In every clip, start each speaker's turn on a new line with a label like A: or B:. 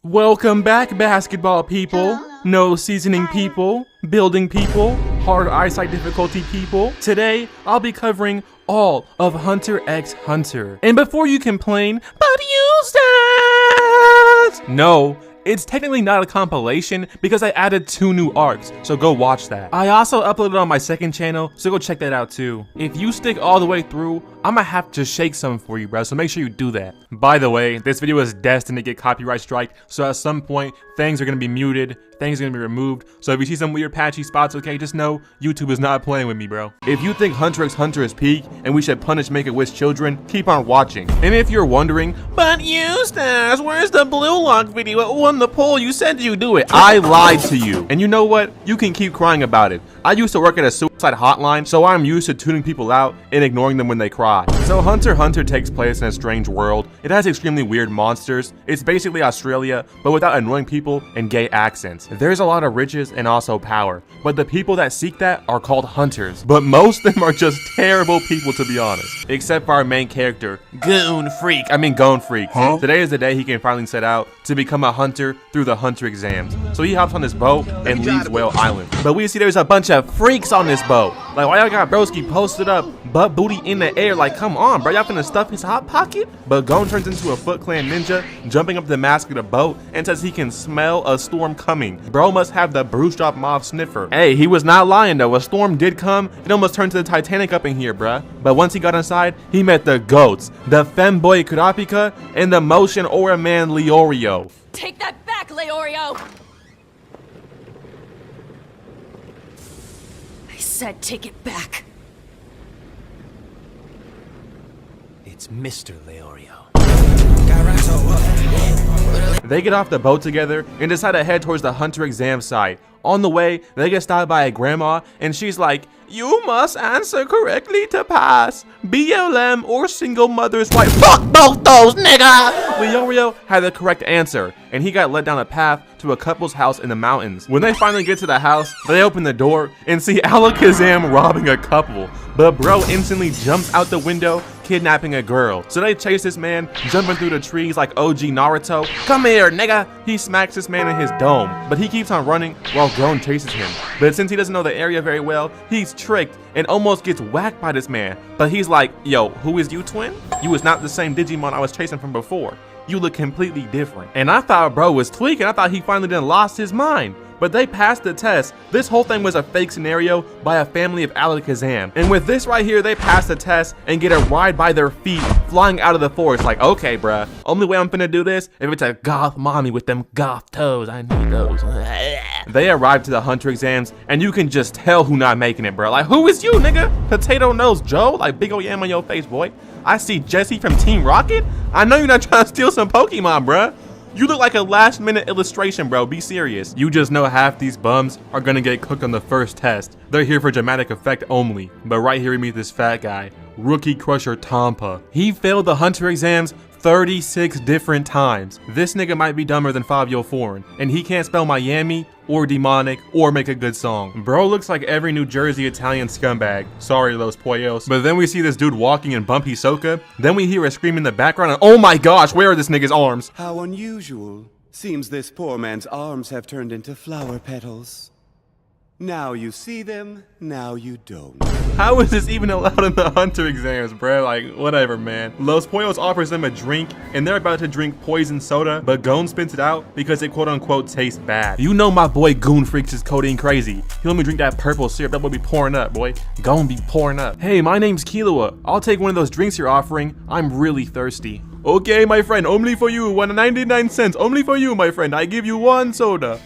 A: Welcome back, basketball people, no seasoning people, building people, hard eyesight difficulty people. Today, I'll be covering all of Hunter x Hunter. And before you complain, but Eustace! No, it's technically not a compilation because I added 2 new arcs, so go watch that. I also uploaded on my second channel, so go check that out too. If you stick all the way through, I'ma have to shake some for you, bro, so make sure you do that. By the way, this video is destined to get copyright strike, so at some point, things are gonna be muted, things are gonna be removed, so if you see some weird patchy spots, okay, just know YouTube is not playing with me, bro. If you think Hunter x Hunter is peak, and we should punish Make-A-Wish children, keep on watching. And if you're wondering, but Eustace, where's the blue lock video? It won the poll, you said you do it. I lied to you. And you know what? You can keep crying about it. I used to work at a suicide hotline, so I'm used to tuning people out and ignoring them when they cry. So Hunter x Hunter takes place in a strange world. It has extremely weird monsters. It's basically Australia, but without annoying people and gay accents. There's a lot of riches and also power, but the people that seek that are called hunters. But most of them are just terrible people, to be honest. Except for our main character, Gone Freak. Huh? Today is the day he can finally set out to become a hunter through the hunter exams. So he hops on his boat and leaves Whale Island. But we see there's a bunch of freaks on this boat. Like, why y'all got broski posted up, butt booty in the air? Like, come on, bro, y'all finna stuff his hot pocket? But Gon turns into a Foot Clan ninja, jumping up the mast of the boat, and says he can smell a storm coming. Bro must have the Bruce Drop Mob sniffer. Hey, he was not lying though, a storm did come. It almost turned to the Titanic up in here, bruh. But once he got inside, he met the goats, the femboy Kurapika, and the motion aura man Leorio.
B: Take that back, Leorio! I said take it back.
C: It's Mr. Leorio.
A: They get off the boat together and decide to head towards the Hunter exam site. On the way, they get stopped by a grandma, and she's like, "You must answer correctly to pass. BLM or single mother's wife." Fuck both those, nigga! Leorio had the correct answer, and he got led down a path to a couple's house in the mountains. When they finally get to the house, they open the door and see Alakazam robbing a couple. But bro instantly jumps out the window, kidnapping a girl. So they chase this man, jumping through the trees like OG Naruto. "Come here, nigga!" He smacks this man in his dome, but he keeps on running while Gon chases him. But since he doesn't know the area very well, he's tricked and almost gets whacked by this man. But he's like, "Yo, who is you, twin? You is not the same Digimon I was chasing from before. You look completely different." And I thought bro was tweaking. I thought he finally done lost his mind. But they passed the test. This whole thing was a fake scenario by a family of Alakazam. And with this right here, they pass the test and get a ride by their feet, flying out of the forest. Like, okay, bruh, only way I'm finna do this, if it's a goth mommy with them goth toes, I need those. They arrive to the Hunter exams, and you can just tell who not making it, bro. Like, who is you, nigga? Potato Nose Joe? Like, big ol' yam on your face, boy. I see Jesse from Team Rocket. I know you're not trying to steal some Pokemon, bruh. You look like a last-minute illustration, bro. Be serious. You just know half these bums are gonna get cooked on the first test. They're here for dramatic effect only. But right here we meet this fat guy, Rookie Crusher Tampa. He failed the Hunter exams 36 different times. This nigga might be dumber than Fabio Foreign, and he can't spell Miami or demonic or make a good song. Bro looks like every New Jersey Italian scumbag. Sorry, Los Pollos. But then we see this dude walking in bumpy soca. Then we hear a scream in the background, and oh my gosh, where are this nigga's arms?
D: How unusual. Seems this poor man's arms have turned into flower petals. Now you see them, now you don't.
A: How is this even allowed in the Hunter exams, bro? Like, whatever, man. Los Pollos offers them a drink, and they're about to drink poison soda, but Gon spits it out because it quote-unquote tastes bad. You know my boy Goon Freaks is codeine crazy. He'll let me drink that purple syrup. That will be pouring up, boy. Gon be pouring up. "Hey, my name's Killua. I'll take one of those drinks you're offering. I'm really thirsty." "Okay, my friend, only for you, 1.99 cents. Only for you, my friend. I give you 1 soda."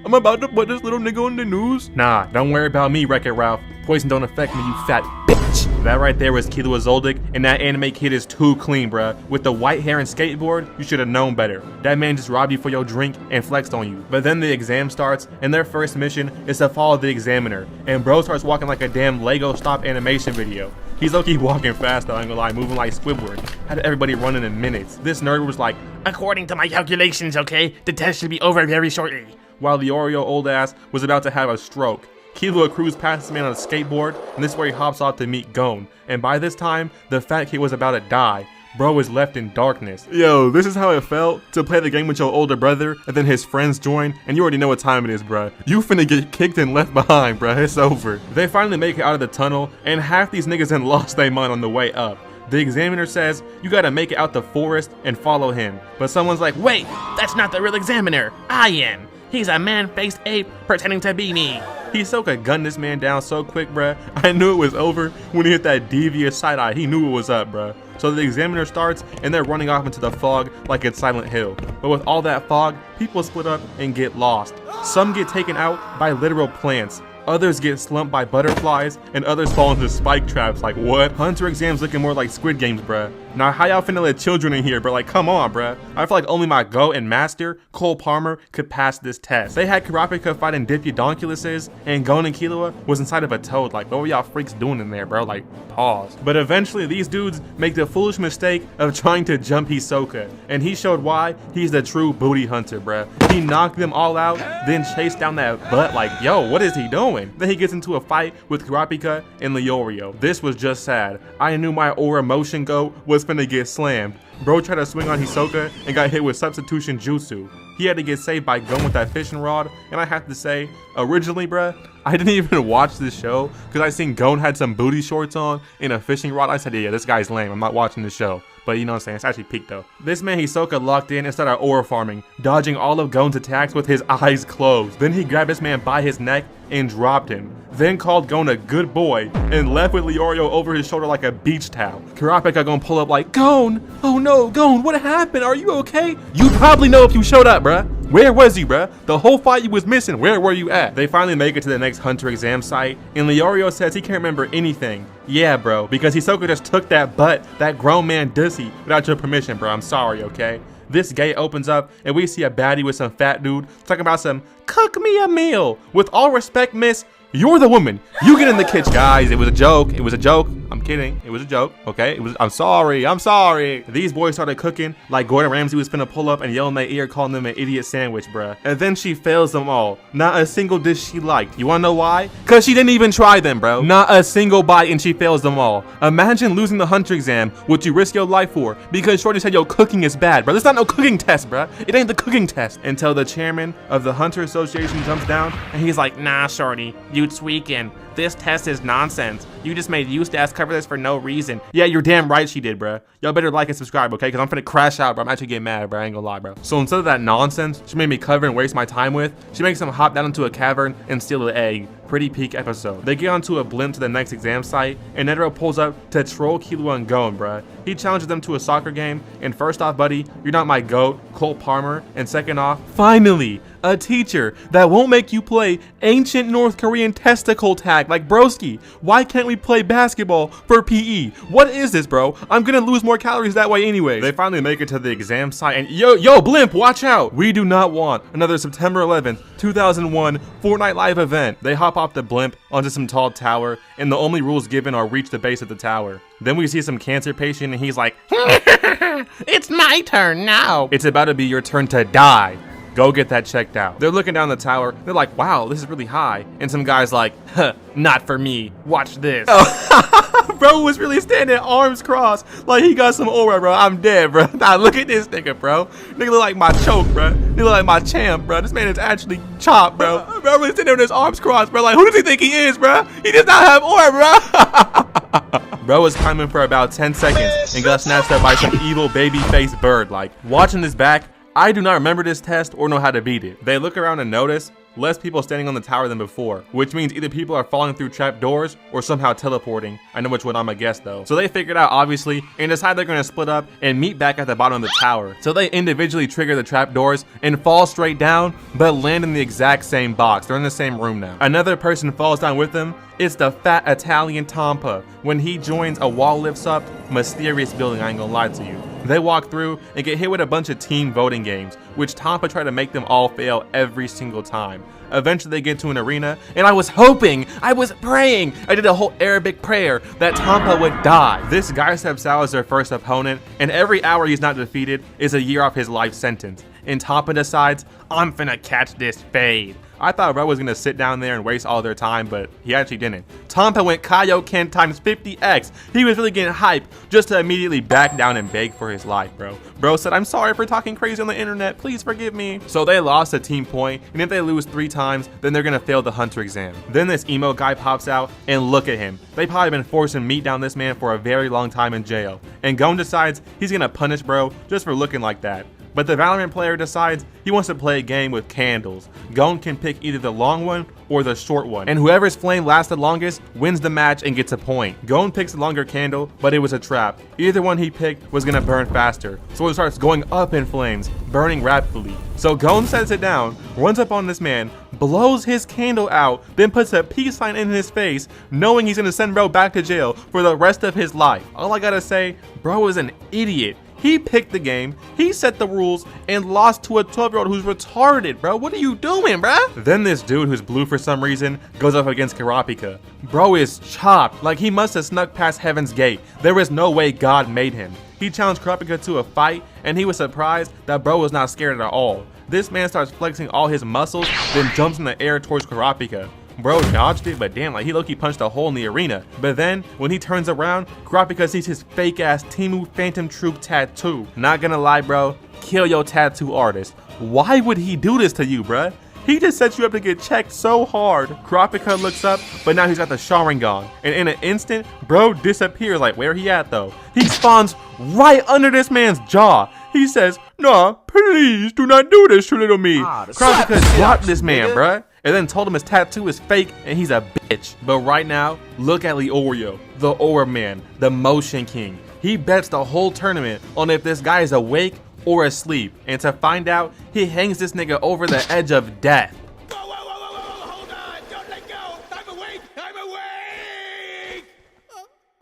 A: "I'm about to put this little nigga on the news." "Nah, don't worry about me, Wreck-It Ralph. Poison don't affect me, you fat bitch." That right there was Killua Zoldyck, and that anime kid is too clean, bruh. With the white hair and skateboard, you should have known better. That man just robbed you for your drink and flexed on you. But then the exam starts, and their first mission is to follow the examiner. And bro starts walking like a damn Lego stop animation video. He's low-key walking fast though, I ain't gonna lie, moving like Squidward. Had everybody running in minutes. This nerd was like, "According to my calculations, okay, the test should be over very shortly." While the Oreo old ass was about to have a stroke. Killua cruised past this man on a skateboard, and this is where he hops off to meet Gon. And by this time, the fat kid was about to die. bro is left in darkness. Yo, this is how it felt to play the game with your older brother and then his friends join and you already know what time it is, bro. You finna get kicked and left behind, bro. It's over. They finally make it out of the tunnel and half these niggas had lost their mind on the way up. The examiner says you gotta make it out the forest and follow him. But someone's like, wait, that's not the real examiner. I am. He's a man-faced ape pretending to be me. Hisoka gunned this man down so quick, bruh. I knew it was over when he hit that devious side eye. He knew it was up, bruh. So the examiner starts and they're running off into the fog like it's Silent Hill. But with all that fog, people split up and get lost. Some get taken out by literal plants. Others get slumped by butterflies, and others fall into spike traps. Like, what? Hunter exams looking more like Squid Games, bruh. Now, how y'all finna let children in here, bro? Like, come on, bruh. I feel like only my GOAT and master, Cole Palmer, could pass this test. They had Kurapika fighting Diplodoculuses, and Gon and Killua was inside of a toad. Like, what were y'all freaks doing in there, bro? Like, pause. But eventually, these dudes make the foolish mistake of trying to jump Hisoka, and he showed why he's the true booty hunter, bruh. He knocked them all out, then chased down that butt like, yo, what is he doing? Then he gets into a fight with Kurapika and Leorio. This was just sad. I knew my aura motion GOAT was finna get slammed. Bro tried to swing on Hisoka and got hit with substitution jutsu. He had to get saved by Gon with that fishing rod, and I have to say, originally, bruh, I didn't even watch this show because I seen Gon had some booty shorts on and a fishing rod. I said, yeah, this guy's lame. I'm not watching this show. But you know what I'm saying, it's actually peak though. This man Hisoka locked in and started aura farming, dodging all of Gon's attacks with his eyes closed. Then he grabbed this man by his neck and dropped him. Then called Gon a good boy and left with Leorio over his shoulder like a beach towel. Kurapika gonna pull up like, Gon, oh no, Gon, what happened? Are you okay? You probably know if you showed up, bruh. Where was you, bruh? The whole fight you was missing, where were you at? They finally make it to the next Hunter exam site, and Leorio says he can't remember anything. Yeah, bro, because Hisoka just took that butt, that grown man dussy, without your permission, bro. I'm sorry, okay? This gate opens up, and we see a baddie with some fat dude talking about some, cook me a meal. With all respect, miss, you're the woman. You get in the kitchen. Guys, it was a joke. It was a joke. I'm kidding. It was a joke. Okay? I'm sorry. I'm sorry. These boys started cooking like Gordon Ramsay was finna pull up and yell in their ear calling them an idiot sandwich, bruh. And then she fails them all. Not a single dish she liked. You wanna know why? Cause she didn't even try them, bro. Not a single bite and she fails them all. Imagine losing the Hunter exam, what you risk your life for, because Shorty said your cooking is bad, bro. There's not no cooking test, bruh. It ain't the cooking test. Until the chairman of the Hunter Association jumps down and he's like, nah, Shorty, you tweaking. This test is nonsense. You just made Eustace cover this for no reason. Yeah, you're damn right she did, bruh. Y'all better like and subscribe, okay? Because I'm finna crash out, bro. I'm actually getting mad, bro. I ain't gonna lie, bro. So instead of that nonsense she made me cover and waste my time with, she makes him hop down into a cavern and steal an egg. Pretty peak episode. They get onto a blimp to the next exam site, and Netiro pulls up to troll Killua and Gon, bruh. He challenges them to a soccer game, and first off, buddy, you're not my GOAT, Cole Palmer, and second off, finally, a teacher that won't make you play ancient North Korean testicle tag like broski. Why can't we play basketball for PE? What is this, bro? I'm gonna lose more calories that way anyway. They finally make it to the exam site, and yo, blimp, watch out! We do not want another September 11th, 2001 Fortnite Live event. They hop off the blimp onto some tall tower, and the only rules given are reach the base of the tower. Then we see some cancer patient, and he's like, it's my turn now. It's about to be your turn to die. Go get that checked out. They're looking down the tower. They're like, wow, this is really high. And some guy's like, huh, not for me. Watch this. Oh. Bro was really standing arms crossed like he got some aura, bro. I'm dead, bro. Nah, look at this nigga, bro. Nigga look like my choke, bro. Nigga look like my champ, bro. This man is actually chopped, bro. Bro really sitting there with his arms crossed, bro. Like, who does he think he is, bro? He does not have aura, bro. Bro was climbing for about 10 seconds and got snatched up by some evil baby-faced bird. Like, watching this back, I do not remember this test or know how to beat it. They look around and notice less people standing on the tower than before, which means either people are falling through trap doors or somehow teleporting. I know which one I'm gonna guess though. So they figured out obviously and decide they're gonna split up and meet back at the bottom of the tower. So they individually trigger the trap doors and fall straight down, but land in the exact same box. They're in the same room now. Another person falls down with them. It's the fat Italian Tampa. When he joins, a wall lifts up. Mysterious building, I ain't gonna lie to you. They walk through and get hit with a bunch of team voting games, which Tampa tried to make them all fail every single time. Eventually they get to an arena, and I was hoping, I was praying, I did a whole Arabic prayer that Tampa would die. This guy steps out as their first opponent, and every hour he's not defeated is a year off his life sentence. and Toppa decides, I'm finna catch this fade. I thought bro was gonna sit down there and waste all their time, but he actually didn't. Toppa went Kaioken times 50x. He was really getting hyped just to immediately back down and beg for his life, bro. Bro said, I'm sorry for talking crazy on the internet, please forgive me. So they lost a team point, and if they lose 3 times, then they're gonna fail the hunter exam. Then this emo guy pops out, and look at him. They probably been forcing meat down this man for a very long time in jail. And Gon decides he's gonna punish bro just for looking like that. But the Valorant player decides he wants to play a game with candles. Gon can pick either the long one or the short one, and whoever's flame lasted longest wins the match and gets a point. Gon picks the longer candle, but it was a trap. Either one he picked was gonna burn faster, so it starts going up in flames, burning rapidly. So Gon sets it down, runs up on this man, blows his candle out, then puts a peace sign in his face, knowing he's gonna send bro back to jail for the rest of his life. All I gotta say, bro is an idiot. He picked the game, he set the rules, and lost to a 12-year-old who's retarded, bro. What are you doing, bro? Then this dude who's blue for some reason goes up against Kurapika. Bro is chopped, like he must have snuck past Heaven's Gate. There is no way God made him. He challenged Kurapika to a fight, and he was surprised that bro was not scared at all. This man starts flexing all his muscles, then jumps in the air towards Kurapika. Bro dodged it, but damn, like he low-key punched a hole in the arena. But then, when he turns around, Kurapika sees his fake-ass Timu Phantom Troop tattoo. Not gonna lie, bro, kill your tattoo artist. Why would he do this to you, bruh? He just set you up to get checked so hard. Kurapika looks up, but now he's got the Sharingan. And in an instant, bro disappears. Like, where he at, though? He spawns right under this man's jaw. He says, nah, please do not do this to little me. Kurapika dropped this man, bruh, and then told him his tattoo is fake and he's a bitch. But right now, look at Leorio, the Aura Man, the Motion King. He bets the whole tournament on if this guy is awake or asleep. And to find out, he hangs this nigga over the edge of death.
E: Whoa, whoa, whoa, whoa, whoa, hold on, don't let go. I'm awake, I'm awake.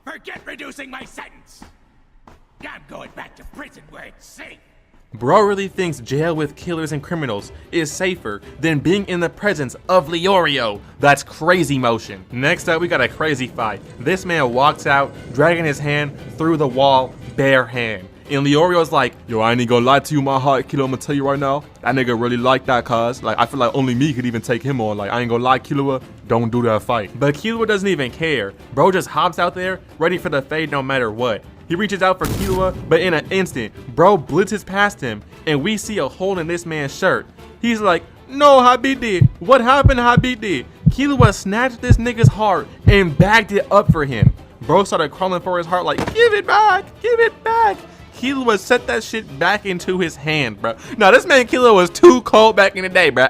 E: Forget reducing my sentence. I'm going back to prison where it's safe.
A: Bro really thinks jail with killers and criminals is safer than being in the presence of Leorio. That's crazy motion. Next up, we got a crazy fight. This man walks out, dragging his hand through the wall, bare hand. And Leorio's like, yo, I ain't gonna lie to you, my heart, Killua, I'm gonna tell you right now, that nigga really like that, cuz. Like, I feel like only me could even take him on. Like, I ain't gonna lie, Killua, don't do that fight. But Killua doesn't even care. Bro just hops out there, ready for the fade no matter what. He reaches out for Killua, but in an instant, bro blitzes past him, and we see a hole in this man's shirt. He's like, no, Habibti, what happened, Habibti? Killua snatched this nigga's heart and bagged it up for him. Bro started crawling for his heart like, give it back, give it back. Killua set that shit back into his hand, bro. Now, this man Killua was too cold back in the day, bro.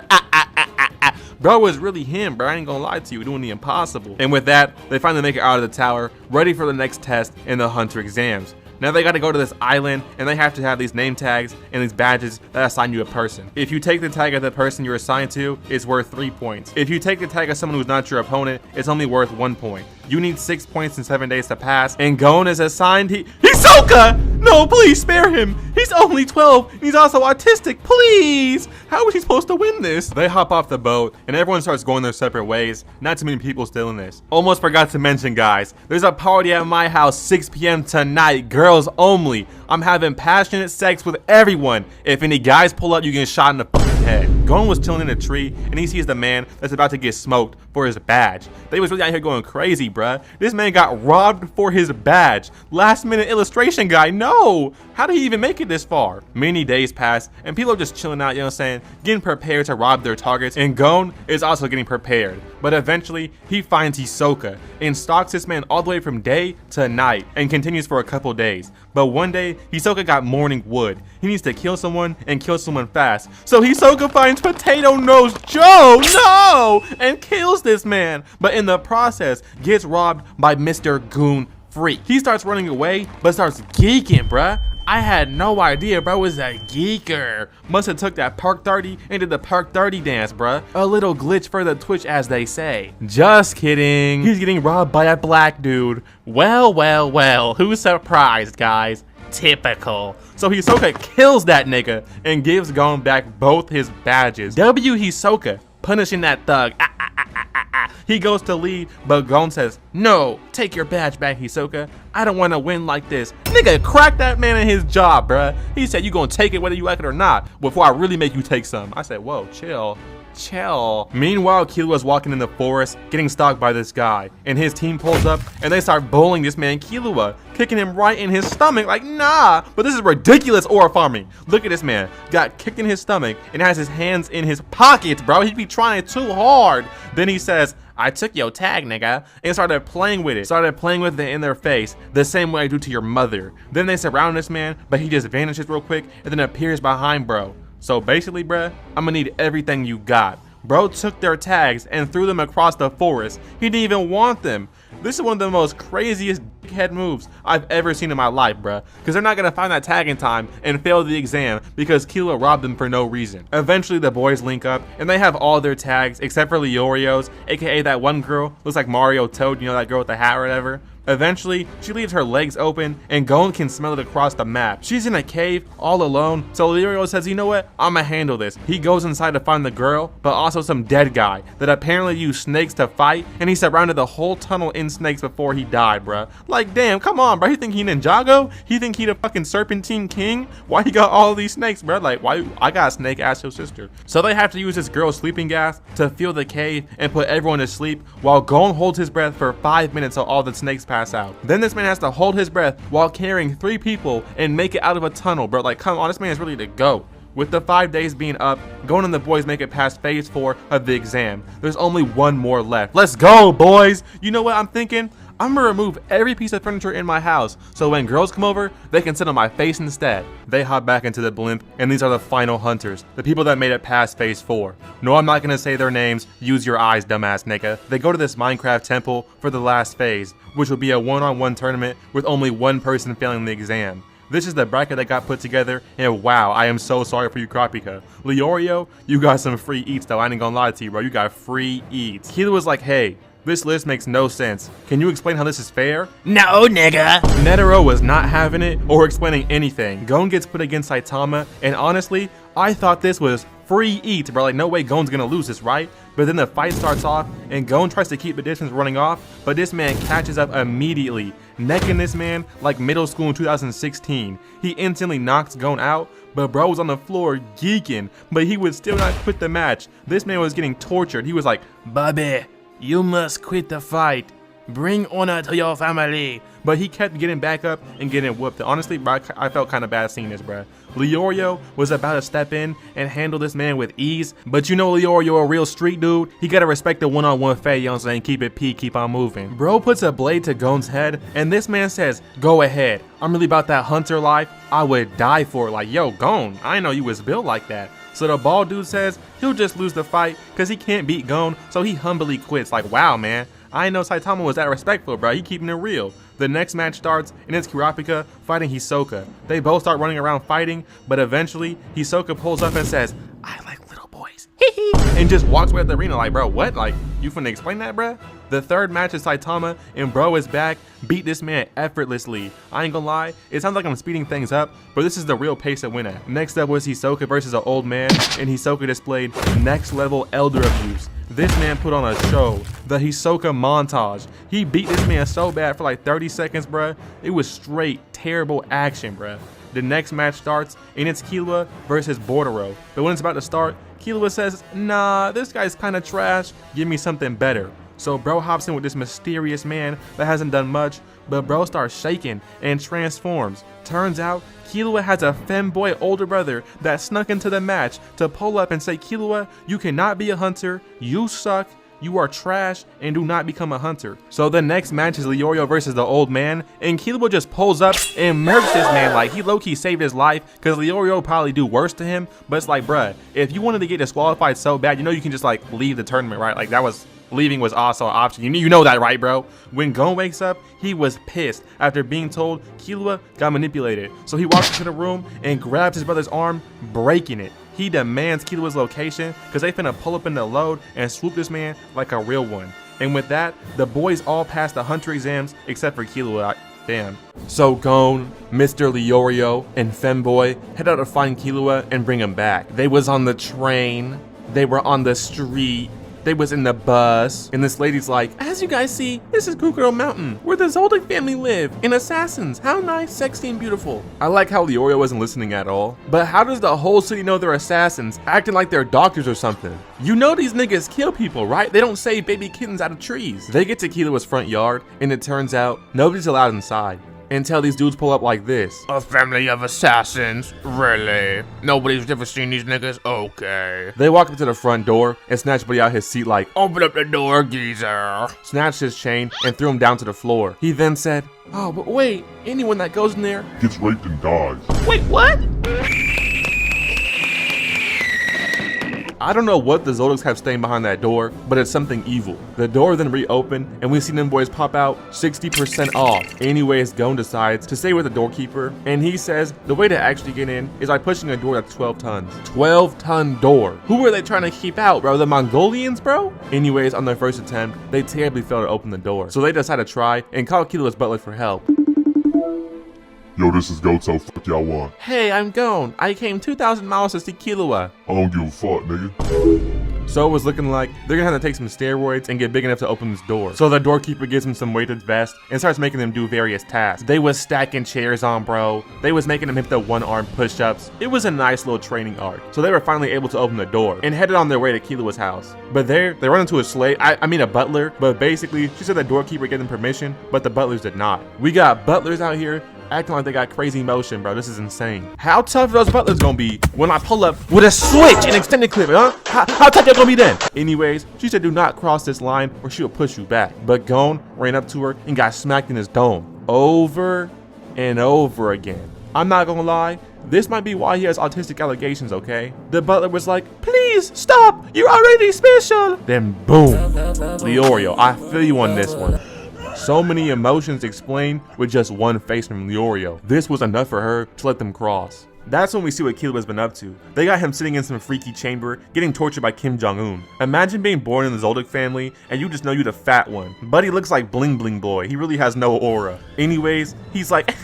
A: Bro was really him, bro. I ain't gonna lie to you, doing the impossible. And with that, they finally make it out of the tower, ready for the next test in the hunter exams. Now they gotta go to this island, and they have to have these name tags and these badges that assign you a person. If you take the tag of the person you're assigned to, it's worth 3 points. If you take the tag of someone who's not your opponent, it's only worth 1 point. You need 6 points in 7 days to pass, and Gon is assigned Hisoka! No, please spare him! He's only 12, and he's also autistic, please! How is he supposed to win this? They hop off the boat, and everyone starts going their separate ways. Not too many people still in this. Almost forgot to mention, guys, there's a party at my house 6 p.m. tonight, girls only. I'm having passionate sex with everyone. If any guys pull up, you get shot in the head. Gon was chilling in a tree, and he sees the man that's about to get smoked for his badge. They was really out here going crazy, bruh. This man got robbed for his badge. Last minute illustration guy, no! How did he even make it this far? Many days pass, and people are just chilling out, you know what I'm saying? Getting prepared to rob their targets, and Gon is also getting prepared. But eventually, he finds Hisoka, and stalks this man all the way from day to night, and continues for a couple days. But one day, Hisoka got morning wood. He needs to kill someone, and kill someone fast. So Hisoka finds Potato Nose Joe, no! And kills this man. But in the process, gets robbed by Mr. Goon Freak. He starts running away, but starts geeking, bruh. I had no idea bro was a geeker. Must have took that Perk 30 and did the Perk 30 dance, bruh. A little glitch for the Twitch, as they say. Just kidding. He's getting robbed by a black dude. Well, well, well. Who's surprised, guys? Typical. So Hisoka kills that nigga and gives Gon back both his badges. W Hisoka, punishing that thug. He goes to leave, but Gon says, no, take your badge back, Hisoka. I don't want to win like this. Nigga, crack that man in his job, bruh. He said, you gonna take it whether you like it or not, before I really make you take some. I said, whoa, chill. Meanwhile, Killua's walking in the forest, getting stalked by this guy, and his team pulls up and they start bullying this man Killua, kicking him right in his stomach. Like, nah, but this is ridiculous aura farming. Look at this man, got kicked in his stomach and has his hands in his pockets, bro. He be trying too hard. Then he says, I took your tag, nigga, and started playing with it. In their face, the same way I do to your mother. Then they surround this man, but he just vanishes real quick and then appears behind bro. So basically, bruh, I'm gonna need everything you got. Bro took their tags and threw them across the forest. He didn't even want them. This is one of the most craziest dickhead moves I've ever seen in my life, bruh. Because they're not gonna find that tag in time and fail the exam because Killua robbed them for no reason. Eventually, the boys link up and they have all their tags except for Leorio's, aka that one girl, looks like Mario Toad, you know, that girl with the hat or whatever. Eventually, she leaves her legs open and Gon can smell it across the map. She's in a cave all alone, so Leorio says, you know what, I'ma handle this. He goes inside to find the girl, but also some dead guy that apparently used snakes to fight, and he surrounded the whole tunnel in snakes before he died, bruh. Like, damn, come on, bruh. He think he Ninjago? He think he the fucking Serpentine King? Why he got all these snakes, bruh? Like, why? I got a snake, ask your sister. So they have to use this girl's sleeping gas to fill the cave and put everyone to sleep while Gon holds his breath for 5 minutes so all the snakes pass out. Then this man has to hold his breath while carrying 3 people and make it out of a tunnel, bro. Like, come on, this man is ready to go. With the 5 days being up, Gon and the boys make it past phase 4 of the exam. There's only one more left. Let's go, boys. You know what I'm thinking? I'm gonna remove every piece of furniture in my house so when girls come over, they can sit on my face instead. They hop back into the blimp, and these are the final hunters, the people that made it past phase 4. No, I'm not gonna say their names. Use your eyes, dumbass nigga. They go to this Minecraft temple for the last phase, which will be a one-on-one tournament with only one person failing the exam. This is the bracket that got put together, and wow, I am so sorry for you, Kurapika. Leorio, you got some free eats though, I ain't gonna lie to you, bro. You got free eats. Killua was like, hey, this list makes no sense. Can you explain how this is fair?
C: No, nigga.
A: Netiro was not having it or explaining anything. Gon gets put against Saitama, and honestly, I thought this was free eats, bro. Like, no way Gon's gonna lose this, right? But then the fight starts off, and Gon tries to keep the distance running off, but this man catches up immediately, necking this man like middle school in 2016. He instantly knocks Gon out, but bro was on the floor geeking, but he would still not quit the match. This man was getting tortured. He was like, Bobby, you must quit the fight. Bring honor to your family. But he kept getting back up and getting whooped. Honestly, bro, I felt kind of bad seeing this, bro. Leorio was about to step in and handle this man with ease. But you know Leorio a real street dude. He gotta respect the one-on-one fight, you know what I'm saying? Keep it P, keep on moving. Bro puts a blade to Gon's head, and this man says, go ahead. I'm really about that hunter life. I would die for it. Like, yo, Gon, I didn't know you was built like that. So the bald dude says he'll just lose the fight because he can't beat Gon, so he humbly quits. Like, wow, man. I didn't know Saitama was that respectful, bro. He keeping it real. The next match starts, and it's Kurapika fighting Hisoka. They both start running around fighting, but eventually, Hisoka pulls up and says, I like little boys. And just walks away at the arena like, bro, what? Like, you finna explain that, bro? The third match is Saitama, and bro is back, beat this man effortlessly. I ain't gonna lie, it sounds like I'm speeding things up, but this is the real pace to win at. Next up was Hisoka versus an old man, and Hisoka displayed next level elder abuse. This man put on a show, the Hisoka montage. He beat this man so bad for like 30 seconds, bruh. It was straight terrible action, bruh. The next match starts, and it's Killua versus Bordero. But when it's about to start, Killua says, nah, this guy's kinda trash, give me something better. So bro hops in with this mysterious man that hasn't done much, but bro starts shaking and transforms. Turns out, Killua has a femboy older brother that snuck into the match to pull up and say, Killua, you cannot be a hunter, you suck, you are trash, and do not become a hunter. So the next match is Leorio versus the old man, and Killua just pulls up and murks this man. Like, he low-key saved his life, because Leorio probably do worse to him, but it's like, bruh, if you wanted to get disqualified so bad, you know you can just like leave the tournament, right? Like, that was... leaving was also an option. You know that, right, bro? When Gon wakes up, he was pissed after being told Killua got manipulated. So he walks into the room and grabs his brother's arm, breaking it. He demands Killua's location because they finna pull up in the load and swoop this man like a real one. And with that, the boys all passed the hunter exams except for Killua. Damn. So Gon, Mr. Leorio, and Femboy head out to find Killua and bring him back. They was on the train. They were on the street. They was in the bus, and this lady's like, as you guys see, this is Kukuro Mountain, where the Zoldyck family live, and assassins. How nice, sexy, and beautiful. I like how Leorio wasn't listening at all. But how does the whole city know they're assassins, acting like they're doctors or something? You know these niggas kill people, right? They don't save baby kittens out of trees. They get to Killua's front yard, and it turns out nobody's allowed inside. Until these dudes pull up like this. A family of assassins? Really? Nobody's ever seen these niggas? Okay. They walk up to the front door and snatch Buddy out his seat like, open up the door, geezer. Snatched his chain and threw him down to the floor. He then said, oh, but wait, anyone that goes in there
F: gets raped and dies.
A: Wait, what? I don't know what the Zoldycks have staying behind that door, but it's something evil. The door then reopened, and we see them boys pop out 60% off. Anyways, Gon decides to stay with the doorkeeper, and he says the way to actually get in is by pushing a door that's 12 tons. 12-ton door. Who are they trying to keep out, bro? The Mongolians, bro? Anyways, on their first attempt, they terribly failed to open the door. So they decide to try and call Killua's butler for help.
F: Yo, this is Goto, fuck y'all want.
A: Hey, I'm Gon. I came 2,000 miles to see Killua.
F: I don't give a fuck, nigga.
A: So it was looking like they're gonna have to take some steroids and get big enough to open this door. So the doorkeeper gives him some weighted vest and starts making them do various tasks. They was stacking chairs on, bro. They was making them hit the one-arm push-ups. It was a nice little training arc. So they were finally able to open the door and headed on their way to Killua's house. But there, they run into a slave, I mean a butler, but basically she said the doorkeeper gave them permission, but the butlers did not. We got butlers out here acting like they got crazy motion, bro. This is insane. How tough are those butlers gonna be when I pull up with a switch and extended clip, huh? How tough they gonna be then? Anyways, she said do not cross this line or she'll push you back. But Gon ran up to her and got smacked in his dome over and over again. I'm not gonna lie, this might be why he has autistic allegations, okay? The butler was like, please stop, you're already special. Then boom, Leorio, I feel you on this one. So many emotions explained with just one face from Leorio. This was enough for her to let them cross. That's when we see what Killua's been up to. They got him sitting in some freaky chamber, getting tortured by Kim Jong-un. Imagine being born in the Zoldyck family, and you just know you're the fat one. Buddy looks like Bling Bling Boy. He really has no aura. Anyways, he's like,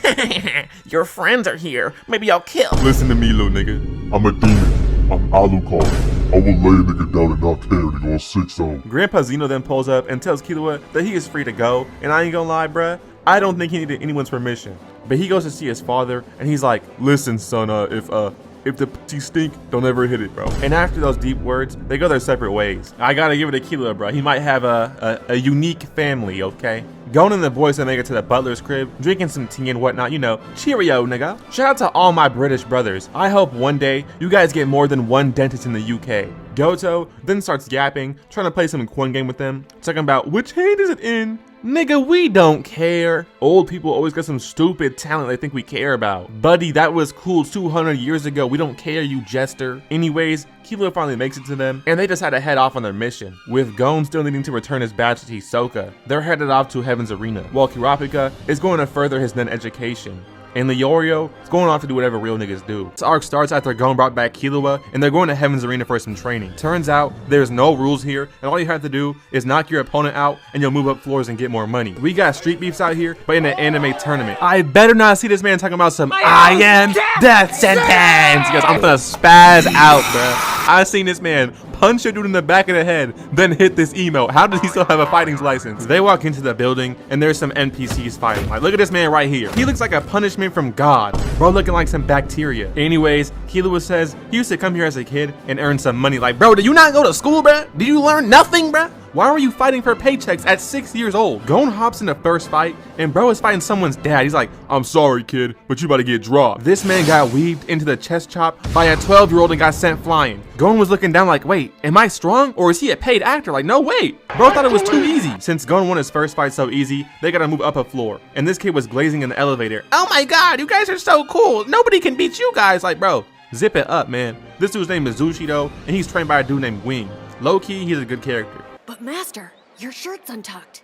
A: your friends are here. Maybe I'll kill.
F: Listen to me, little nigga. I'm a demon. I'm Alucard. I will lay a nigga down and not care to go on 6-0.
A: Grandpa Zeno then pulls up and tells Killua that he is free to go, and I ain't gonna lie, bruh, I don't think he needed anyone's permission. But he goes to see his father, and he's like, listen, son, if the pussy stink, don't ever hit it, bro. And after those deep words, they go their separate ways. I gotta give it to Killua, bro. He might have a unique family, okay? Gon and the boys then make it to the butler's crib, drinking some tea and whatnot, you know. Cheerio, nigga. Shout out to all my British brothers. I hope one day you guys get more than one dentist in the UK. Goto then starts yapping, trying to play some coin game with them, talking about which hand is it in? Nigga, we don't care. Old people always got some stupid talent they think we care about. Buddy, that was cool 200 years ago. We don't care, you jester. Anyways, Killua finally makes it to them, and they decide to head off on their mission, with Gon still needing to return his badge to Hisoka. They're headed off to Heaven's Arena, while Kurapika is going to further his nen education. And Leorio is going off to do whatever real niggas do. This arc starts after Gon brought back Killua, and they're going to Heaven's Arena for some training. Turns out, there's no rules here, and all you have to do is knock your opponent out, and you'll move up floors and get more money. We got street beefs out here, but in an anime tournament. I better not see this man talking about some I am death sentence, because I'm gonna spaz out, bruh. I seen this man punch a dude in the back of the head, then hit this emote. How does he still have a fighting license? They walk into the building, and there's some NPCs fighting. Like, look at this man right here. He looks like a punishment from God. Bro looking like some bacteria. Anyways, Killua says he used to come here as a kid and earn some money. Like, bro, did you not go to school, bruh? Did you learn nothing, bruh? Why were you fighting for paychecks at 6 years old? Gon hops in the first fight, and bro is fighting someone's dad. He's like, I'm sorry, kid, but you about to get dropped. This man got weaved into the chest chop by a 12-year-old and got sent flying. Gon was looking down like, wait, am I strong or is he a paid actor? Like, no, wait. Bro thought it was too easy. Since Gon won his first fight so easy, they gotta move up a floor. And this kid was glazing in the elevator. Oh my God, you guys are so cool. Nobody can beat you guys. Like, bro, zip it up, man. This dude's name is Zushido, and he's trained by a dude named Wing. Low-key, he's a good character.
B: But Master, your shirt's untucked.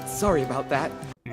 C: Sorry about that.
A: I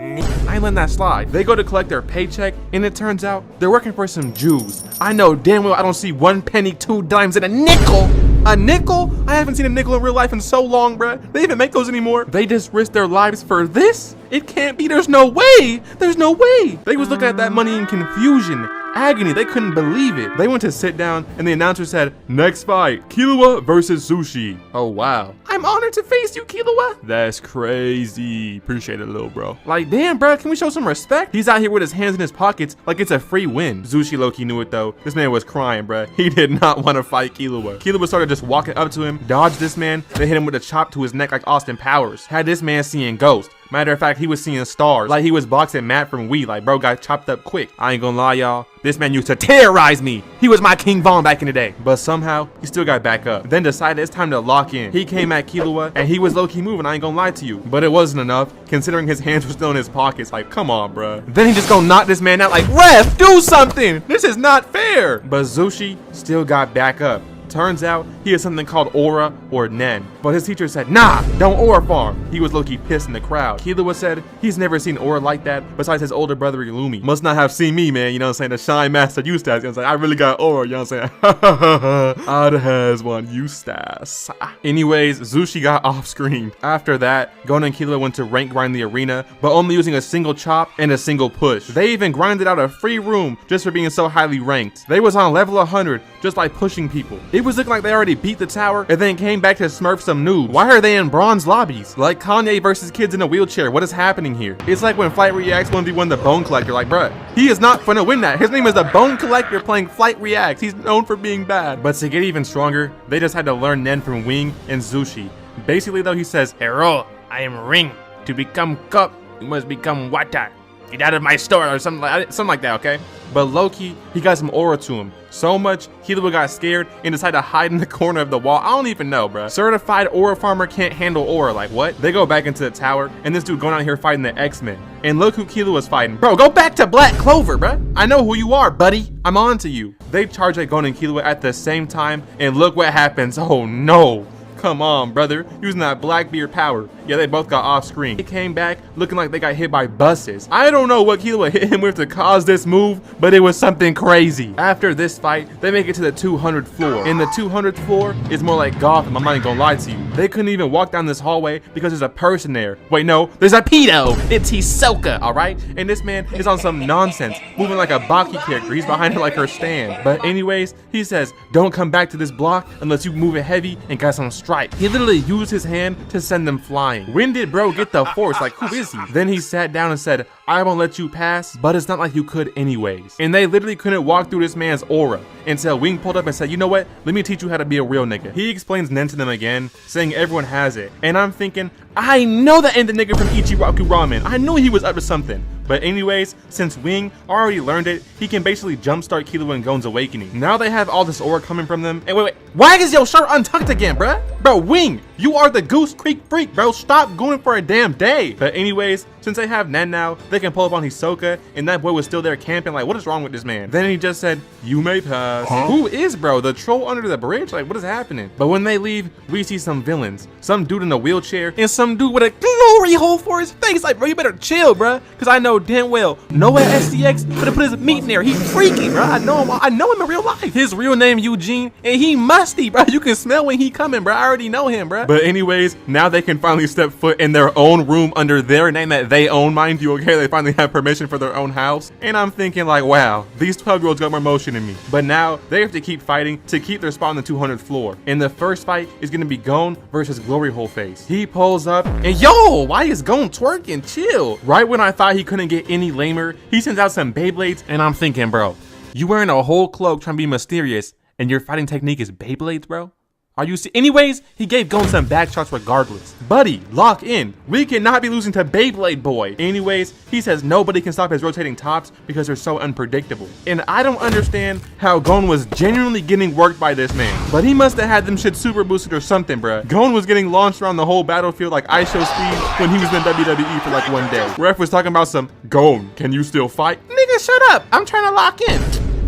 A: ain't letting that slide. They go to collect their paycheck, and it turns out they're working for some Jews. I know damn well I don't see 1 penny, 2 dimes, and a nickel. A nickel? I haven't seen a nickel in real life in so long, bruh. They even make those anymore. They just risk their lives for this? It can't be. There's no way. There's no way. They was looking at that money in confusion. agony. They couldn't believe it. They went to sit down and the announcer said, next fight, Killua versus Zushi. Oh, wow. I'm honored to face you, Killua. That's crazy. Appreciate it, little bro. Like, damn, bro, can we show some respect? He's out here with his hands in his pockets like it's a free win. Zushi low-key knew it, though. This man was crying, bro. He did not want to fight Killua. Killua started just walking up to him, dodged this man, then hit him with a chop to his neck like Austin Powers. Had this man seeing ghosts. Matter of fact, he was seeing stars. Like he was boxing Matt from Wii. Like, bro got chopped up quick. I ain't gonna lie, y'all. This man used to terrorize me. He was my King Von back in the day. But somehow, he still got back up. Then decided it's time to lock in. He came at Killua, and he was low-key moving, I ain't gonna lie to you. But it wasn't enough, considering his hands were still in his pockets. Like, come on, bro. Then he just gonna knock this man out like, ref, do something. This is not fair. But Zushi still got back up. Turns out he has something called aura or nen, but his teacher said, nah, don't aura farm. He was low-key pissed in the crowd. Killua said he's never seen aura like that besides his older brother Illumi. Must not have seen me, man, you know what I'm saying? The Shine Master Eustace, you know what I'm saying? I really got aura, you know what I'm saying? Odd has one Eustace. Anyways, Zushi got off screen. After that, Gon and Killua went to rank grind the arena, but only using a single chop and a single push. They even grinded out a free room just for being so highly ranked. They was on level 100 just by pushing people. It was looking like they already beat the tower and then came back to smurf some noobs. Why are they in bronze lobbies? Like Kanye versus kids in a wheelchair. What is happening here? It's like when Flight Reacts 1v1 the Bone Collector. Like, bruh, he is not finna win that. His name is the Bone Collector playing Flight Reacts. He's known for being bad. But to get even stronger, they just had to learn Nen from Wing and Zushi. Basically though, he says, Hero, I am Ring. To become cup, you must become water. Get out of my store or something like that, okay? But low-key, he got some aura to him. So much, Killua got scared and decided to hide in the corner of the wall. I don't even know, bruh. Certified aura farmer can't handle aura. Like, what? They go back into the tower, and this dude going out here fighting the X-Men. And look who Killua's fighting. Bro, go back to Black Clover, bruh. I know who you are, buddy. I'm on to you. They charge at Gon and Killua at the same time, and look what happens. Oh, no. Come on, brother. Using that Blackbeard power. Yeah, they both got off screen. They came back looking like they got hit by buses. I don't know what Killua hit him with to cause this move, but it was something crazy. After this fight, they make it to the 200th floor. And the 200th floor is more like Gotham. I'm not even gonna lie to you. They couldn't even walk down this hallway because there's a person there. Wait, no, there's a pitou. It's Hisoka, all right? And this man is on some nonsense, moving like a Baki character. He's behind her like her stand. But anyways, he says, don't come back to this block unless you move it heavy and got some strike. He literally used his hand to send them flying. When did bro get the force? Like, who is he? Then he sat down and said, I won't let you pass, but it's not like you could anyways. And they literally couldn't walk through this man's aura until Wing pulled up and said, you know what? Let me teach you how to be a real nigga. He explains Nen to them again, saying everyone has it. And I'm thinking, I know that ain't the nigga from Ichiraku Ramen. I knew he was up to something. But anyways, since Wing already learned it, he can basically jumpstart Killua and Gon's awakening. Now they have all this aura coming from them. And wait, why is your shirt untucked again, bruh? Bro, Wing, you are the Goose Creek freak, bro. Stop going for a damn day. But anyways, since they have Nen now, they can pull up on Hisoka, and that boy was still there camping. Like, what is wrong with this man? Then he just said, you may pass. Who is bro? The troll under the bridge? Like, what is happening? But when they leave, we see some villains. Some dude in a wheelchair, and some dude with a glory hole for his face. Like, bro, you better chill, bro. Because I know damn well Noah SDX better put his meat in there. He's freaky, bro. I know him in real life. His real name Eugene, and he musty, bro. You can smell when he coming, bro. I already know him, bro. But anyways, now they can finally step foot in their own room under their name that they own, mind you, okay? They finally have permission for their own house. And I'm thinking like, wow, these 12-year-olds got more motion in me. But now they have to keep fighting to keep their spot on the 200th floor. And the first fight is gonna be Gon versus Glory Hole Face. He pulls up and yo, why is Gon twerking? Chill. Right when I thought he couldn't get any lamer, he sends out some Beyblades and I'm thinking, bro, you wearing a whole cloak trying to be mysterious and your fighting technique is Beyblades, bro? Are you anyways, he gave Gon some back shots regardless. Buddy, lock in. We cannot be losing to Beyblade Boy. Anyways, he says nobody can stop his rotating tops because they're so unpredictable. And I don't understand how Gon was genuinely getting worked by this man. But he must have had them shit super boosted or something, bruh. Gon was getting launched around the whole battlefield like ice show speed when he was in WWE for like one day. Ref was talking about some, Gon, can you still fight? Nigga, shut up. I'm trying to lock in.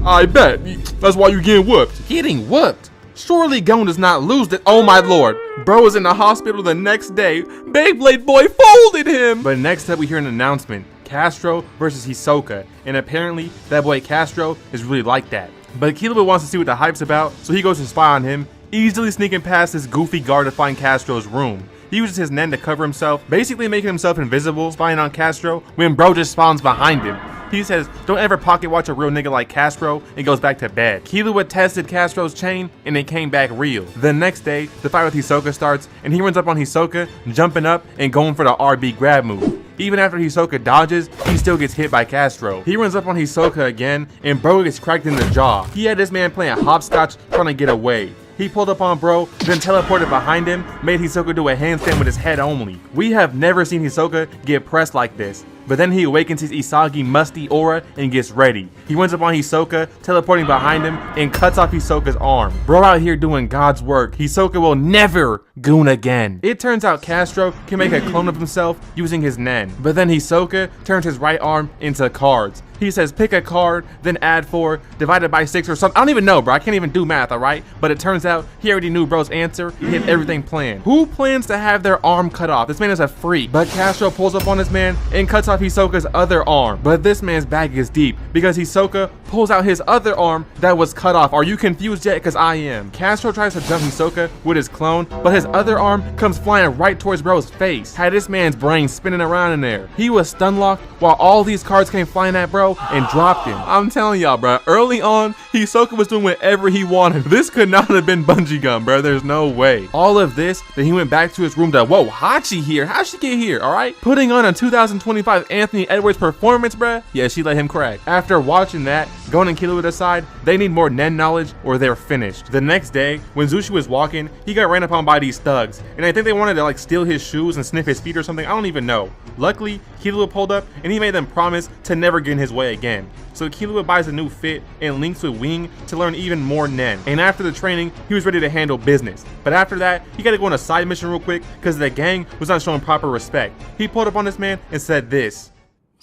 A: I bet. That's why you getting whooped. Getting whooped? Surely Gon does not lose that. Oh my lord. Bro was in the hospital the next day. Beyblade Boy folded him. But next up we hear an announcement. Castro versus Hisoka. And apparently that boy Castro is really like that. But Killua wants to see what the hype's about, so he goes to spy on him, easily sneaking past this goofy guard to find Castro's room. He uses his Nen to cover himself, basically making himself invisible, spying on Castro, when bro just spawns behind him. He says, don't ever pocket watch a real nigga like Castro, and goes back to bed. Killua tested Castro's chain, and it came back real. The next day, the fight with Hisoka starts, and he runs up on Hisoka, jumping up and going for the RB grab move. Even after Hisoka dodges, he still gets hit by Castro. He runs up on Hisoka again, and bro gets cracked in the jaw. He had this man playing hopscotch trying to get away. He pulled up on bro, then teleported behind him, made Hisoka do a handstand with his head only. We have never seen Hisoka get pressed like this. But then he awakens his Isagi musty aura and gets ready. He runs up on Hisoka, teleporting behind him, and cuts off Hisoka's arm. Bro out here doing God's work. Hisoka will never goon again. It turns out Castro can make a clone of himself using his nen. But then Hisoka turns his right arm into cards. He says pick a card, then add 4, divided by 6 or something. I don't even know, bro. I can't even do math, alright? But it turns out he already knew bro's answer. He had everything planned. Who plans to have their arm cut off? This man is a freak. But Castro pulls up on this man and cuts off Hisoka's other arm. But this man's bag is deep because Hisoka pulls out his other arm that was cut off. Are you confused yet? Because I am. Castro tries to jump Hisoka with his clone, but his other arm comes flying right towards bro's face. Had this man's brain spinning around in there. He was stun locked while all these cards came flying at bro and dropped him. I'm telling y'all, bro, early on, Hisoka was doing whatever he wanted. This could not have been bungee gum, bro. There's no way. All of this, then he went back to his room to, whoa, Hachi here? How'd she get here, all right? Putting on a 2025 Anthony Edwards performance, bro. Yeah, she let him crack. After watching that, Gon and Killua decide they need more nen knowledge or they're finished. The next day, when Zushi was walking, he got ran upon by these thugs, and I think they wanted to like steal his shoes and sniff his feet or something. I don't even know. Luckily, Killua pulled up and he made them promise to never get in his way again. So Killua buys a new fit and links with Wing to learn even more nen. And after the training, he was ready to handle business. But after that, he got to go on a side mission real quick because the gang was not showing proper respect. He pulled up on this man and said this.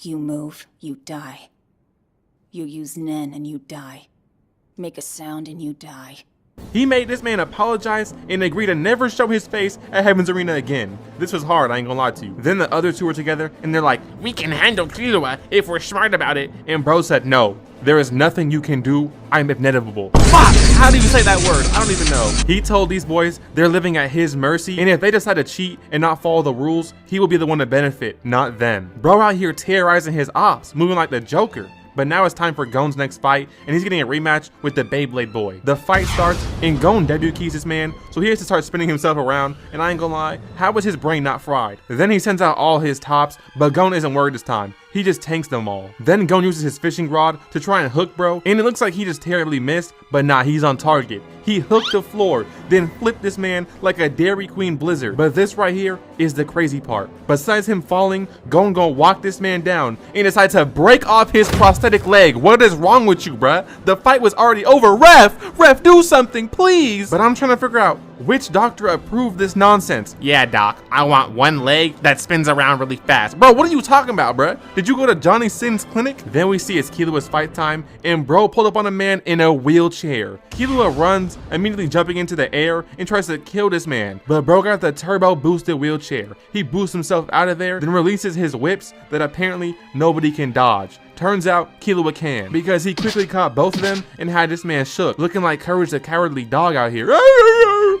G: You move, you die. You use nen and you die. Make a sound and you die.
A: He made this man apologize and agree to never show his face at Heaven's Arena again. This was hard, I ain't gonna lie to you. Then the other two were together and they're like, we can handle Killua if we're smart about it. And bro said, no, there is nothing you can do. I'm inevitable. Fuck! How do you say that word? I don't even know. He told these boys they're living at his mercy, and if they decide to cheat and not follow the rules, he will be the one to benefit, not them. Bro out here terrorizing his ops, moving like the Joker. But now it's time for Gon's next fight, and he's getting a rematch with the Beyblade boy. The fight starts, and Gon debut keys this man, so he has to start spinning himself around, and I ain't gonna lie, how was his brain not fried? Then he sends out all his tops, but Gon isn't worried this time. He just tanks them all. Then Gon uses his fishing rod to try and hook bro, and it looks like he just terribly missed, but nah, he's on target. He hooked the floor, then flipped this man like a Dairy Queen blizzard. But this right here is the crazy part. Besides him falling, Gon gonna walk this man down and decide to break off his prosthetic leg. What is wrong with you, bruh? The fight was already over. Ref, do something, please. But I'm trying to figure out which doctor approved this nonsense. Yeah, doc, I want one leg that spins around really fast. Bro, what are you talking about, bruh? Did you go to Johnny Sin's clinic? Then we see it's Killua's fight time, and bro pulled up on a man in a wheelchair. Killua runs, immediately jumping into the air and tries to kill this man. But bro got the turbo boosted wheelchair. He boosts himself out of there, then releases his whips that apparently nobody can dodge. Turns out Killua can, because he quickly caught both of them and had this man shook, looking like Courage the Cowardly Dog out here.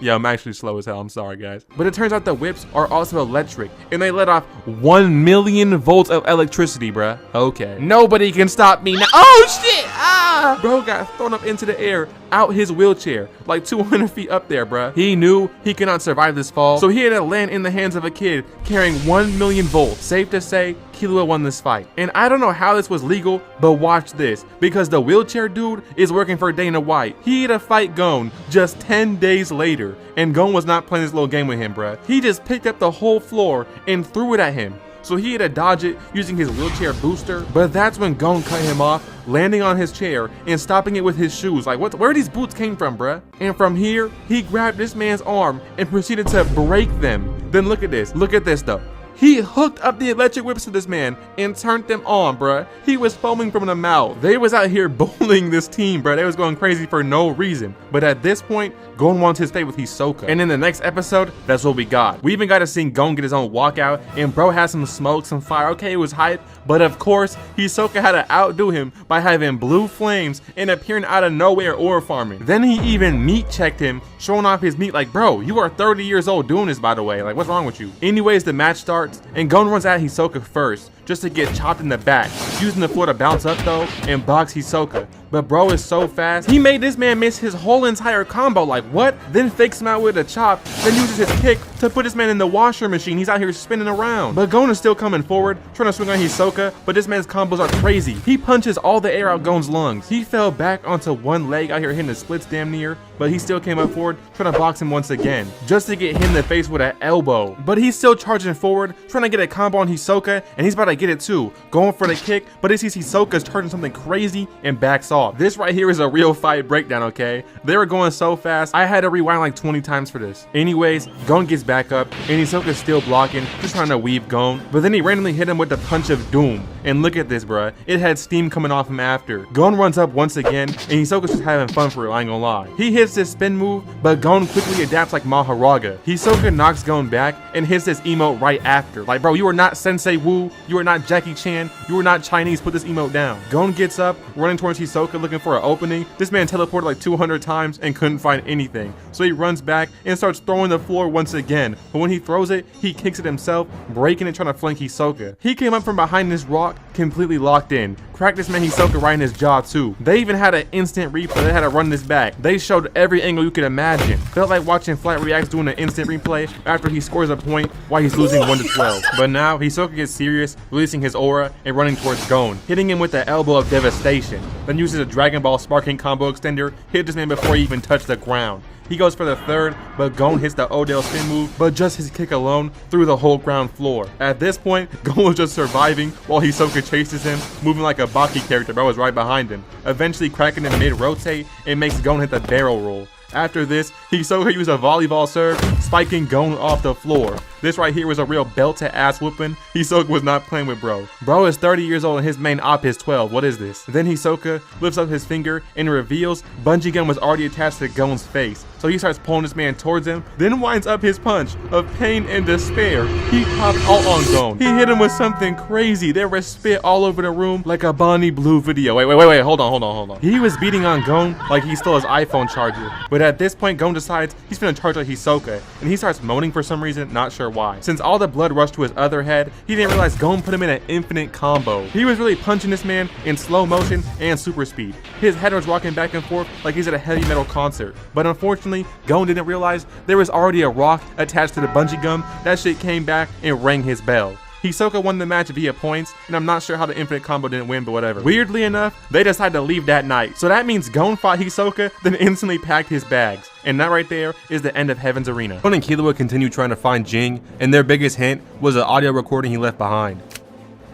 A: Yeah, I'm actually slow as hell, I'm sorry guys. But it turns out the whips are also electric, and they let off 1 million volts of electricity, bruh. Okay. Nobody can stop me now. Oh shit! Ah! Bro got thrown up into the air, out his wheelchair, like 200 feet up there, bruh. He knew he could not survive this fall, so he had to land in the hands of a kid carrying 1 million volts. Safe to say, Killua won this fight. And I don't know how this was legal, but watch this, because the wheelchair dude is working for Dana White. He had to fight Gon just 10 days later, and Gon was not playing this little game with him, bruh. He just picked up the whole floor and threw it at him. So he had to dodge it using his wheelchair booster, but that's when Gon cut him off, landing on his chair and stopping it with his shoes. Like, where these boots came from, bruh? And from here, he grabbed this man's arm and proceeded to break them. Then look at this though. He hooked up the electric whips to this man and turned them on, bruh. He was foaming from the mouth. They was out here bullying this team, bruh. They was going crazy for no reason. But at this point, Gon wants his fate with Hisoka. And in the next episode, that's what we got. We even got to see Gon get his own walkout, and bro had some smoke, some fire. Okay, it was hype, but of course, Hisoka had to outdo him by having blue flames and appearing out of nowhere ore farming. Then he even meat checked him, showing off his meat like, bro, you are 30 years old doing this, by the way. Like, what's wrong with you? Anyways, the match starts, and Gon runs at Hisoka first, just to get chopped in the back, using the floor to bounce up though and box Hisoka. But bro is so fast, he made this man miss his whole entire combo, like what? Then fakes him out with a chop, then uses his kick to put this man in the washer machine. He's out here spinning around. But Gon is still coming forward, trying to swing on Hisoka, but this man's combos are crazy. He punches all the air out Gon's lungs. He fell back onto one leg out here hitting the splits damn near, but he still came up forward, trying to box him once again, just to get hit in the face with an elbow. But he's still charging forward, trying to get a combo on Hisoka, and he's about to get it too, going for the kick, but he sees Hisoka's charging something crazy and backs off. This right here is a real fight breakdown, okay? They were going so fast, I had to rewind like 20 times for this. Anyways, Gon gets back up, and Hisoka's still blocking, just trying to weave Gon, but then he randomly hit him with the punch of doom. And look at this, bruh. It had steam coming off him after. Gon runs up once again, and Hisoka's just having fun for real, I ain't gonna lie. He hits this spin move, but Gon quickly adapts like Maharaga. Hisoka knocks Gon back and hits this emote right after. Like, bro, you are not Sensei Wu, you are not Jackie Chan, you are not Chinese, put this emote down. Gon gets up, running towards Hisoka looking for an opening. This man teleported like 200 times and couldn't find anything. So he runs back and starts throwing the floor once again. But when he throws it, he kicks it himself, breaking and trying to flank Hisoka. He came up from behind this rock, completely locked in. Cracked this man Hisoka right in his jaw too. They even had an instant replay. They had to run this back. They showed every angle you could imagine. Felt like watching Flat Reacts doing an instant replay after he scores a point while he's losing 1-12. But now Hisoka gets serious, releasing his aura and running towards Gon, hitting him with the elbow of devastation. Then uses a Dragon Ball sparking combo extender, hit this man before he even touched the ground. He goes for the third, but Gon hits the Odell spin move, but just his kick alone threw the whole ground floor. At this point, Gon was just surviving while Hisoka chases him, moving like a Baki character, but was right behind him, eventually cracking him mid-rotate and makes Gon hit the barrel roll. After this, Hisoka used a volleyball serve, spiking Gon off the floor. This right here was a real belt to ass whooping. Hisoka was not playing with bro. Bro is 30 years old and his main op is 12. What is this? Then Hisoka lifts up his finger and reveals bungee gum was already attached to Gon's face. So he starts pulling this man towards him, then winds up his punch of pain and despair. He popped out on Gon. He hit him with something crazy. There was spit all over the room like a Bonnie Blue video. Wait, hold on. He was beating on Gon like he stole his iPhone charger. But at this point, Gon decides he's gonna charge at Hisoka, and he starts moaning for some reason, not sure why. Since all the blood rushed to his other head, he didn't realize Gon put him in an infinite combo. He was really punching this man in slow motion and super speed. His head was rocking back and forth like he's at a heavy metal concert. But unfortunately, Gon didn't realize there was already a rock attached to the bungee gum. That shit came back and rang his bell. Hisoka won the match via points, and I'm not sure how the infinite combo didn't win, but whatever. Weirdly enough, they decided to leave that night. So that means Gon fought Hisoka, then instantly packed his bags. And that right there is the end of Heaven's Arena. Gon and Killua continued trying to find Jing, and their biggest hint was an audio recording he left behind.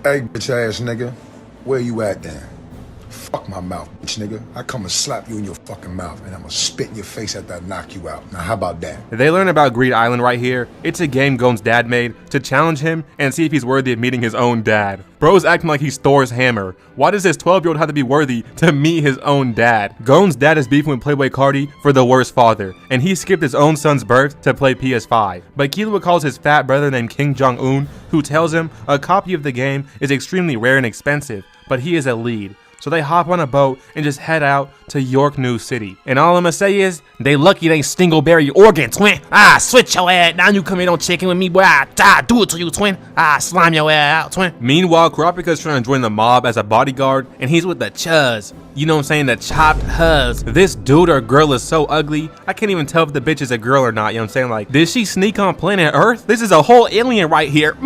H: Hey, bitch ass nigga, where you at then? Fuck my mouth, bitch nigga. I come and slap you in your fucking mouth, and I'm gonna spit in your face after I knock you out. Now how about that?
A: They learn about Greed Island right here. It's a game Gon's dad made to challenge him and see if he's worthy of meeting his own dad. Bro's acting like he's Thor's hammer. Why does this 12-year-old have to be worthy to meet his own dad? Gon's dad is beefing with Playboy Cardi for the worst father, and he skipped his own son's birth to play PS5. But Killua calls his fat brother named King Jong-un, who tells him a copy of the game is extremely rare and expensive, but he is a lead. So they hop on a boat and just head out to York New City. And all I'm gonna say is, they lucky they Stingleberry Oregon, twin. Switch your ass. Now you come in on chicken with me, boy. Do it to you, twin. Slime your ass out, twin. Meanwhile, Kurapika's trying to join the mob as a bodyguard, and he's with the Chuz. You know what I'm saying? The chopped huz. This dude or girl is so ugly, I can't even tell if the bitch is a girl or not. You know what I'm saying? Like, did she sneak on planet Earth? This is a whole alien right here.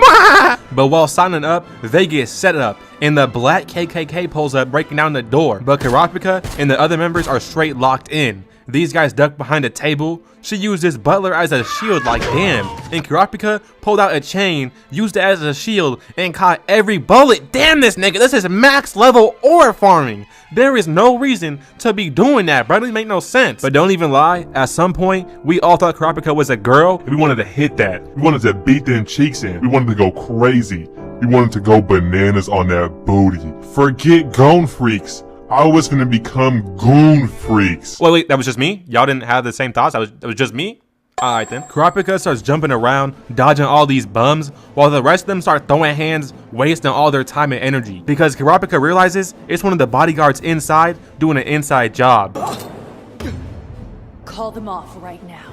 A: But while signing up, they get set up, and the black KKK pulls up, breaking down the door. But Kurapika and the other members are straight locked in. These guys ducked behind a table. She used this butler as a shield, like damn. And Kurapika pulled out a chain, used it as a shield, and caught every bullet. Damn this nigga, this is max level ore farming. There is no reason to be doing that, bro. It doesn't make no sense. But don't even lie, at some point, we all thought Kurapika was a girl.
F: We wanted to hit that. We wanted to beat them cheeks in. We wanted to go crazy. We wanted to go bananas on that booty. Forget Gon freaks. I was gonna become goon freaks.
A: Wait, that was just me? Y'all didn't have the same thoughts? That was just me? Alright then. Kurapika starts jumping around, dodging all these bums, while the rest of them start throwing hands, wasting all their time and energy. Because Kurapika realizes it's one of the bodyguards inside doing an inside job.
B: Call them off right now.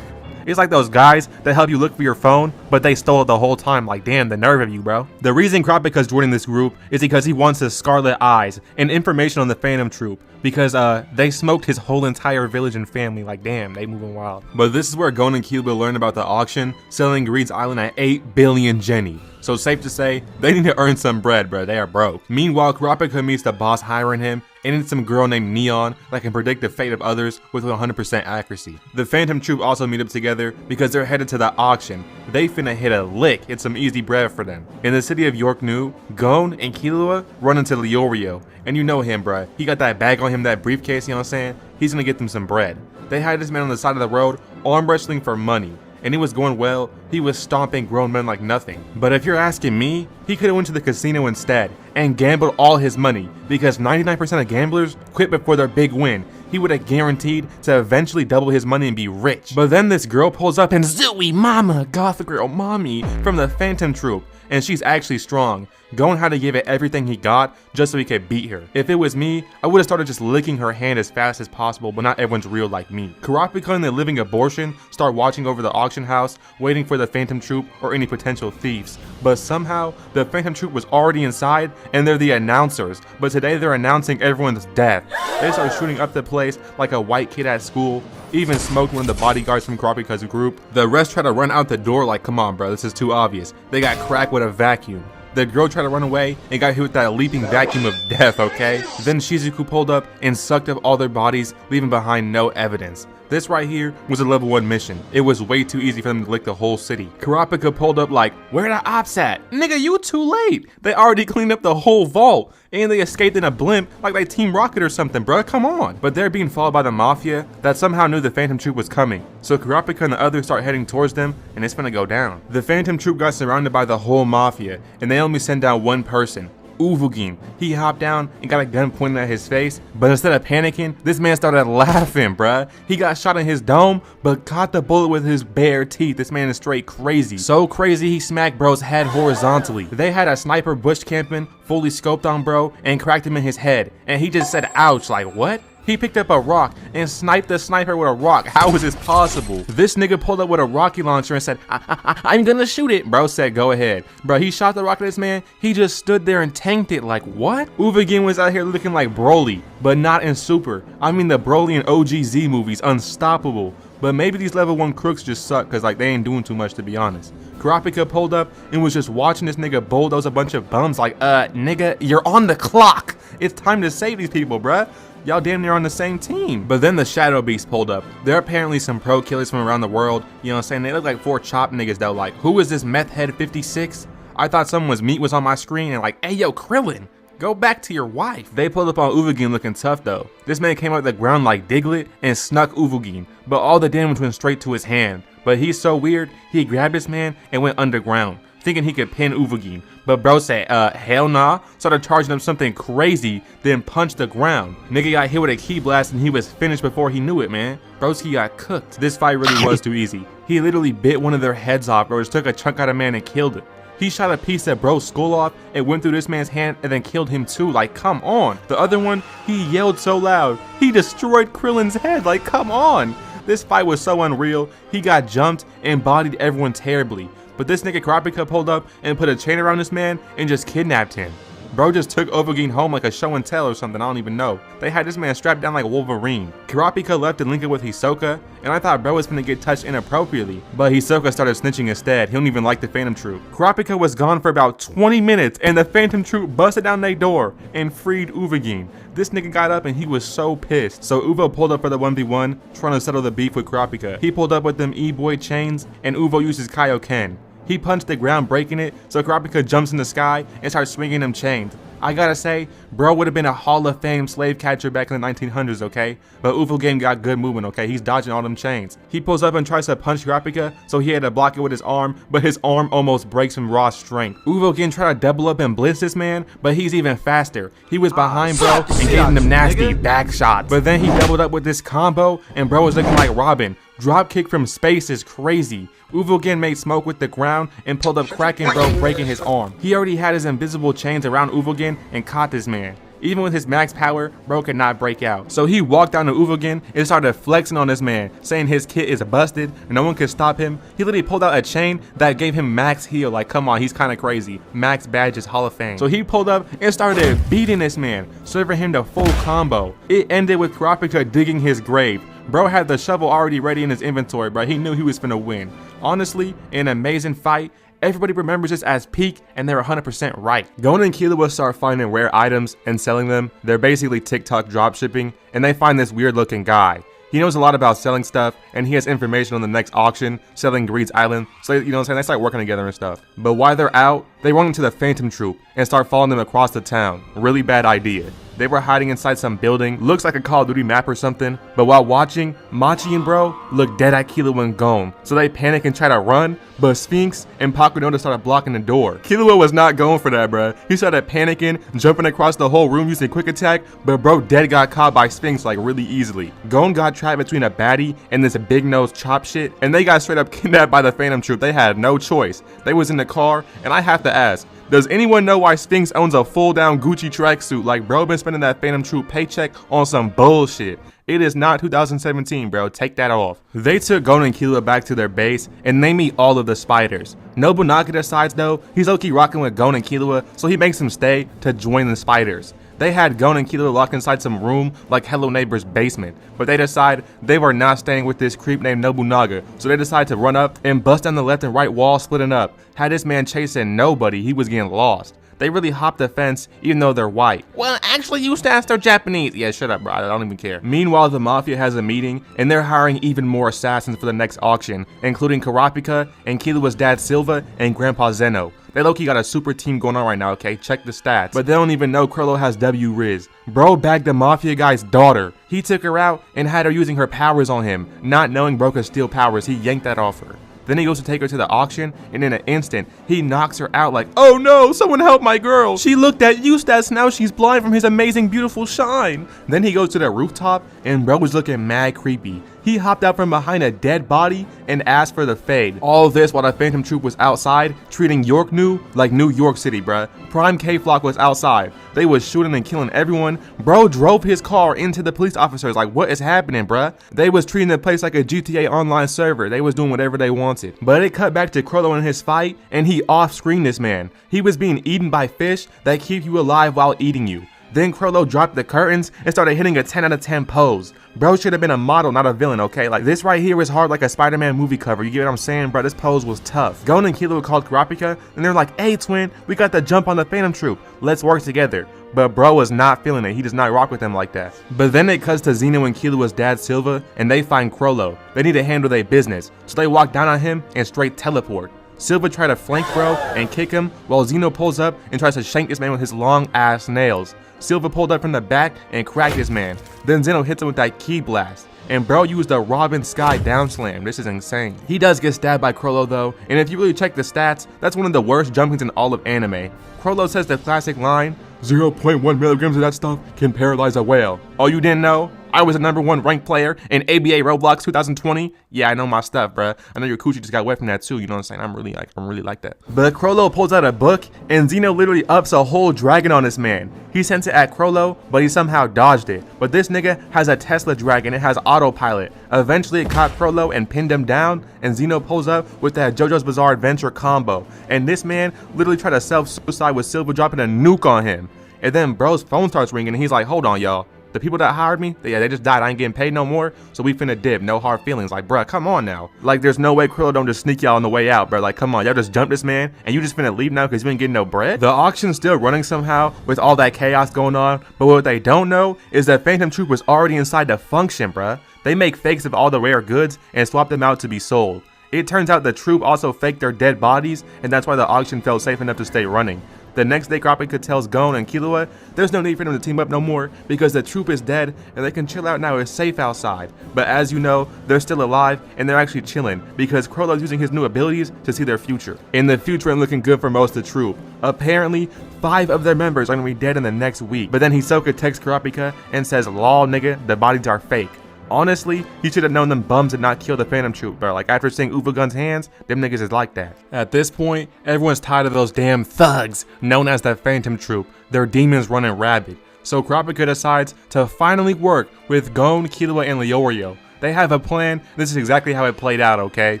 A: It's like those guys that help you look for your phone, but they stole it the whole time. Like, damn, the nerve of you, bro. The reason Kurapika's joining this group is because he wants his Scarlet Eyes and information on the Phantom Troop, because they smoked his whole entire village and family. Like, damn, they moving wild. But this is where Gon and Killua learn about the auction selling Greed's Island at 8 billion Jenny. So safe to say, they need to earn some bread, bro. They are broke. Meanwhile, Kurapika meets the boss hiring him, and it's some girl named Neon that can predict the fate of others with 100% accuracy. The Phantom Troop also meet up together because they're headed to the auction. They finna hit a lick. It's some easy bread for them. In the city of York New, Gon and Killua run into Leorio, and you know him, bruh. He got that bag on him, that briefcase, you know what I'm saying? He's gonna get them some bread. They had this man on the side of the road, arm wrestling for money. And it was going well. He was stomping grown men like nothing. But if you're asking me, he could have went to the casino instead and gambled all his money, because 99% of gamblers quit before their big win. He would have guaranteed to eventually double his money and be rich. But then this girl pulls up and Zooey Mama, goth girl mommy from the Phantom Troop, and she's actually strong. Gon had to give it everything he got just so he could beat her. If it was me, I would have started just licking her hand as fast as possible, but not everyone's real like me. Kurapika and the living abortion start watching over the auction house, waiting for the Phantom Troop or any potential thieves. But somehow, the Phantom Troop was already inside, and they're the announcers. But today they're announcing everyone's death. They start shooting up the place like a white kid at school, even smoked one of the bodyguards from Kurapika's group. The rest try to run out the door like, come on bro, this is too obvious. They got cracked with a vacuum. The girl tried to run away and got hit with that leaping vacuum of death, okay? Then Shizuku pulled up and sucked up all their bodies, leaving behind no evidence. This right here was a level 1 mission. It was way too easy for them to lick the whole city. Kurapika pulled up like, where the ops at? Nigga, you too late. They already cleaned up the whole vault, and they escaped in a blimp like they Team Rocket or something, bruh, come on. But they're being followed by the Mafia that somehow knew the Phantom Troop was coming. So Kurapika and the others start heading towards them, and it's gonna go down. The Phantom Troop got surrounded by the whole Mafia, and they only sent down one person. Uvugin. He hopped down and got a gun pointed at his face, but instead of panicking, this man started laughing, bruh. He got shot in his dome, but caught the bullet with his bare teeth. This man is straight crazy. So crazy, he smacked bro's head horizontally. They had a sniper bush camping, fully scoped on bro, and cracked him in his head. And he just said, ouch, like what? He picked up a rock and sniped the sniper with a rock. How is this possible? This nigga pulled up with a rocket launcher and said, I'm gonna shoot it. Bro said, go ahead. Bro, he shot the rocket at this man. He just stood there and tanked it like, what? Uvugin was out here looking like Broly, but not in Super. I mean the Broly and OGZ movies, unstoppable. But maybe these level 1 crooks just suck, cause like they ain't doing too much, to be honest. Kurapika pulled up and was just watching this nigga bulldoze a bunch of bums like, nigga, you're on the clock. It's time to save these people, bruh. Y'all damn near on the same team. But then the Shadow Beast pulled up. They're apparently some pro killers from around the world. You know what I'm saying? They look like 4 chop niggas though. Like, who is this meth head 56? I thought someone's meat was on my screen and like, hey yo, Krillin, go back to your wife. They pulled up on Uvugin looking tough though. This man came out of the ground like Diglett and snuck Uvugin, but all the damage went straight to his hand. But he's so weird, he grabbed this man and went underground, thinking he could pin Uvugin. But bro said, hell nah, started charging up something crazy, then punched the ground. Nigga got hit with a ki blast and he was finished before he knew it, man. Broski got cooked. This fight really was too easy. He literally bit one of their heads off, bro, just took a chunk out of man and killed it. He shot a piece of bro's skull off and went through this man's hand and then killed him too, like come on. The other one, he yelled so loud, he destroyed Krillin's head, like come on. This fight was so unreal, he got jumped and bodied everyone terribly. But this nigga Kurapika pulled up and put a chain around this man and just kidnapped him. Bro just took Uvugin home like a show and tell or something, I don't even know. They had this man strapped down like Wolverine. Kurapika left and linked up with Hisoka, and I thought bro was gonna get touched inappropriately. But Hisoka started snitching instead. He don't even like the Phantom Troop. Kurapika was gone for about 20 minutes, and the Phantom Troop busted down their door and freed Uvugin. This nigga got up and he was so pissed. So Uvo pulled up for the 1v1, trying to settle the beef with Kurapika. He pulled up with them E-boy chains, and Uvo used his Kaioken. He punched the ground, breaking it, so Kurapika jumps in the sky and starts swinging them chains. I gotta say, bro would have been a Hall of Fame slave catcher back in the 1900s, okay? But Uvugin got good movement, okay? He's dodging all them chains. He pulls up and tries to punch Kurapika, so he had to block it with his arm, but his arm almost breaks from raw strength. Uvugin tried to double up and blitz this man, but he's even faster. He was behind bro and gave him them nasty back shots. But then he doubled up with this combo, and bro was looking like Robin. Drop kick from space is crazy. Uvugin made smoke with the ground and pulled up cracking bro, breaking his arm. He already had his invisible chains around Uvugin and caught this man. Even with his max power, bro could not break out. So he walked down to Uvogen and started flexing on this man, saying his kit is busted, no one could stop him. He literally pulled out a chain that gave him max heal. Like, come on, he's kind of crazy. Max badges, Hall of Fame. So he pulled up and started beating this man, serving him the full combo. It ended with Kurapika digging his grave. Bro had the shovel already ready in his inventory, bro. He knew he was finna win. Honestly, an amazing fight. Everybody remembers this as peak, and they're 100% right. Gon and Killua start finding rare items and selling them. They're basically TikTok dropshipping, and they find this weird looking guy. He knows a lot about selling stuff, and he has information on the next auction, selling Greed's Island, so you know what I'm saying, they start working together and stuff. But while they're out, they run into the Phantom Troop and start following them across the town. Really bad idea. They were hiding inside some building, looks like a Call of Duty map or something, but while watching, Machi and bro look dead at Killua and Gon, so they panic and try to run, but Sphinx and Pakunoda started blocking the door. Killua was not going for that, bruh. He started panicking, jumping across the whole room using quick attack, but bro dead got caught by Sphinx like really easily. Gon got trapped between a baddie and this big nose chop shit, and they got straight up kidnapped by the Phantom Troop. They had no choice. They was in the car, and I have to ask, does anyone know why Sphinx owns a full down Gucci tracksuit? Like, bro been spending that Phantom Troop paycheck on some bullshit. It is not 2017, bro. Take that off. They took Gon and Killua back to their base, and they meet all of the spiders. Nobunaga decides, though, he's low-key rocking with Gon and Killua, so he makes them stay to join the spiders. They had Gon and Killua locked inside some room like Hello Neighbor's basement, but they decide they were not staying with this creep named Nobunaga, so they decide to run up and bust down the left and right wall, splitting up. Had this man chasing nobody, he was getting lost. They really hopped the fence even though they're white. Well, actually, you stats are Japanese. Yeah, shut up, bro. I don't even care. Meanwhile, the Mafia has a meeting, and they're hiring even more assassins for the next auction, including Kurapika and Killua's dad Silva and Grandpa Zeno. They low-key got a super team going on right now, okay? Check the stats. But they don't even know Krollo has W Riz. Bro bagged the Mafia guy's daughter. He took her out and had her using her powers on him. Not knowing bro could steal powers, he yanked that off her. Then he goes to take her to the auction, and in an instant, he knocks her out like, oh no, someone help my girl. She looked at Eustace, now she's blind from his amazing, beautiful shine. Then he goes to the rooftop, and bro was looking mad creepy. He hopped out from behind a dead body and asked for the fade. All this while the Phantom Troop was outside, treating York New like New York City, bruh. Prime K-Flock was outside. They was shooting and killing everyone. Bro drove his car into the police officers like, what is happening, bruh? They was treating the place like a GTA online server. They was doing whatever they wanted. But it cut back to Krollo in his fight, and he off-screened this man. He was being eaten by fish that keep you alive while eating you. Then Krollo dropped the curtains and started hitting a 10 out of 10 pose. Bro should have been a model, not a villain, okay? Like, this right here is hard like a Spider-Man movie cover. You get what I'm saying, bro? This pose was tough. Gon and Killua called Kurapika, and they're like, hey, twin, we got the jump on the Phantom Troop. Let's work together. But bro was not feeling it. He does not rock with them like that. But then it cuts to Zeno and Killua's dad, Silva, and they find Krollo. They need to handle their business. So they walk down on him and straight teleport. Silva tried to flank bro and kick him, while Zeno pulls up and tries to shank this man with his long ass nails. Silva pulled up from the back and cracked his man. Then Zeno hits him with that ki blast. And bro used a Robin Sky down slam. This is insane. He does get stabbed by Krollo though, and if you really check the stats, that's one of the worst jumpings in all of anime. Krollo says the classic line, 0.1 milligrams of that stuff can paralyze a whale. Oh, you didn't know? I was the #1 ranked player in ABA Roblox 2020. Yeah, I know my stuff, bruh. I know your coochie just got wet from that too. You know what I'm saying? I'm really like that. But Krollo pulls out a book, and Zeno literally ups a whole dragon on this man. He sent it at Krollo, but he somehow dodged it. But this nigga has a Tesla dragon. It has autopilot. Eventually, it caught Krollo and pinned him down, and Zeno pulls up with that JoJo's Bizarre Adventure combo. And this man literally tried to self-suicide with Silva dropping a nuke on him. And then bro's phone starts ringing, and he's like, hold on, y'all. The people that hired me, they just died. I ain't getting paid no more, so we finna dip. No hard feelings. Like, bruh, come on now. Like, there's no way Krollo don't just sneak y'all on the way out, bruh. Like, come on. Y'all just jumped this man, and you just finna leave now because you ain't getting no bread? The auction's still running somehow with all that chaos going on, but what they don't know is that Phantom Troop was already inside the function, bruh. They make fakes of all the rare goods and swap them out to be sold. It turns out the troop also faked their dead bodies, and that's why the auction felt safe enough to stay running. The next day, Kurapika tells Gon and Killua there's no need for them to team up no more because the troop is dead and they can chill out now. It's safe outside. But as you know, they're still alive and they're actually chilling because Krollo's using his new abilities to see their future. In the future, and looking good for most of the troop. Apparently, 5 of their members are gonna be dead in the next week. But then Hisoka texts Kurapika and says, lol nigga, the bodies are fake. Honestly, he should have known them bums did not kill the Phantom Troop, bro. Like, after seeing Uvagun's hands, them niggas is like that. At this point, everyone's tired of those damn thugs known as the Phantom Troop. Their demons running rabid. So Kurapika decides to finally work with Gon, Killua, and Leorio. They have a plan. This is exactly how it played out, okay?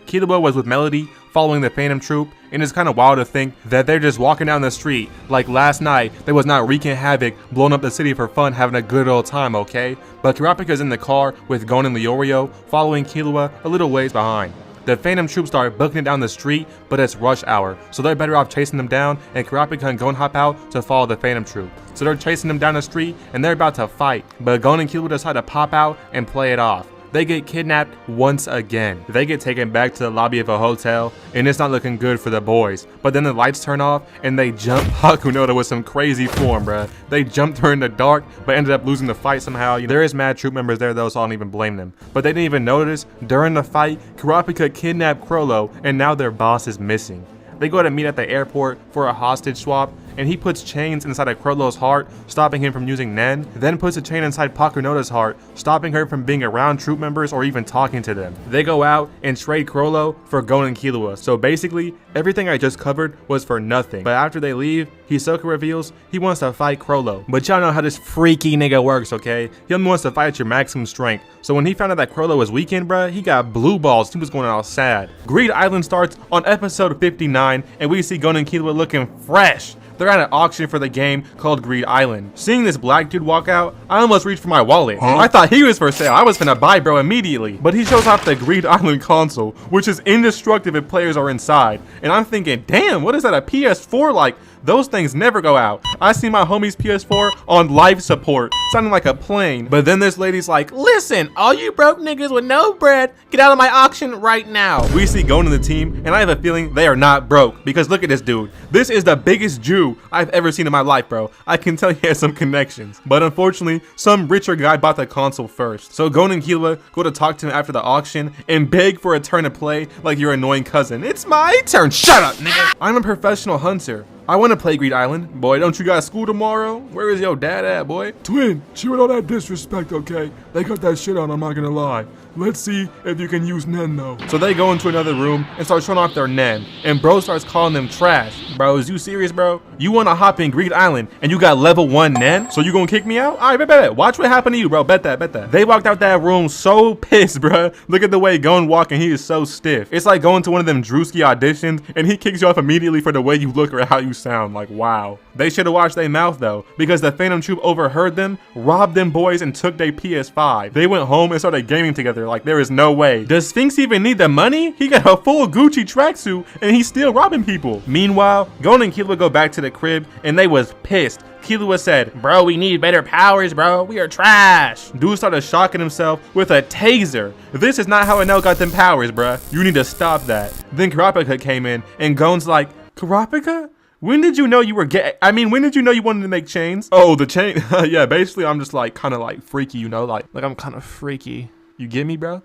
A: Killua was with Melody, following the Phantom Troop, and it's kind of wild to think that they're just walking down the street like last night they was not wreaking havoc, blowing up the city for fun, having a good old time, okay? But Kurapika's in the car with Gon and Leorio, following Killua a little ways behind. The Phantom Troops start booking it down the street, but it's rush hour, so they're better off chasing them down, and Kurapika and Gon hop out to follow the Phantom Troop. So they're chasing them down the street, and they're about to fight, but Gon and Killua decide to pop out and play it off. They get kidnapped once again. They get taken back to the lobby of a hotel, and it's not looking good for the boys. But then the lights turn off, and they jump Hakunoda with some crazy form, bruh. They jumped her in the dark, but ended up losing the fight somehow. There is mad troop members there though, so I don't even blame them. But they didn't even notice, during the fight, Kurapika kidnapped Chrollo, and now their boss is missing. They go to meet at the airport for a hostage swap, and he puts chains inside of Chrollo's heart, stopping him from using Nen, then puts a chain inside Pakunoda's heart, stopping her from being around troop members or even talking to them. They go out and trade Chrollo for Gon and Killua, so basically, everything I just covered was for nothing. But after they leave, Hisoka reveals he wants to fight Chrollo. But y'all know how this freaky nigga works, okay? He only wants to fight at your maximum strength. So when he found out that Chrollo was weakened, bruh, he got blue balls. He was going out sad. Greed Island starts on episode 59, and we see Gon and Killua looking fresh. They're at an auction for the game called Greed Island. Seeing this black dude walk out, I almost reached for my wallet. I thought he was for sale. I was finna buy bro immediately. But he shows off the Greed Island console, which is indestructible if players are inside. And I'm thinking, damn, what is that, a PS4? Like, those things never go out. I see my homie's PS4 on life support, sounding like a plane. But then this lady's like, listen, all you broke niggas with no bread, get out of my auction right now. We see Gon and the team, and I have a feeling they are not broke, because look at this dude. This is the biggest Jew I've ever seen in my life, bro. I can tell he has some connections. But unfortunately, some richer guy bought the console first. So Gon and Killua go to talk to him after the auction and beg for a turn to play like your annoying cousin. It's my turn. Shut up, nigga. I'm a professional hunter. I want to play Greed Island. Boy, don't you got school tomorrow? Where is your dad at, boy?
I: Twin, chill with all that disrespect, okay? They got that shit on, I'm not gonna lie. Let's see if you can use Nen though.
A: So they go into another room and start showing off their Nen. And bro starts calling them trash. Bro, is you serious, bro? You want to hop in Greed Island and you got level 1 Nen? So you gonna kick me out? Alright, bet. Watch what happened to you, bro. Bet that. They walked out that room so pissed, bro. Look at the way Gon walking. He is so stiff. It's like going to one of them Drewski auditions and he kicks you off immediately for the way you look or how you sound. Like, wow. They should have watched their mouth though, because the Phantom Troop overheard them, robbed them boys, and took their PS5. They went home and started gaming together like there is no way. Does Sphinx even need the money? He got a full Gucci tracksuit and he's still robbing people. Meanwhile, Gon and Killua go back to the crib and they was pissed. Killua said, bro, we need better powers, bro. We are trash. Dude started shocking himself with a taser. This is not how Enel got them powers, bruh. You need to stop that. Then Kurapika came in and Gon's like, Kurapika? When did you know you were when did you know you wanted to make chains? Oh, the chain. Yeah, basically I'm just like kind of like freaky, you know, like I'm kind of freaky. You get me, bro?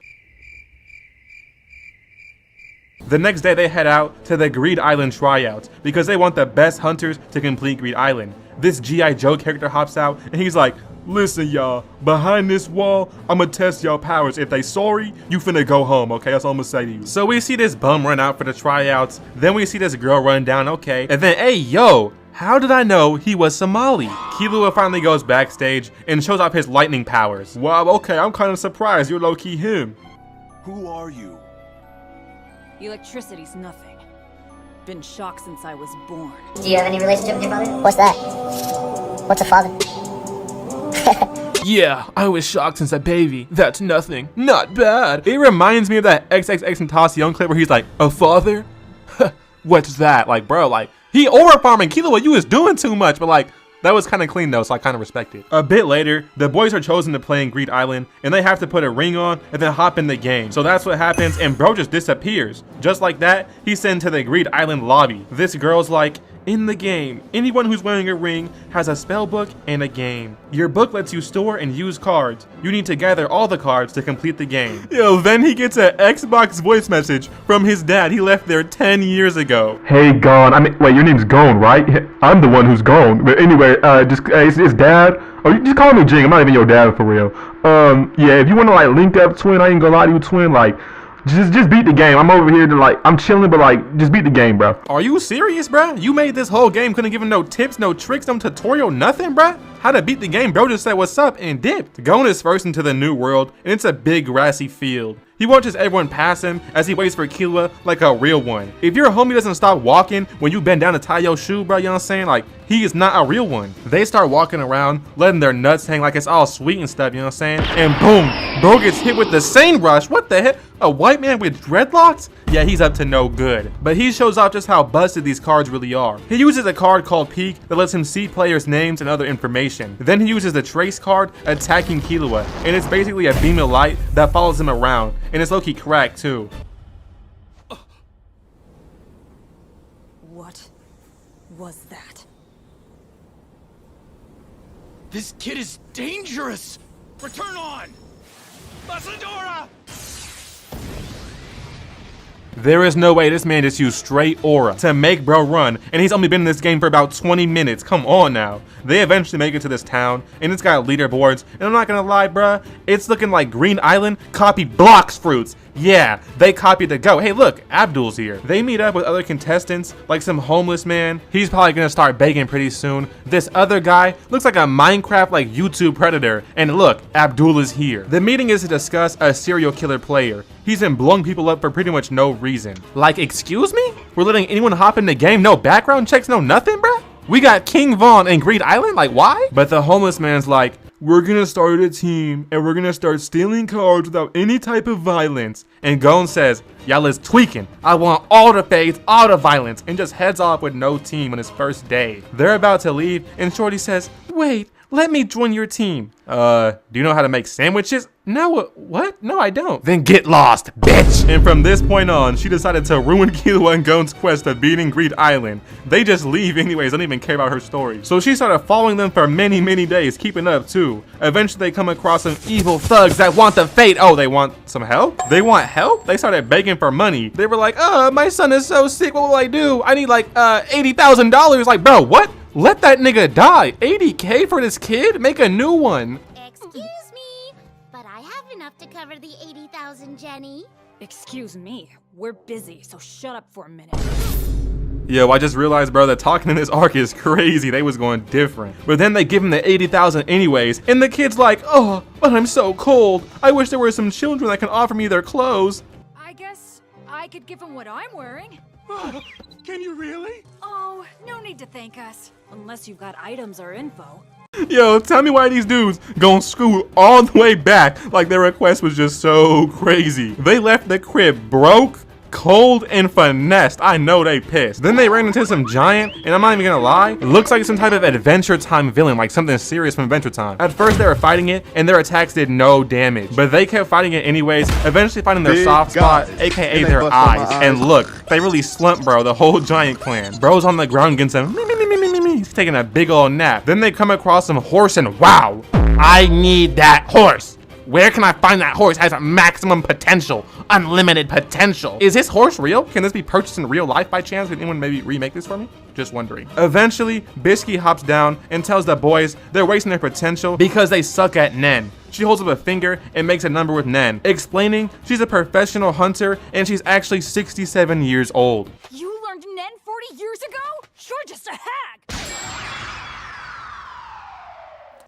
A: The next day they head out to the Greed Island tryouts because they want the best hunters to complete Greed Island. This G.I. Joe character hops out and he's like, listen y'all, behind this wall, I'ma test y'all powers. If they sorry, you finna go home, okay? That's all I'ma say to you. So we see this bum run out for the tryouts, then we see this girl run down, okay? And then, hey, yo, how did I know he was Somali? Killua finally goes backstage and shows off his lightning powers. Wow, okay, I'm kind of surprised you're low-key him.
D: Who are you?
G: Electricity's nothing. Been shocked since I was born.
J: Do you have any relationship with your father? What's that? What's a father?
A: Yeah, I was shocked since a baby. That's nothing. Not bad. It reminds me of that XXXTentacion clip where he's like, a father? What's that? Like, bro, like, he overfarming Killua, you was doing too much, but like, that was kind of clean though, so I kind of respect it. A bit later, the boys are chosen to play in Greed Island, and they have to put a ring on and then hop in the game. So that's what happens, and bro just disappears. Just like that, he's sent to the Greed Island lobby. This girl's like, in the game, anyone who's wearing a ring has a spell book and a game. Your book lets you store and use cards. You need to gather all the cards to complete the game. Yo, then he gets an Xbox voice message from his dad. He left there 10 years ago.
F: Hey, Gon. Wait, your name's Gon, right? I'm the one who's Gon. But anyway, it's Dad. Oh, you just call me Jing. I'm not even your dad for real. Yeah, if you want to like link up, twin, I ain't gonna lie to you, twin. Like,
A: Just beat the game. I'm over here to like, I'm chilling, but like, just beat the game, bro. Are you serious, bro? You made this whole game, couldn't give him no tips, no tricks, no tutorial, nothing, bro? How to beat the game, bro just said what's up and dipped. Gon is first into the new world, and it's a big grassy field. He watches everyone pass him as he waits for Killua like a real one. If your homie doesn't stop walking when you bend down to tie your shoe, bro, you know what I'm saying? Like, he is not a real one. They start walking around, letting their nuts hang like it's all sweet and stuff, you know what I'm saying? And boom, bro gets hit with the same rush. What the heck? A white man with dreadlocks? Yeah, he's up to no good. But he shows off just how busted these cards really are. He uses a card called Peek that lets him see players' names and other information. Then he uses the Trace card, attacking Killua, and it's basically a beam of light that follows him around, and it's low-key cracked too.
B: What was that?
E: This kid is dangerous! Return on! Masadora!
A: There is no way this man just used straight aura to make bro run, and he's only been in this game for about 20 minutes. Come on now. They eventually make it to this town, and it's got leaderboards, and I'm not gonna lie, bruh, it's looking like Green Island copied Blox Fruits. Yeah, they copied the GOAT. Hey look, Abdul's here. They meet up with other contestants, like some homeless man. He's probably gonna start begging pretty soon. This other guy looks like a Minecraft like YouTube predator. And look, Abdul is here. The meeting is to discuss a serial killer player. He's been blowing people up for pretty much no reason. Like, excuse me? We're letting anyone hop in the game, no background checks, no nothing, bruh? We got King Von and Green Island, like why? But the homeless man's like, we're gonna start a team and we're gonna start stealing cards without any type of violence. And Gon says, y'all is tweaking. I want all the fades, all the violence, and just heads off with no team on his first day. They're about to leave and Shorty says, wait, let me join your team. Do you know how to make sandwiches? No, what? No, I don't. Then get lost, bitch. And from this point on, she decided to ruin Killua and Gon's quest of beating Greed Island. They just leave anyways, don't even care about her story. So she started following them for many, many days, keeping up too. Eventually they come across some evil thugs that want the fate. Oh, they want some help? They want help? They started begging for money. They were like, my son is so sick, what will I do? I need like $80,000. Like, bro, what? Let that nigga die. 80K for this kid? Make a new one.
J: Excuse me, but I have enough to cover the 80,000, Jenny.
B: Excuse me, we're busy, so shut up for a minute.
A: Yo, I just realized, bro, that talking in this arc is crazy. They was going different. But then they give him the 80,000 anyways, and the kid's like, oh, but I'm so cold. I wish there were some children that can offer me their clothes.
B: I guess I could give him what I'm wearing.
E: Can you really?
B: Oh, no need to thank us. Unless you've got items or info.
A: Yo, tell me why these dudes gon' scoot all the way back like their request was just so crazy. They left the crib broke, cold, and finessed. I know they pissed. Then they ran into some giant, and I'm not even gonna lie, it looks like some type of Adventure Time villain, like something serious from Adventure Time. At first they were fighting it, and their attacks did no damage, but they kept fighting it anyways, eventually finding their soft spot, aka their eyes. And look, they really slumped, bro, the whole giant clan. Bro's on the ground getting some he's taking a big old nap. Then they come across some horse, and wow, I need that horse. Where can I find that horse? Has maximum potential, unlimited potential. Is this horse real? Can this be purchased in real life by chance? Can anyone maybe remake this for me? Just wondering. Eventually, Bisky hops down and tells the boys they're wasting their potential because they suck at Nen. She holds up a finger and makes a number with Nen, explaining she's a professional hunter and she's actually 67 years old.
B: You learned Nen 40 years ago? You're just a hag!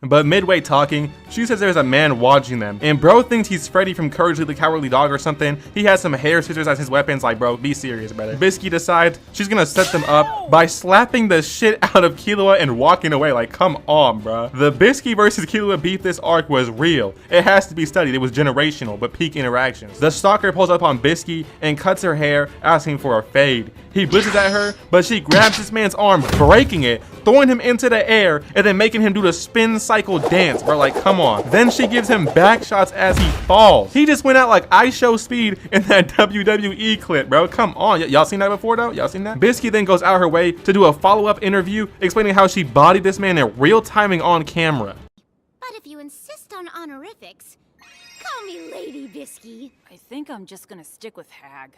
A: But midway talking, she says there's a man watching them, and bro thinks he's Freddy from Courage the Cowardly Dog or something. He has some hair scissors as his weapons. Like, bro, be serious, brother. Bisky decides she's gonna set them up by slapping the shit out of Killua and walking away. Like, come on, bro. The Bisky versus Killua beef this arc was real. It has to be studied. It was generational, but peak interactions. The stalker pulls up on Bisky and cuts her hair, asking for a fade. He blitzes at her, but she grabs this man's arm, breaking it, throwing him into the air, and then making him do the spin cycle dance, bro. Like, come on. Then she gives him back shots as he falls. He just went out like I Show Speed in that WWE clip, bro. Come on. Y'all seen that before, though? Y'all seen that? Bisky then goes out her way to do a follow-up interview explaining how she bodied this man in real timing on camera.
J: But if you insist on honorifics, call me Lady Bisky.
B: I think I'm just gonna stick with hag.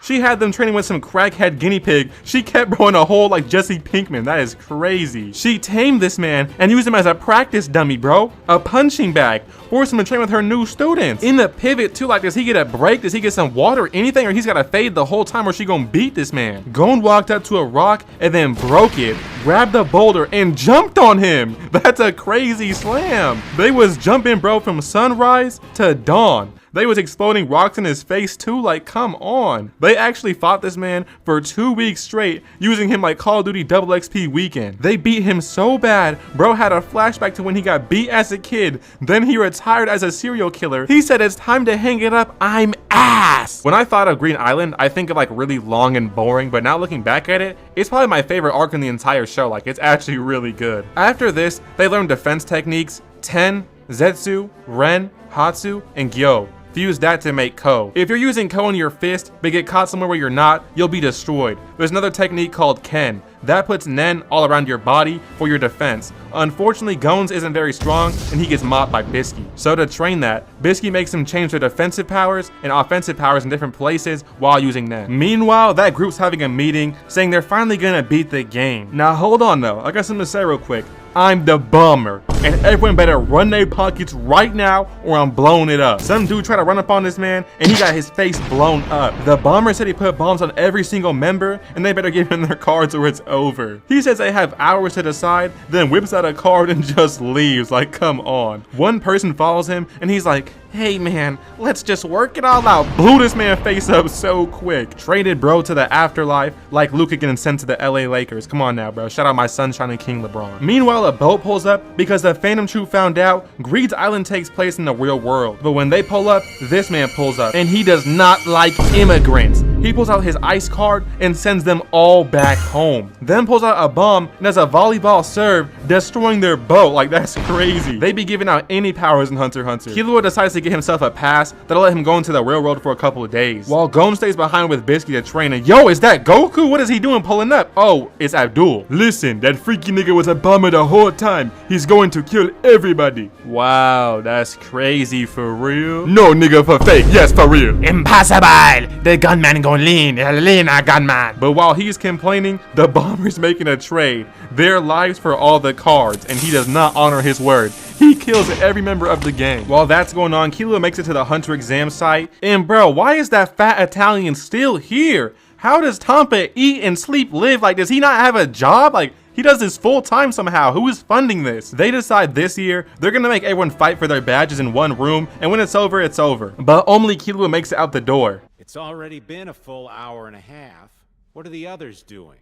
A: She had them training with some crackhead guinea pig. She kept bro in a hole like Jesse Pinkman. That is crazy. She tamed this man and used him as a practice dummy, bro. A punching bag. Forced him to train with her new students. In the pivot too, like, does he get a break? Does he get some water or anything? Or he's got to fade the whole time or she gonna beat this man? Gon walked up to a rock and then broke it, grabbed the boulder and jumped on him. That's a crazy slam. They was jumping, bro, from sunrise to dawn. They was exploding rocks in his face too, like, come on. They actually fought this man for 2 weeks straight, using him like Call of Duty Double XP Weekend. They beat him so bad, bro had a flashback to when he got beat as a kid, then he retired as a serial killer. He said, it's time to hang it up, I'm ass. When I thought of Green Island, I think of like really long and boring, but now looking back at it, it's probably my favorite arc in the entire show. Like, it's actually really good. After this, they learned defense techniques, Ten, Zetsu, Ren, Hatsu, and Gyo. Fuse that to make Ko. If you're using Ko in your fist, but get caught somewhere where you're not, you'll be destroyed. There's another technique called Ken. That puts Nen all around your body for your defense. Unfortunately, Gon's isn't very strong, and he gets mopped by Bisky. So to train that, Bisky makes him change their defensive powers and offensive powers in different places while using Nen. Meanwhile, that group's having a meeting, saying they're finally gonna beat the game. Now hold on though, I got something to say real quick. I'm the bomber, and everyone better run their pockets right now or I'm blowing it up. Some dude tried to run up on this man and he got his face blown up. The bomber said he put bombs on every single member and they better give him their cards or it's over. He says they have hours to decide, then whips out a card and just leaves. Like, come on. One person follows him and he's like, hey man, let's just work it all out. Blew this man face up so quick. Traded bro to the afterlife like Luka getting sent to the LA Lakers. Come on now, bro. Shout out my sunshine and King LeBron. Meanwhile, a boat pulls up because the Phantom Troop found out Greed's Island takes place in the real world. But when they pull up, this man pulls up and he does not like immigrants. He pulls out his ice card and sends them all back home. Then pulls out a bomb and does a volleyball serve, destroying their boat. Like, that's crazy. They be giving out any powers in Hunter x Hunter. Killua decides to get himself a pass that'll let him go into the railroad for a couple of days, while Gon stays behind with Bisky to train. And yo, is that Goku? What is he doing pulling up? Oh, it's Abdul.
I: Listen, that freaky nigga was a bomber the whole time. He's going to kill everybody.
A: Wow, that's crazy. For real?
I: No, nigga, for fake. Yes, for real.
E: Impossible! The gunman gon' lean a gunman.
A: But while he's complaining, the bomber's making a trade. Their lives for all the cards, and he does not honor his word. He kills every member of the gang. While that's going on, Killua makes it to the Hunter exam site. And bro, why is that fat Italian still here? How does Tampa eat and sleep live? Like, does he not have a job? Like, he does this full time somehow. Who is funding this? They decide this year they're gonna make everyone fight for their badges in one room, and when it's over, it's over. But only Killua makes it out the door.
K: It's already been a full hour and a half. What are the others doing?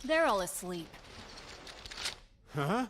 B: They're all asleep.
K: Huh?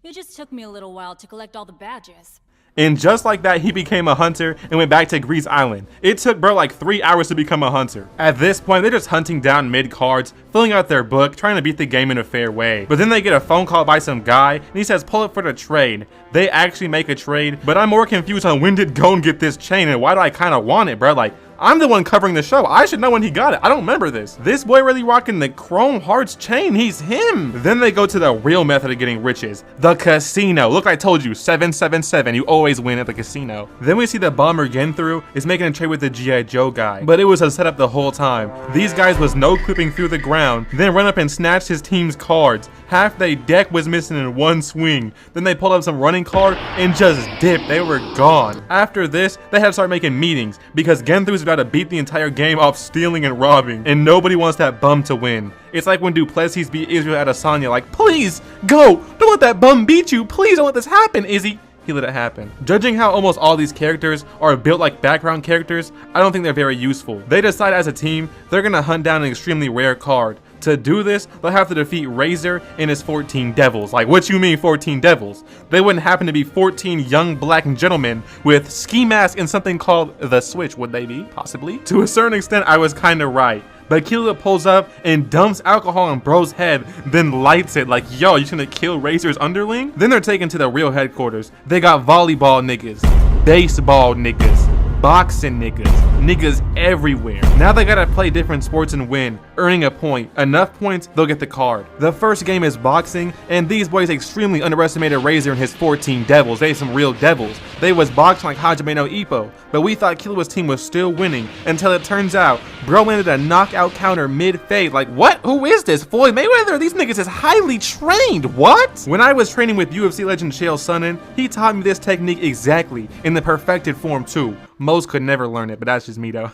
B: It just took me a little while to collect all the badges.
A: And just like that, he became a hunter and went back to Grease Island. It took bro like 3 hours to become a hunter. At this point, they're just hunting down mid-cards, filling out their book, trying to beat the game in a fair way. But then they get a phone call by some guy, and he says pull up for the trade. They actually make a trade, but I'm more confused on when did Gon get this chain and why do I kind of want it, bro? Like, I'm the one covering the show. I should know when he got it. I don't remember this. This boy really rocking the Chrome Hearts chain. He's him. Then they go to the real method of getting riches, the casino. Look, I told you, 777. You always win at the casino. Then we see the bomber Genthru is making a trade with the G.I. Joe guy, but it was a setup the whole time. These guys was no clipping through the ground, then run up and snatch his team's cards. Half their deck was missing in one swing. Then they pulled up some running card and just dipped. They were gone. After this, they had to start making meetings because Genthru's about to beat the entire game off stealing and robbing, and nobody wants that bum to win. It's like when Duplessis beat Israel Adesanya, like, please, go! Don't let that bum beat you! Please don't let this happen, Izzy! He let it happen. Judging how almost all these characters are built like background characters, I don't think they're very useful. They decide as a team, they're gonna hunt down an extremely rare card. To do this, they'll have to defeat Razor and his 14 devils. Like, what you mean 14 devils? They wouldn't happen to be 14 young black gentlemen with ski masks and something called the Switch, would they be? Possibly. To a certain extent, I was kinda right. But Killua pulls up and dumps alcohol on bro's head, then lights it like, yo, you gonna kill Razor's underling? Then they're taken to the real headquarters. They got volleyball niggas, baseball niggas, boxing niggas everywhere. Now they gotta play different sports and win, earning a point. Enough points, they'll get the card. The first game is boxing, and these boys extremely underestimated Razor and his 14 devils. They some real devils. They was boxing like Hajime no Ippo, but we thought Killua's team was still winning until it turns out bro landed a knockout counter mid-fade. Like, what? Who is this? Floyd Mayweather? These niggas is highly trained. What? When I was training with UFC legend Chael Sonnen, he taught me this technique exactly, in the perfected form too. Most could never learn it, but that's just me though.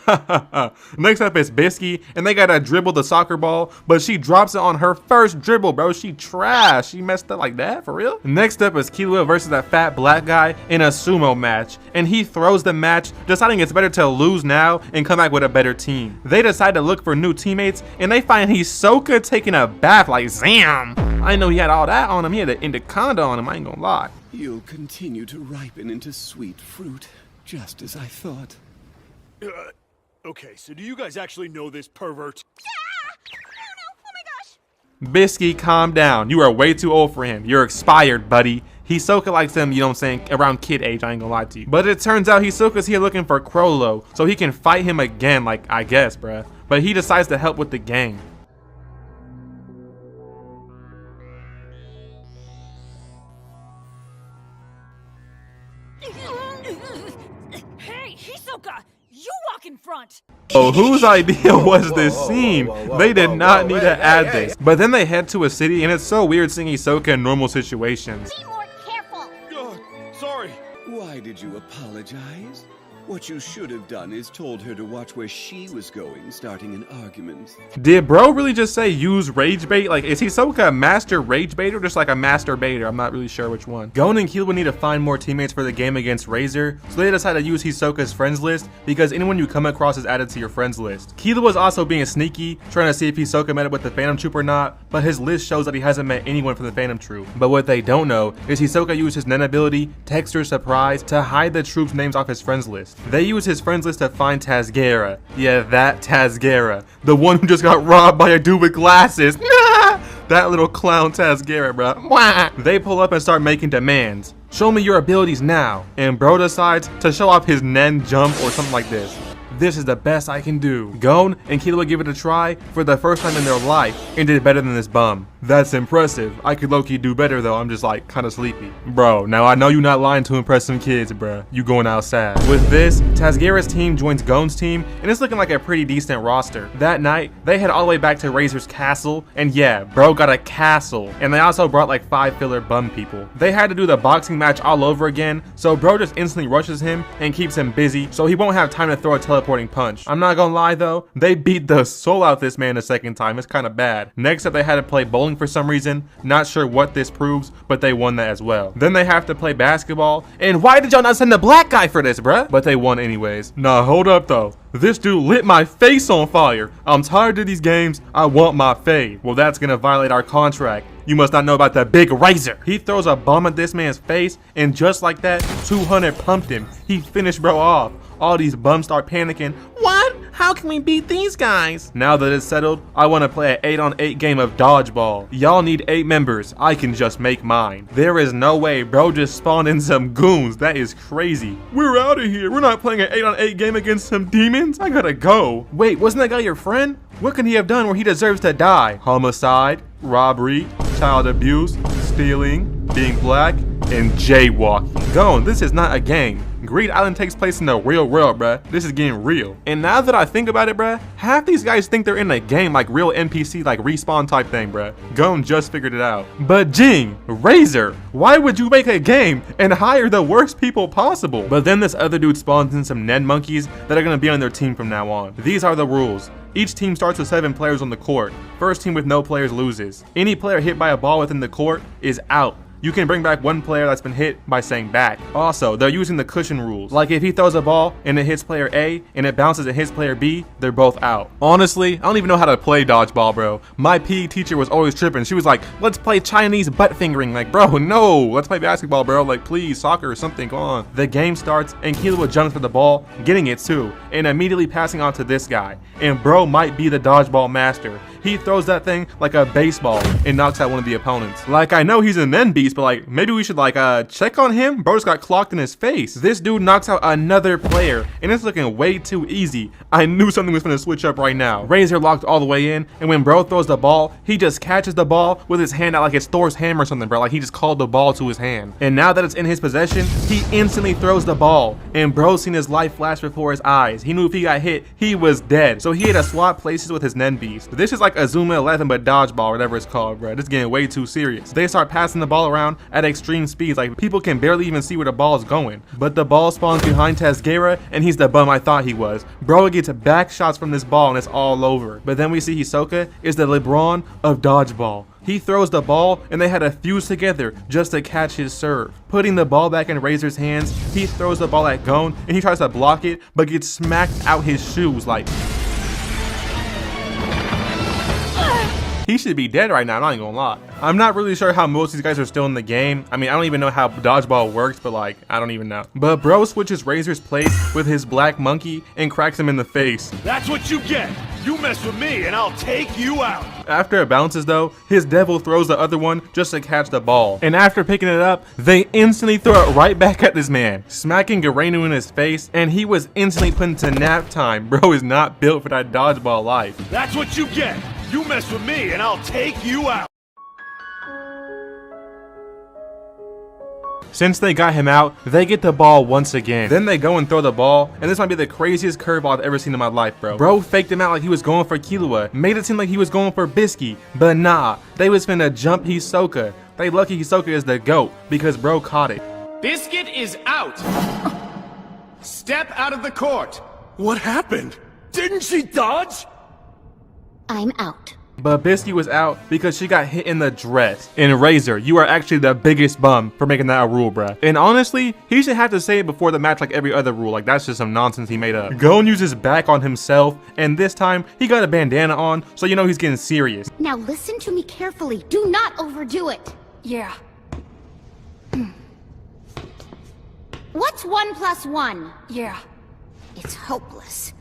A: Next up is Bisky, and they gotta dribble the soccer ball, but she drops it on her first dribble, bro. She trash. She messed up like that, for real? Next up is Killua versus that fat black guy in a sumo match, and he throws the match, deciding it's better to lose now and come back with a better team. They decide to look for new teammates, and they find Hisoka taking a bath like Zam. I know he had all that on him. He had an anaconda on him, I ain't gonna lie.
D: You'll continue to ripen into sweet fruit, just as I thought.
L: Okay, so do you guys actually know this pervert?
J: Yeah! Oh my gosh!
A: Bisky, calm down. You are way too old for him. You're expired, buddy. Hisoka likes him, you know what I'm saying, around kid age, I ain't gonna lie to you. But it turns out Hisoka's here looking for Crollo, so he can fight him again, like, I guess, bruh. But he decides to help with the gang.
B: Hey, Hisoka! You walk in front!
A: Oh, whose idea was this scene? They did not need to add this. But then they head to a city, and it's so weird seeing Hisoka in normal situations.
J: Be more careful!
L: Sorry.
D: Why did you apologize? What you should have done is told her to watch where she was going, starting an argument.
A: Did bro really just say use rage bait? Like, is Hisoka a master rage bait or just like a master baiter? I'm not really sure which one. Gon and Killua need to find more teammates for the game against Razor, so they decide to use Hisoka's friends list because anyone you come across is added to your friends list. Killua was also being sneaky, trying to see if Hisoka met up with the Phantom Troop or not, but his list shows that he hasn't met anyone from the Phantom Troop. But what they don't know is Hisoka used his Nen ability, Texture Surprise, to hide the troops' names off his friends list. They use his friends list to find Tazgera. Yeah, that Tazgera. The one who just got robbed by a dude with glasses. That little clown Tazgera, bro. They pull up and start making demands. Show me your abilities now. And bro decides to show off his Nen jump or something like this. This is the best I can do. Gon and Killua give it a try for the first time in their life and did better than this bum. That's impressive. I could low-key do better though. I'm just like kind of sleepy. Bro, now I know you're not lying to impress some kids, bro. You going outside. With this, Tazgera's team joins Gon's team and it's looking like a pretty decent roster. That night, they head all the way back to Razor's castle, and yeah, bro got a castle. And they also brought like 5 filler bum people. They had to do the boxing match all over again, so bro just instantly rushes him and keeps him busy so he won't have time to throw a teleporting punch. I'm not gonna lie though, they beat the soul out this man a second time. It's kind of bad. Next up, they had to play bowling for some reason. Not sure what this proves, but they won that as well. Then they have to play basketball, and why did y'all not send the black guy for this, bruh? But they won anyways. Nah, hold up though. This dude lit my face on fire. I'm tired of these games. I want my fade. Well, that's gonna violate our contract. You must not know about the big Razor. He throws a bomb at this man's face, and just like that, 200 pumped him. He finished bro off. All these bums start panicking. What? How can we beat these guys? Now that it's settled, I want to play an 8-on-8 game of dodgeball. Y'all need 8 members. I can just make mine. There is no way bro just spawned in some goons. That is crazy. We're out of here. We're not playing an 8-on-8 game against some demons. I gotta go. Wait, wasn't that guy your friend? What can he have done where he deserves to die? Homicide, robbery, child abuse, stealing, being black, and jaywalking. Gon, this is not a game. Greed Island takes place in the real world, bruh. This is getting real. And now that I think about it, bruh, half these guys think they're in a game like real NPC, like respawn type thing, bruh. Gon just figured it out. But Jing, Razor, why would you make a game and hire the worst people possible? But then this other dude spawns in some Nen monkeys that are gonna be on their team from now on. These are the rules. Each team starts with 7 players on the court. First team with no players loses. Any player hit by a ball within the court is out. You can bring back one player that's been hit by saying back. Also, they're using the cushion rules. Like if he throws a ball and it hits player A and it bounces and hits player B, they're both out. Honestly, I don't even know how to play dodgeball, bro. My PE teacher was always tripping. She was like, let's play Chinese butt fingering. Like, bro, no, let's play basketball, bro. Like, please, soccer or something, go on. The game starts and Killua jumps for the ball, getting it too, and immediately passing on to this guy. And bro might be the dodgeball master. He throws that thing like a baseball and knocks out one of the opponents. Like, I know he's an Nen beast, beast, but like, maybe we should like check on him. Bro just got clocked in his face. This dude knocks out another player, and it's looking way too easy. I knew something was gonna switch up right now. Razor locked all the way in, and when bro throws the ball, he just catches the ball with his hand out like it's Thor's hammer or something, bro. Like he just called the ball to his hand. And now that it's in his possession, he instantly throws the ball, and bro seen his life flash before his eyes. He knew if he got hit, he was dead. So he had to swap places with his Nen beast. This is like Azuma 11 but dodgeball, whatever it's called, bro. This is getting way too serious. They start passing the ball around at extreme speeds, like people can barely even see where the ball is going. But the ball spawns behind Tasgera, and he's the bum I thought he was. Bro gets back shots from this ball, and it's all over. But then we see Hisoka is the LeBron of dodgeball. He throws the ball, and they had to fuse together just to catch his serve. Putting the ball back in Razor's hands, he throws the ball at Gon, and he tries to block it, but gets smacked out his shoes like... He should be dead right now, I'm not even gonna lie. I'm not really sure how most of these guys are still in the game. I mean, I don't even know how dodgeball works, but like, I don't even know. But bro switches Razor's place with his black monkey and cracks him in the face.
L: That's what you get. You mess with me and I'll take you out.
A: After it bounces though, his devil throws the other one just to catch the ball. And after picking it up, they instantly throw it right back at this man, smacking Garenu in his face, and he was instantly put into nap time. Bro is not built for that dodgeball life.
L: That's what you get. You mess with me and I'll take you out.
A: Since they got him out, they get the ball once again. Then they go and throw the ball, and this might be the craziest curveball I've ever seen in my life, bro. Bro faked him out like he was going for Killua, made it seem like he was going for Bisky, but nah, they was finna jump Hisoka. They lucky Hisoka is the GOAT, because bro caught it.
E: Biscuit is out. Step out of the court.
L: What happened? Didn't she dodge?
J: I'm out.
A: But Bisky was out because she got hit in the dress. And Razor, you are actually the biggest bum for making that a rule, bruh. And honestly, he should have to say it before the match like every other rule. Like, that's just some nonsense he made up. Gon uses back on himself, and this time, he got a bandana on, so you know he's getting serious.
J: Now listen to me carefully. Do not overdo it.
B: Yeah.
J: What's 1 + 1?
B: Yeah.
J: It's hopeless.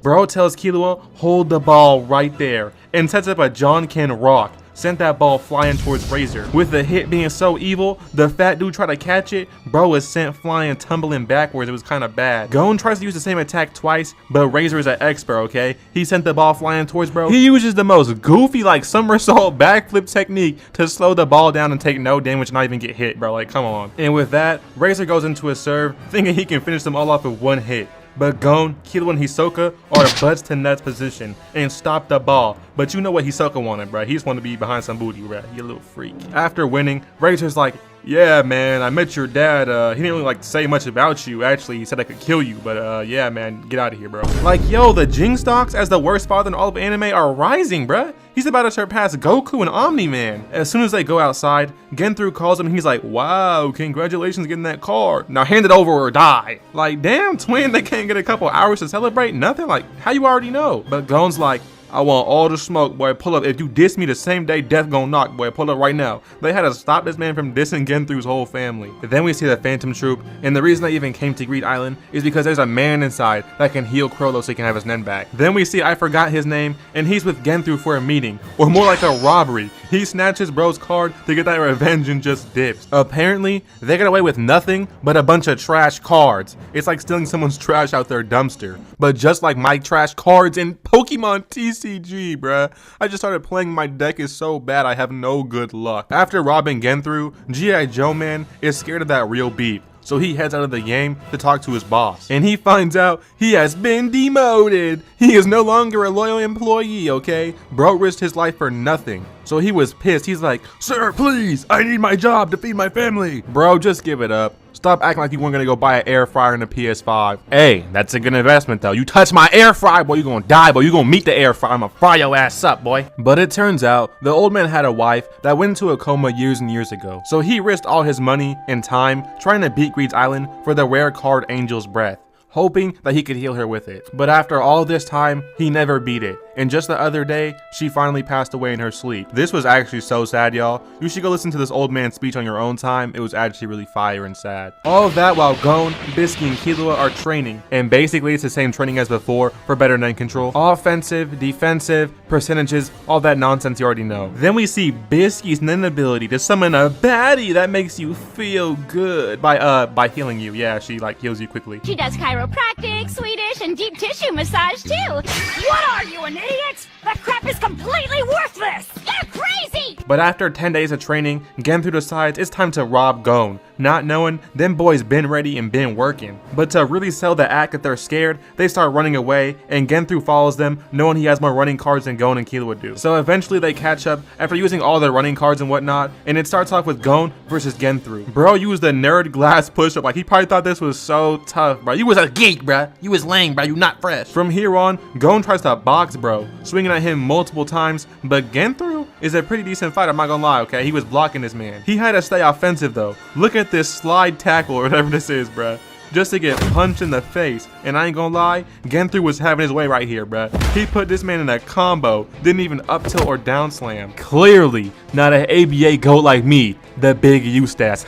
A: Bro tells Killua, hold the ball right there, and sets up a John Ken rock, sent that ball flying towards Razor. With the hit being so evil, the fat dude tried to catch it, bro was sent flying tumbling backwards. It was kind of bad. Gon tries to use the same attack twice, but Razor is an expert, okay? He sent the ball flying towards bro. He uses the most goofy like somersault backflip technique to slow the ball down and take no damage and not even get hit, bro. Like, come on. And with that, Razor goes into a serve, thinking he can finish them all off with one hit. But Gon, Killua, and Hisoka are butts to nuts position and stop the ball. But you know what Hisoka wanted, bruh. He just wanted to be behind some booty, bruh. You little freak. After winning, Razor's like, yeah, man, I met your dad. He didn't really like say much about you. Actually, he said I could kill you, but yeah, man, get out of here, bro. Like, yo, the Jing stocks as the worst father in all of anime are rising, bruh. He's about to surpass Goku and Omni-Man. As soon as they go outside, Genthru calls him and he's like, wow, congratulations getting that car. Now hand it over or die. Like, damn, twin, they can't get a couple hours to celebrate? Nothing? Like, how you already know? But Gon's like, I want all the smoke, boy. Pull up. If you diss me the same day, death gon' knock, boy. Pull up right now. They had to stop this man from dissing Genthru's whole family. Then we see the Phantom Troop, and the reason they even came to Greed Island is because there's a man inside that can heal Crollo so he can have his Nen back. Then we see I forgot his name, and he's with Genthru for a meeting, or more like a robbery. He snatches bro's card to get that revenge and just dips. Apparently, they got away with nothing but a bunch of trash cards. It's like stealing someone's trash out their dumpster. But just like my trash cards in Pokemon TCG, bruh. I just started playing, my deck is so bad I have no good luck. After robbing Genthru, G.I. Joe Man is scared of that real beef. So he heads out of the game to talk to his boss. And he finds out he has been demoted. He is no longer a loyal employee, okay? Bro risked his life for nothing. So he was pissed. He's like, sir, please, I need my job to feed my family. Bro, just give it up. Stop acting like you weren't gonna go buy an air fryer and a PS5. Hey, that's a good investment though. You touch my air fryer, boy, you gonna die, boy. You gonna meet the air fryer. I'ma fry your ass up, boy. But it turns out the old man had a wife that went into a coma years and years ago. So he risked all his money and time trying to beat Greed's Island for the rare card Angel's Breath, hoping that he could heal her with it. But after all this time, he never beat it. and just the other day, she finally passed away in her sleep. This was actually so sad, y'all. You should go listen to this old man's speech on your own time. It was actually really fire and sad. All of that while Gon, Bisky, and Killua are training, and basically it's the same training as before for better Nen control. Offensive, defensive, percentages, all that nonsense you already know. Then we see Bisky's Nen ability to summon a baddie that makes you feel good by healing you. Yeah, she like heals you quickly.
J: She does chiropractic, Swedish, and deep tissue massage too.
B: What are you, an idiot? That crap is completely worthless!
J: You're crazy!
A: But after 10 days of training, Genthru decides it's time to rob Gon. Not knowing, them boys been ready and been working. But to really sell the act that they're scared, they start running away, and Genthru follows them, knowing he has more running cards than Gon and Killua do. So eventually they catch up after using all their running cards and whatnot, and it starts off with Gon versus Genthru. Bro used the nerd glass push-up, like he probably thought this was so tough, bro. You was a geek, bro. You was lame, bro. You not fresh. From here on, Gon tries to box bro, swinging at him multiple times, but Genthru is a pretty decent fighter, I'm not gonna lie, okay? He was blocking this man. He had to stay offensive though. Look at this slide tackle or whatever this is, bruh. Just to get punched in the face. And I ain't gonna lie, Genthru was having his way right here, bruh. He put this man in a combo, didn't even up tilt or down slam. Clearly not an ABA GOAT like me, the big Eustace.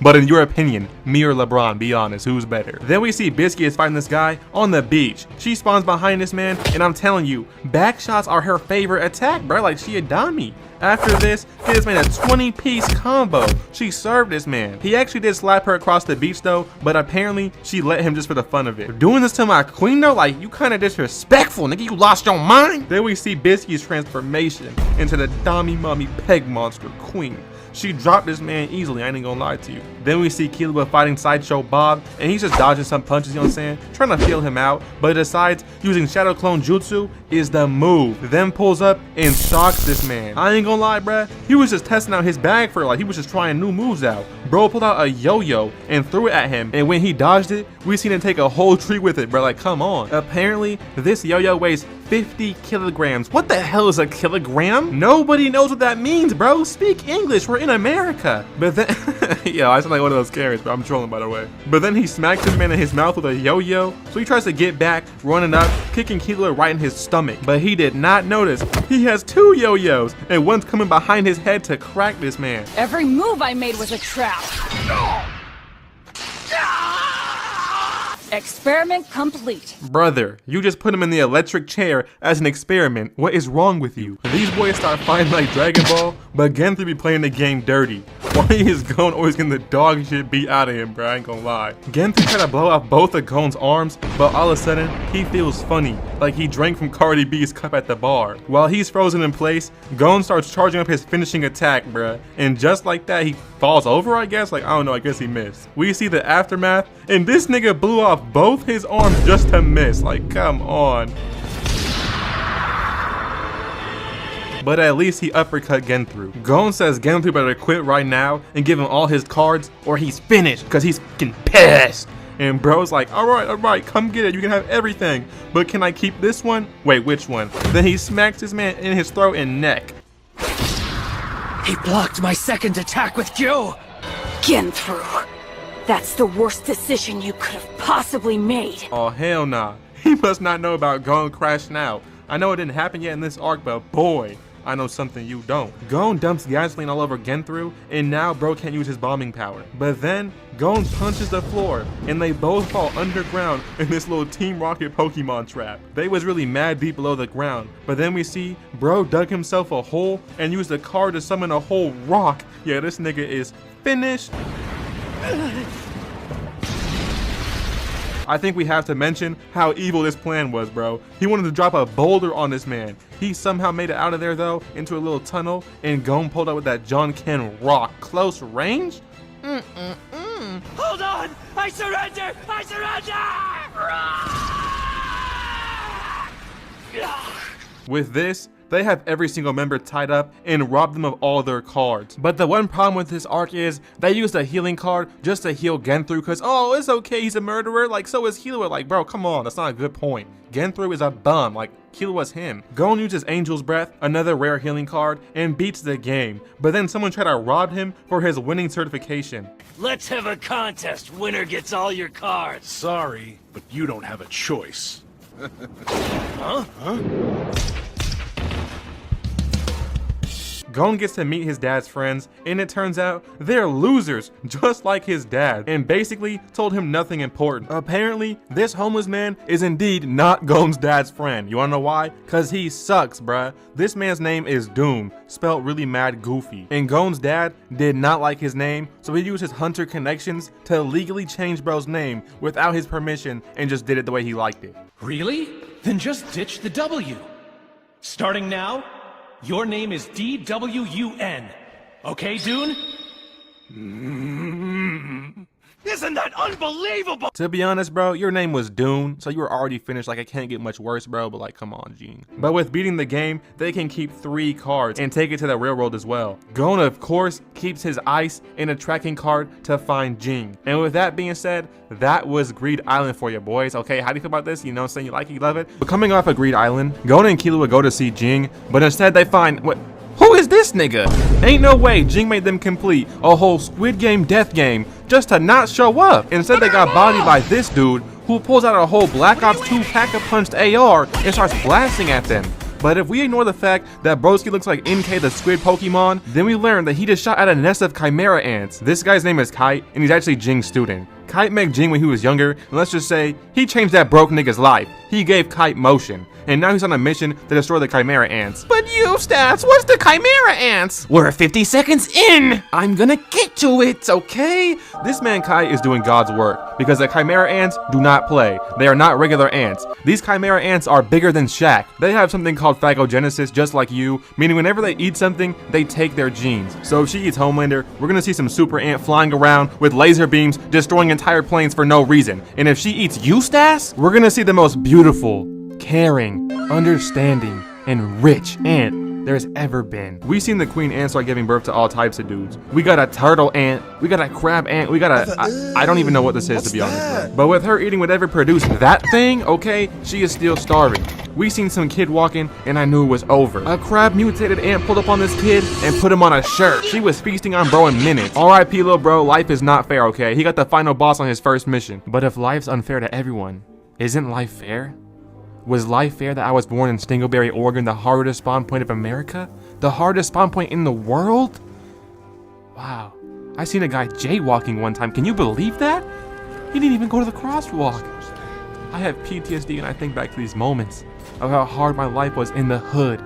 A: But in your opinion, me or LeBron, be honest, who's better? Then we see Bisky is fighting this guy on the beach. She spawns behind this man, and I'm telling you, back shots are her favorite attack, bruh. Like she a dummy. After this, he just made a 20-piece combo. She served this man. He actually did slap her across the beach though, but apparently she let him just for the fun of it. Doing this to my queen though, like you kind of disrespectful, nigga. You lost your mind. Then we see Bisky's transformation into the Dommy Mummy Peg Monster Queen. She dropped this man easily, I ain't gonna lie to you. Then we see Killua fighting Sideshow Bob, and he's just dodging some punches, you know what I'm saying? Trying to feel him out, but decides using Shadow Clone Jutsu is the move. Then pulls up and shocks this man. I ain't gonna lie, bruh. He was just testing out his bag for like, he was just trying new moves out. Bro pulled out a yo-yo and threw it at him, and when he dodged it, we seen him take a whole tree with it, bro. Like, come on. Apparently, this yo-yo weighs 50 kilograms. What the hell is a kilogram? Nobody knows what that means, bro. Speak English, we're in America. But then, yo, I sound like one of those characters, but I'm trolling by the way. But then he smacks this man in his mouth with a yo-yo, so he tries to get back, running up, kicking Killua right in his stomach. But he did not notice he has two yo-yos, and one's coming behind his head to crack this man.
B: Every move I made was a trap. Experiment complete.
A: Brother, you just put him in the electric chair as an experiment. What is wrong with you? These boys start fighting like Dragon Ball, but Genthru be playing the game dirty. Why is Gon always getting the dog shit beat out of him, bro? I ain't gonna lie. Genthru tried to blow off both of Gon's arms, but all of a sudden, he feels funny, like he drank from Cardi B's cup at the bar. While he's frozen in place, Gon starts charging up his finishing attack, bruh. And just like that, he falls over, I guess? Like, I don't know, I guess he missed. We see the aftermath, and this nigga blew off both his arms just to miss. Like, come on. But at least he uppercut Genthru. Gon says Genthru better quit right now and give him all his cards or he's finished, because he's fucking pissed. And bro's like, all right, come get it. You can have everything. But can I keep this one? Wait, which one? Then he smacks this man in his throat and neck.
C: He blocked my second attack with Kyo!
B: Genthru, that's the worst decision you could have possibly made.
A: Oh, hell nah. He must not know about Gon crashing out. I know it didn't happen yet in this arc, but boy, I know something you don't. Gon dumps gasoline all over Genthru, and now bro can't use his bombing power. But then, Gon punches the floor, and they both fall underground in this little Team Rocket Pokemon trap. They was really mad deep below the ground, but then we see bro dug himself a hole and used the card to summon a whole rock. Yeah, this nigga is finished. I think we have to mention how evil this plan was, bro. He wanted to drop a boulder on this man. He somehow made it out of there though, into a little tunnel, and Gon pulled up with that John Ken rock. Close range?
E: Hold on! I surrender! I surrender!
A: With this, they have every single member tied up and robbed them of all their cards. But the one problem with this arc is they used a healing card just to heal Genthru because, oh, it's okay, he's a murderer, like so is Killua. Like, bro, come on, that's not a good point. Genthru is a bum, like Killua's him. Gon uses Angel's Breath, another rare healing card, and beats the game. But then someone tried to rob him for his winning certification.
E: Let's have a contest. Winner gets all your cards.
L: Sorry, but you don't have a choice.
A: Gon gets to meet his dad's friends, and it turns out they're losers, just like his dad, and basically told him nothing important. Apparently, this homeless man is indeed not Gon's dad's friend. You wanna know why? Cause he sucks, bruh. This man's name is Doom, spelled really mad goofy. And Gon's dad did not like his name, so he used his hunter connections to legally change bro's name without his permission and just did it the way he liked it.
C: Really? Then just ditch the W. Starting now, your name is DWUN. Okay, Dune?
L: Isn't that unbelievable?
A: To be honest, bro, your name was Dune, so you were already finished. Like, it can't get much worse, bro, but like, come on, Jing. But with beating the game, they can keep 3 cards and take it to the railroad as well. Gon, of course, keeps his ice in a tracking card to find Jing. And with that being said, that was Greed Island for you, boys. Okay, how do you feel about this? You know what I'm saying? You like it, you love it? But coming off of Greed Island, Gon and Killua go to see Jing, but instead they find, what? Who is this nigga? Ain't no way Jing made them complete a whole Squid Game death game just to not show up. Instead, they got bodied by this dude who pulls out a whole Black Ops 2 pack-a-punched AR and starts blasting at them. But if we ignore the fact that Broski looks like NK the squid Pokemon, then we learn that he just shot at a nest of Chimera ants. This guy's name is Kite, and he's actually Jing's student. Kite met Jing when he was younger, and let's just say, he changed that broke nigga's life. He gave Kite motion. And now he's on a mission to destroy the Chimera ants. But you, Stats, what's the Chimera ants? We're 50 seconds in! I'm gonna get to it, okay? This man Kai is doing God's work, because the Chimera ants do not play. They are not regular ants. These Chimera ants are bigger than Shaq. They have something called phagogenesis, just like you, meaning whenever they eat something, they take their genes. So if she eats Homelander, we're gonna see some super ant flying around with laser beams, destroying entire planes for no reason. And if she eats Eustace, we're gonna see the most beautiful, caring, understanding, and rich ant there's ever been. We seen the queen ant start giving birth to all types of dudes. We got a turtle ant, we got a crab ant, we got a, I don't even know what this is, to be honest. But with her eating whatever produced that thing, okay, she is still starving. We seen some kid walking, and I knew it was over. A crab mutated ant pulled up on this kid and put him on a shirt. She was feasting on bro in minutes. R.I.P. little bro, life is not fair, okay? He got the final boss on his first mission. But if life's unfair to everyone, isn't life fair? Was life fair that I was born in Stingleberry, Oregon, the hardest spawn point of America? The hardest spawn point in the world? Wow. I seen a guy jaywalking one time. Can you believe that? He didn't even go to the crosswalk. I have PTSD and I think back to these moments of how hard my life was in the hood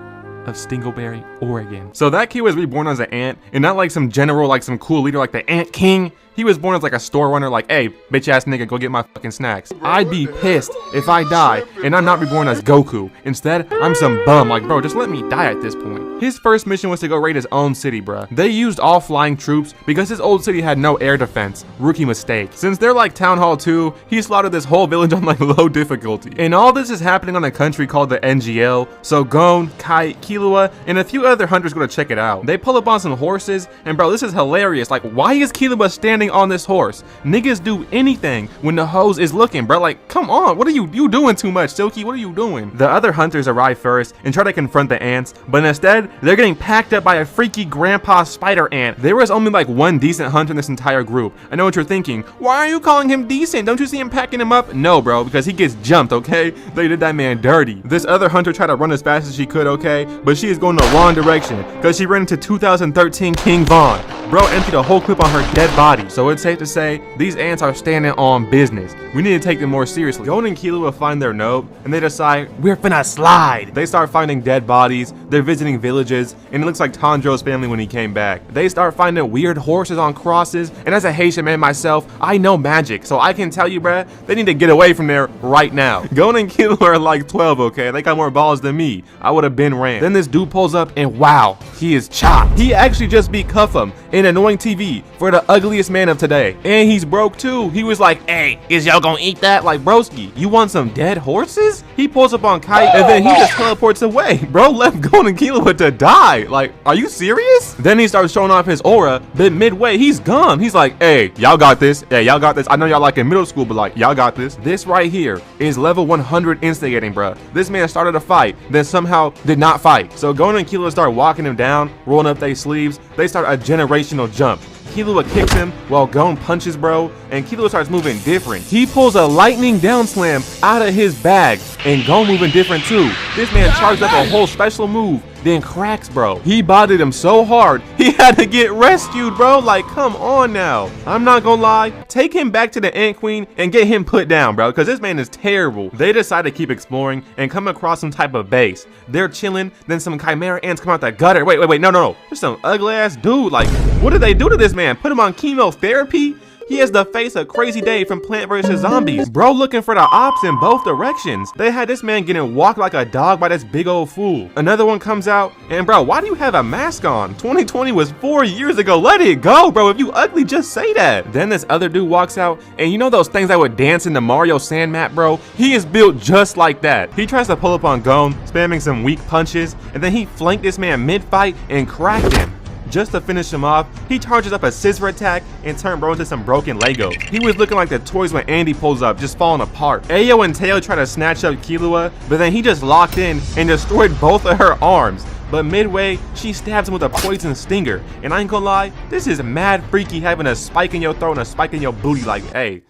A: of Stingleberry, Oregon. So that kid was reborn as an ant, and not like some general, like some cool leader like the Ant King. He was born as like a store runner, like, hey, bitch ass nigga, go get my fucking snacks. I'd be pissed if I die and I'm not reborn as Goku. Instead, I'm some bum, like, bro, just let me die at this point. His first mission was to go raid his own city, bruh. They used all flying troops because his old city had no air defense. Rookie mistake. Since they're like Town Hall 2, he slaughtered this whole village on like low difficulty. And all this is happening on a country called the NGL, so Gon, Kite, Killua, and a few other hunters go to check it out. They pull up on some horses, and bro, this is hilarious. Like, why is Killua standing on this horse? Niggas do anything when the hose is looking, bro. Like, come on, what are you doing too much, Silky? What are you doing? The other hunters arrive first and try to confront the ants, but instead, they're getting packed up by a freaky grandpa spider ant. There was only like one decent hunter in this entire group. I know what you're thinking. Why are you calling him decent? Don't you see him packing him up? No, bro, because he gets jumped, okay? They did that man dirty. This other hunter tried to run as fast as she could, okay? But she is going the wrong direction because she ran into 2013 King Von. Bro emptied a whole clip on her dead body. So it's safe to say, these ants are standing on business. We need to take them more seriously. Gon and Killua find their note, and they decide, we're finna slide. They start finding dead bodies, they're visiting villages, and it looks like Tandro's family when he came back. They start finding weird horses on crosses, and as a Haitian man myself, I know magic, so I can tell you, bruh, they need to get away from there right now. Gon and Killua are like 12, okay? They got more balls than me. I would've been ran. Then this dude pulls up, and wow, he is chopped. He actually just beat Cuffham in Annoying TV for the ugliest man of today. And he's broke too. He was like, hey, is y'all gonna eat that? Like, broski, you want some dead horses? He pulls up on Kite and then he just teleports away. Bro left Gon and Killua to die. Like, are you serious? Then he starts showing off his aura, but midway, he's gone. He's like, hey, y'all got this. Hey, y'all got this. I know y'all like in middle school, but like, y'all got this. This right here is level 100 instigating, bro. This man started a fight, then somehow did not fight. So Gon and Killua start walking him down, rolling up their sleeves. They start a generational jump. Killua kicks him while Gon punches bro, and Killua starts moving different. He pulls a lightning down slam out of his bag, and Gon moving different too. This man charged up a whole special move, then cracks bro. He bodied him so hard, he had to get rescued, bro. Like, come on now. I'm not gonna lie, take him back to the Ant Queen and get him put down, bro, because this man is terrible. They decide to keep exploring and come across some type of base. They're chilling, then some Chimera ants come out the gutter. Wait, no. There's some ugly ass dude. Like, what did they do to this man? Put him on chemotherapy? He has the face of Crazy Dave from Plant vs. Zombies. Bro looking for the ops in both directions. They had this man getting walked like a dog by this big old fool. Another one comes out, and bro, why do you have a mask on? 2020 was 4 years ago. Let it go, bro. If you ugly, just say that. Then this other dude walks out, and you know those things that would dance in the Mario sand map, bro? He is built just like that. He tries to pull up on Gon, spamming some weak punches, and then he flanked this man mid-fight and cracked him. Just to finish him off, he charges up a scissor attack and turned bro into some broken Legos. He was looking like the toys when Andy pulls up, just falling apart. Ayo and Teo try to snatch up Killua, but then he just locked in and destroyed both of her arms. But midway, she stabs him with a poison stinger. And I ain't gonna lie, this is mad freaky having a spike in your throat and a spike in your booty. Like, hey,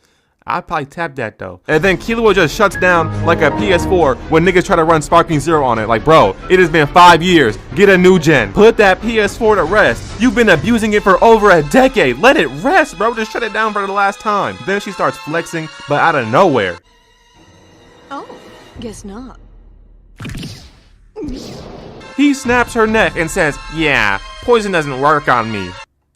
A: I'd probably tap that though. And then Killua just shuts down like a PS4 when niggas try to run Sparking Zero on it. Like, bro, it has been 5 years. Get a new gen. Put that PS4 to rest. You've been abusing it for over a decade. Let it rest, bro. Just shut it down for the last time. Then she starts flexing, but out of nowhere.
B: Oh, guess not.
A: He snaps her neck and says, yeah, poison doesn't work on me.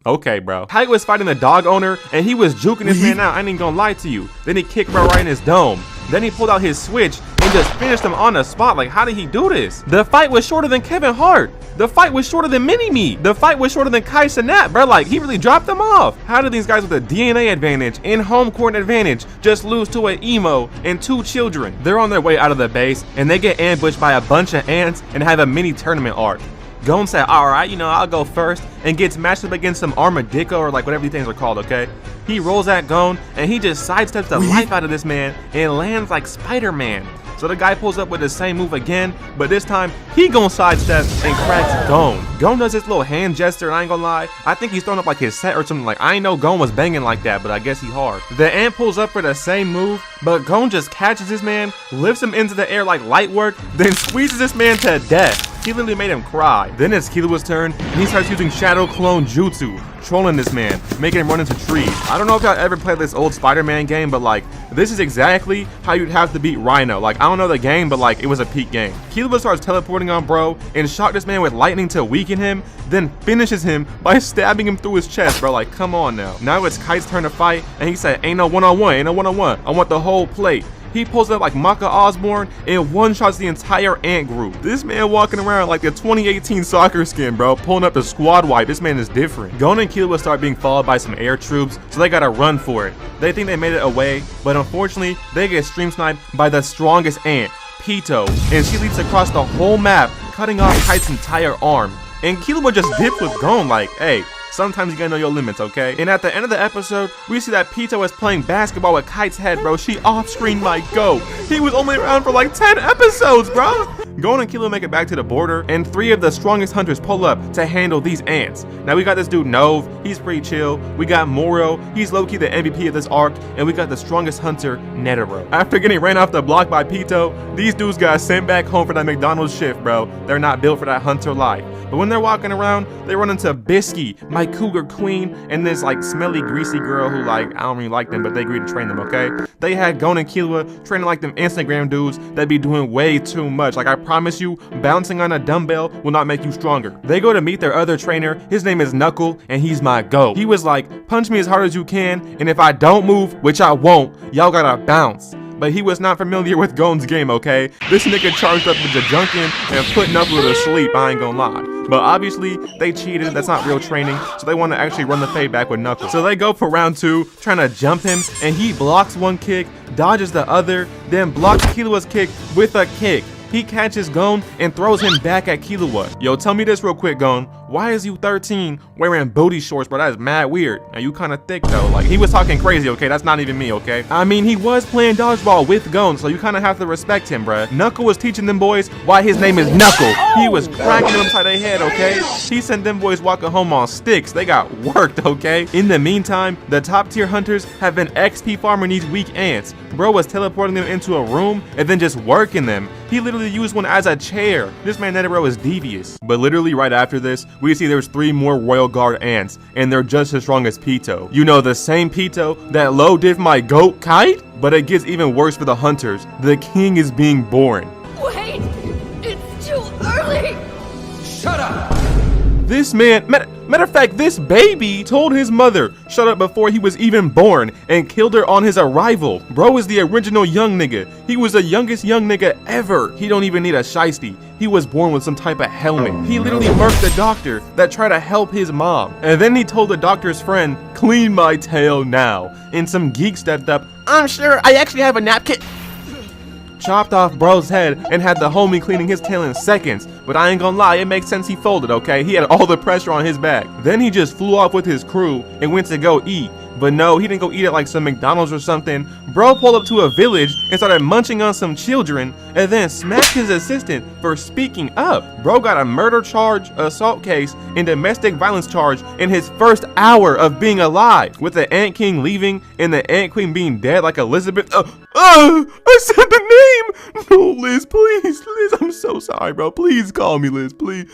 A: Okay, bro. Kite was fighting the dog owner, and he was juking this man out. I ain't gonna lie to you. Then he kicked bro right in his dome. Then he pulled out his switch and just finished him on the spot. Like, how did he do this? The fight was shorter than Kevin Hart. The fight was shorter than Mini-Me. The fight was shorter than Kai Cenat, bro. Like, he really dropped them off. How did these guys with a DNA advantage and home court advantage just lose to an emo and 2 children? They're on their way out of the base, and they get ambushed by a bunch of ants and have a mini tournament arc. Gon said, alright, you know, I'll go first, and gets matched up against some Armadillo or like whatever these things are called, okay? He rolls at Gon, and he just sidesteps the life out of this man and lands like Spider-Man. So the guy pulls up with the same move again, but this time he gon' sidestep and cracks Gon. Gon does this little hand gesture, and I ain't gonna lie, I think he's throwing up like his set or something. Like, I ain't know Gon was banging like that, but I guess he hard. The ant pulls up for the same move, but Gon just catches this man, lifts him into the air like light work, then squeezes this man to death. He literally made him cry. Then it's Killua's turn, and he starts using Shadow Clone Jutsu, trolling this man, making him run into trees. I don't know if y'all ever played this old Spider-Man game, but like, this is exactly how you'd have to beat Rhino. Like, I don't know the game, but like, it was a peak game. Killua starts teleporting on bro and shock this man with lightning to weaken him, then finishes him by stabbing him through his chest, bro. Like, come on now. Now it's Kite's turn to fight, and he said, ain't no one-on-one, ain't no one-on-one. I want the whole plate. He pulls up like Maka Osborne and one-shots the entire ant group. This man walking around like the 2018 soccer skin, bro, pulling up the squad wipe. This man is different. Gon and Killua start being followed by some air troops, so they gotta run for it. They think they made it away, but unfortunately, they get stream sniped by the strongest ant, Pitou, and she leaps across the whole map, cutting off Kite's entire arm. And Killua just dips with Gon like, hey, sometimes you gotta know your limits, okay? And at the end of the episode, we see that Pitou is playing basketball with Kite's head, bro. She off-screen might go. He was only around for like 10 episodes, bro. Gon and Killua make it back to the border, and 3 of the strongest hunters pull up to handle these ants. Now we got this dude Nove, he's pretty chill. We got Moro, he's low-key the MVP of this arc, and we got the strongest hunter, Netiro. After getting ran off the block by Pitou, these dudes got sent back home for that McDonald's shift, bro. They're not built for that hunter life. But when they're walking around, they run into Bisky, my cougar queen, and this like smelly, greasy girl who like, I don't really like them, but they agreed to train them, okay? They had Gon and Killua training like them Instagram dudes that be doing way too much. Like, I promise you, bouncing on a dumbbell will not make you stronger. They go to meet their other trainer. His name is Knuckle, and he's my GOAT. He was like, punch me as hard as you can, and if I don't move, which I won't, y'all gotta bounce. But he was not familiar with Gon's game, okay? This nigga charged up with the Junkin and put Knuckle to sleep, I ain't gonna lie. But obviously, they cheated, that's not real training, so they want to actually run the fade back with Knuckle. So they go for round 2, trying to jump him, and he blocks one kick, dodges the other, then blocks Killua's kick with a kick. He catches Gon and throws him back at Killua. Yo, tell me this real quick, Gon. why is you 13 wearing booty shorts, bro? That is mad weird. Now you kind of thick though. Like he was talking crazy, okay? That's not even me, okay? I mean, he was playing dodgeball with Gon, so you kind of have to respect him, bruh. Knuckle was teaching them boys why his name is Knuckle. He was cracking them upside their head, okay? He sent them boys walking home on sticks. They got worked, okay? In the meantime, the top tier hunters have been XP farming these weak ants. Bro was teleporting them into a room and then just working them. He literally used one as a chair. This man Netiro is devious. But literally right after this, we see there's 3 more Royal Guard ants, and they're just as strong as Pitou. You know, the same Pitou that low diff my goat Kite? But it gets even worse for the hunters. The king is being born.
B: Wait! It's too early!
E: Shut up!
A: This man, matter of fact, this baby told his mother shut up before he was even born and killed her on his arrival. Bro is the original young nigga. He was the youngest young nigga ever. He don't even need a shiesty. He was born with some type of helmet. He literally murked the doctor that tried to help his mom. And then he told the doctor's friend, clean my tail now. And some geek stepped up, I'm sure I actually have a napkin. Chopped off bro's head and had the homie cleaning his tail in seconds. But I ain't gonna lie, it makes sense he folded, okay? He had all the pressure on his back. Then he just flew off with his crew and went to go eat. But no, he didn't go eat at like some McDonald's or something. Bro pulled up to a village and started munching on some children and then smacked his assistant for speaking up. Bro got a murder charge, assault case, and domestic violence charge in his first hour of being alive. With the Ant King leaving and the Ant Queen being dead like Elizabeth. I said the name! No, Liz, please. Liz, I'm so sorry, bro. Please call me Liz. Please.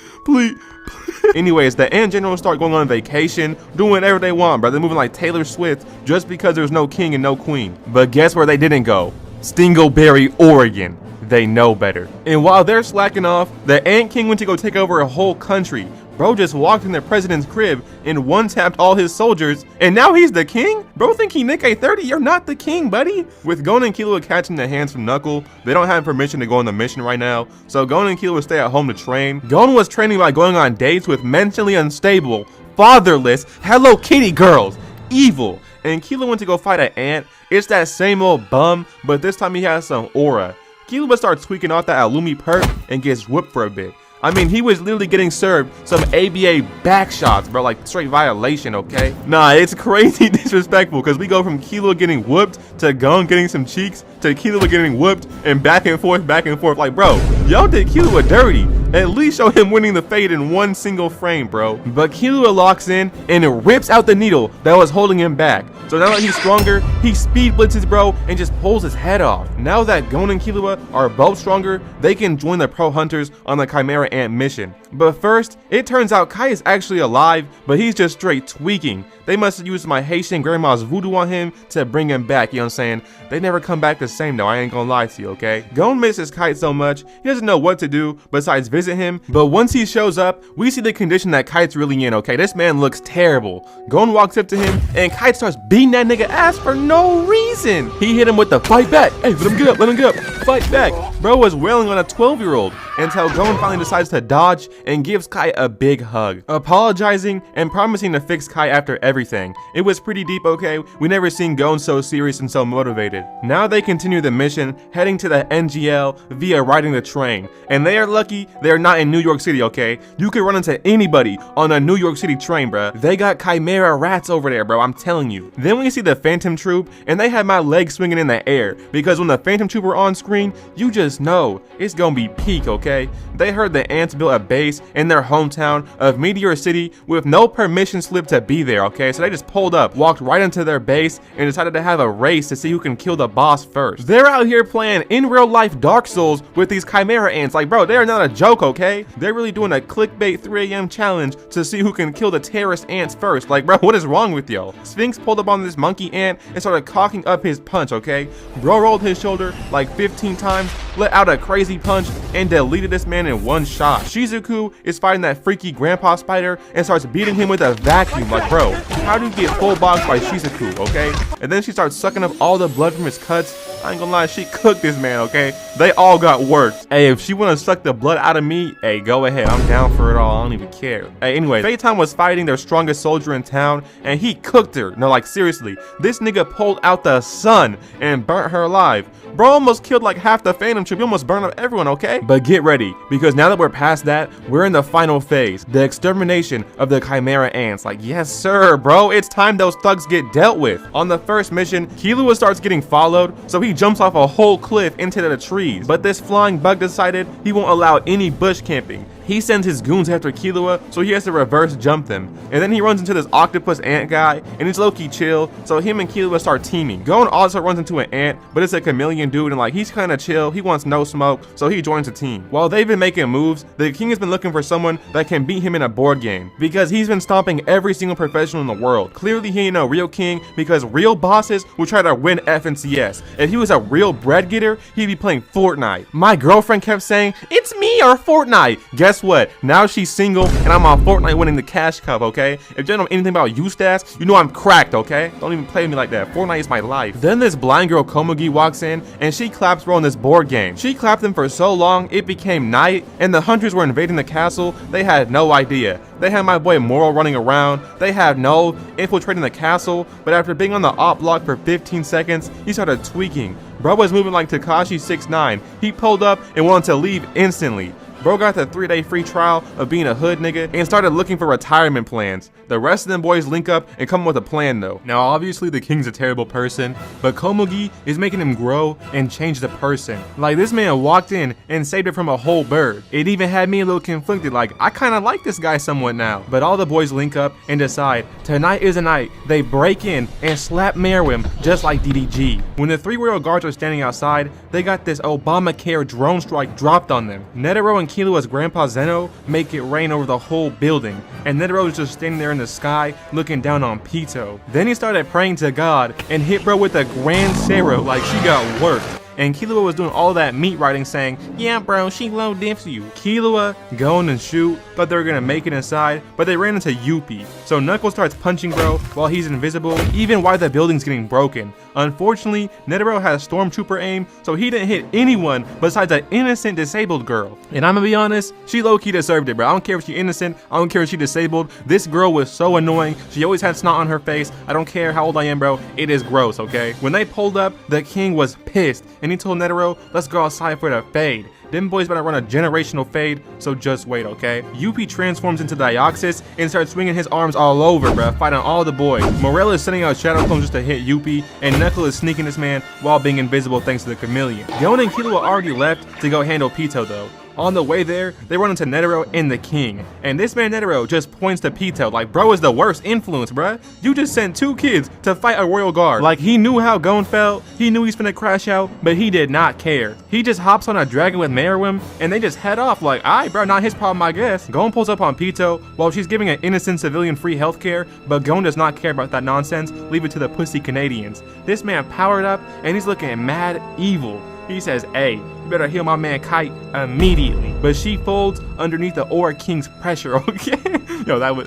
A: Anyways, the Ant Generals start going on vacation, doing whatever they want, bro. They're moving like Taylor Swift just because there's no king and no queen. But guess where they didn't go? Stingleberry, Oregon. They know better. And while they're slacking off, the Ant King went to go take over a whole country. Bro just walked in the president's crib and one-tapped all his soldiers, and now he's the king? Bro think he Nick A30? You're not the king, buddy. With Gon and Killua catching the hands from Knuckle, they don't have permission to go on the mission right now, so Gon and Killua stay at home to train. Gon was training by going on dates with mentally unstable, fatherless, Hello Kitty girls. Evil. And Killua went to go fight an ant. It's that same old bum, but this time he has some aura. Killua starts tweaking off that Alumi perk and gets whooped for a bit. I mean, he was literally getting served some ABA back shots, bro, like straight violation, okay? Nah, it's crazy disrespectful because we go from Killua getting whooped to Gon getting some cheeks to Killua getting whooped and back and forth. Like, bro, y'all did Killua dirty. At least show him winning the fade in one single frame, bro. But Killua locks in and rips out the needle that was holding him back. So now that he's stronger, he speed blitzes bro and just pulls his head off. Now that Gon and Killua are both stronger, they can join the pro hunters on the Chimera Ant mission. But first, it turns out Kai is actually alive, but he's just straight tweaking. They must have used my Haitian grandma's voodoo on him to bring him back, you know what I'm saying? They never come back the same though, I ain't gonna lie to you, okay? Gon misses Kite so much, he doesn't know what to do besides visit him, but once he shows up, we see the condition that Kite's really in, okay? This man looks terrible. Gon walks up to him, and Kite starts beating that nigga ass for no reason. He hit him with the fight back. Hey, let him get up, fight back. Bro was wailing on a 12-year-old until Gon finally decides to dodge and gives Kai a big hug, apologizing and promising to fix Kai after everything. It was pretty deep, okay? We never seen Gon so serious and so motivated. Now they continue the mission, heading to the NGL via riding the train. And they are lucky they are not in New York City, okay? You could run into anybody on a New York City train, bruh. They got Chimera rats over there, bro, I'm telling you. Then we see the Phantom Troop, and they have my legs swinging in the air, because when the Phantom Troop are on screen, you just know it's gonna be peak, okay? They heard the ants built a base in their hometown of Meteor City with no permission slip to be there, okay? So they just pulled up, walked right into their base, and decided to have a race to see who can kill the boss first. They're out here playing in real life Dark Souls with these Chimera ants. Like, bro, they're not a joke, okay? They're really doing a clickbait 3 AM challenge to see who can kill the terrorist ants first. Like, bro, what is wrong with y'all? Sphinx pulled up on this monkey ant and started cocking up his punch, okay? Bro rolled his shoulder like 15 times, let out a crazy punch, and deleted this man in one shot. Shizuku is fighting that freaky grandpa spider and starts beating him with a vacuum. Like, bro, how do you get full boxed by Shizuku, okay? And then she starts sucking up all the blood from his cuts. I ain't gonna lie, she cooked this man, okay? They all got worked. Hey, if she wanna suck the blood out of me, hey, go ahead. I'm down for it all. I don't even care. Hey, anyway, Phaeton was fighting their strongest soldier in town, and he cooked her. No, like, seriously. This nigga pulled out the sun and burnt her alive. Bro almost killed like half the Phantom Troop. He almost burned up everyone, okay? But get ready, because now that we're past that, we're in the final phase, the extermination of the Chimera ants. Like, yes sir, bro, it's time those thugs get dealt with. On the first mission, Killua starts getting followed, so he jumps off a whole cliff into the trees. But this flying bug decided he won't allow any bush camping. He sends his goons after Killua, so he has to reverse jump them. And then he runs into this octopus ant guy, and he's low-key chill, so him and Killua start teaming. Gon also runs into an ant, but it's a chameleon dude, and like, he's kinda chill, he wants no smoke, so he joins the team. While they've been making moves, the king has been looking for someone that can beat him in a board game, because he's been stomping every single professional in the world. Clearly he ain't no real king, because real bosses will try to win FNCS. If he was a real bread getter, he'd be playing Fortnite. My girlfriend kept saying, "It's me or Fortnite." Guess what? Now she's single and I'm on Fortnite winning the cash cup, okay? If you don't know anything about you stats, you know I'm cracked, okay? Don't even play me like that. Fortnite is my life. Then this blind girl Komugi walks in and she claps bro in this board game. She clapped him for so long it became night and the hunters were invading the castle. They had no idea. They had my boy Moro running around. They had no infiltrating the castle, but after being on the op block for 15 seconds, he started tweaking. Bro was moving like Tekashi 6ix9ine. He pulled up and wanted to leave instantly. Bro got the 3-day free trial of being a hood nigga and started looking for retirement plans. The rest of them boys link up and come up with a plan though. Now obviously the king's a terrible person, but Komugi is making him grow and change the person. Like this man walked in and saved it from a whole bird. It even had me a little conflicted, like I kinda like this guy somewhat now. But all the boys link up and decide tonight is a night. They break in and slap meruem just like DDG. When the 3 royal guards are standing outside, they got this Obamacare drone strike dropped on them. Netiro and Killua's grandpa Zeno make it rain over the whole building, and Netiro is just standing there in the sky looking down on Pitou. Then he started praying to God and hit bro with a grand Sarah like she got worked. And Killua was doing all that meat writing saying, "Yeah bro, she low dips you." Killua, Gon, and Shoot thought they were gonna make it inside, but they ran into Yuppie. So Knuckles starts punching bro while he's invisible, even while the building's getting broken. Unfortunately, Netiro has stormtrooper aim, so he didn't hit anyone besides an innocent disabled girl. And I'm gonna be honest, she low-key deserved it, bro. I don't care if she's innocent, I don't care if she's disabled. This girl was so annoying. She always had snot on her face. I don't care how old I am, bro. It is gross, okay? When they pulled up, the king was pissed, and he told Netiro, "Let's go outside for the fade." Them boys better run a generational fade, so just wait, okay? Yuppie transforms into Dioxys and starts swinging his arms all over, bruh, fighting all the boys. Morel is sending out shadow clones just to hit Yuppie, and Knuckle is sneaking this man while being invisible thanks to the chameleon. Gon and Killua already left to go handle Pitou though. On the way there, they run into Netiro and the king. And this man Netiro just points to Pitou like, bro is the worst influence, bruh. You just sent 2 kids to fight a royal guard. Like, he knew how Gon felt, he knew he's finna crash out, but he did not care. He just hops on a dragon with meruem, and they just head off like, alright bro, not his problem I guess. Gon pulls up on Pitou while she's giving an innocent civilian free healthcare, but Gon does not care about that nonsense, leave it to the pussy Canadians. This man powered up, and he's looking mad evil. He says, "Hey, you better heal my man Kite immediately." But she folds underneath the Aura King's pressure, okay? Yo, that was,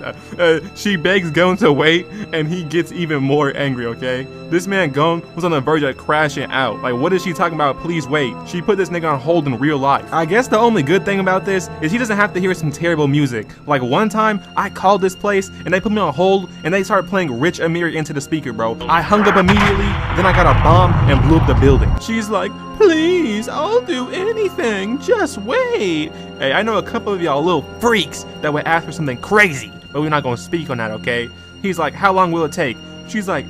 A: she begs Gon to wait, and he gets even more angry, okay? This man Gon was on the verge of crashing out. Like, what is she talking about? Please wait. She put this nigga on hold in real life. I guess the only good thing about this is he doesn't have to hear some terrible music. Like, one time, I called this place, and they put me on hold, and they started playing Rich Amiri into the speaker, bro. I hung up immediately, then I got a bomb and blew up the building. She's like, "Please, I'll do anything, just wait." Hey, I know a couple of y'all little freaks that would ask for something crazy, but we're not gonna speak on that, okay? He's like, "How long will it take?" She's like,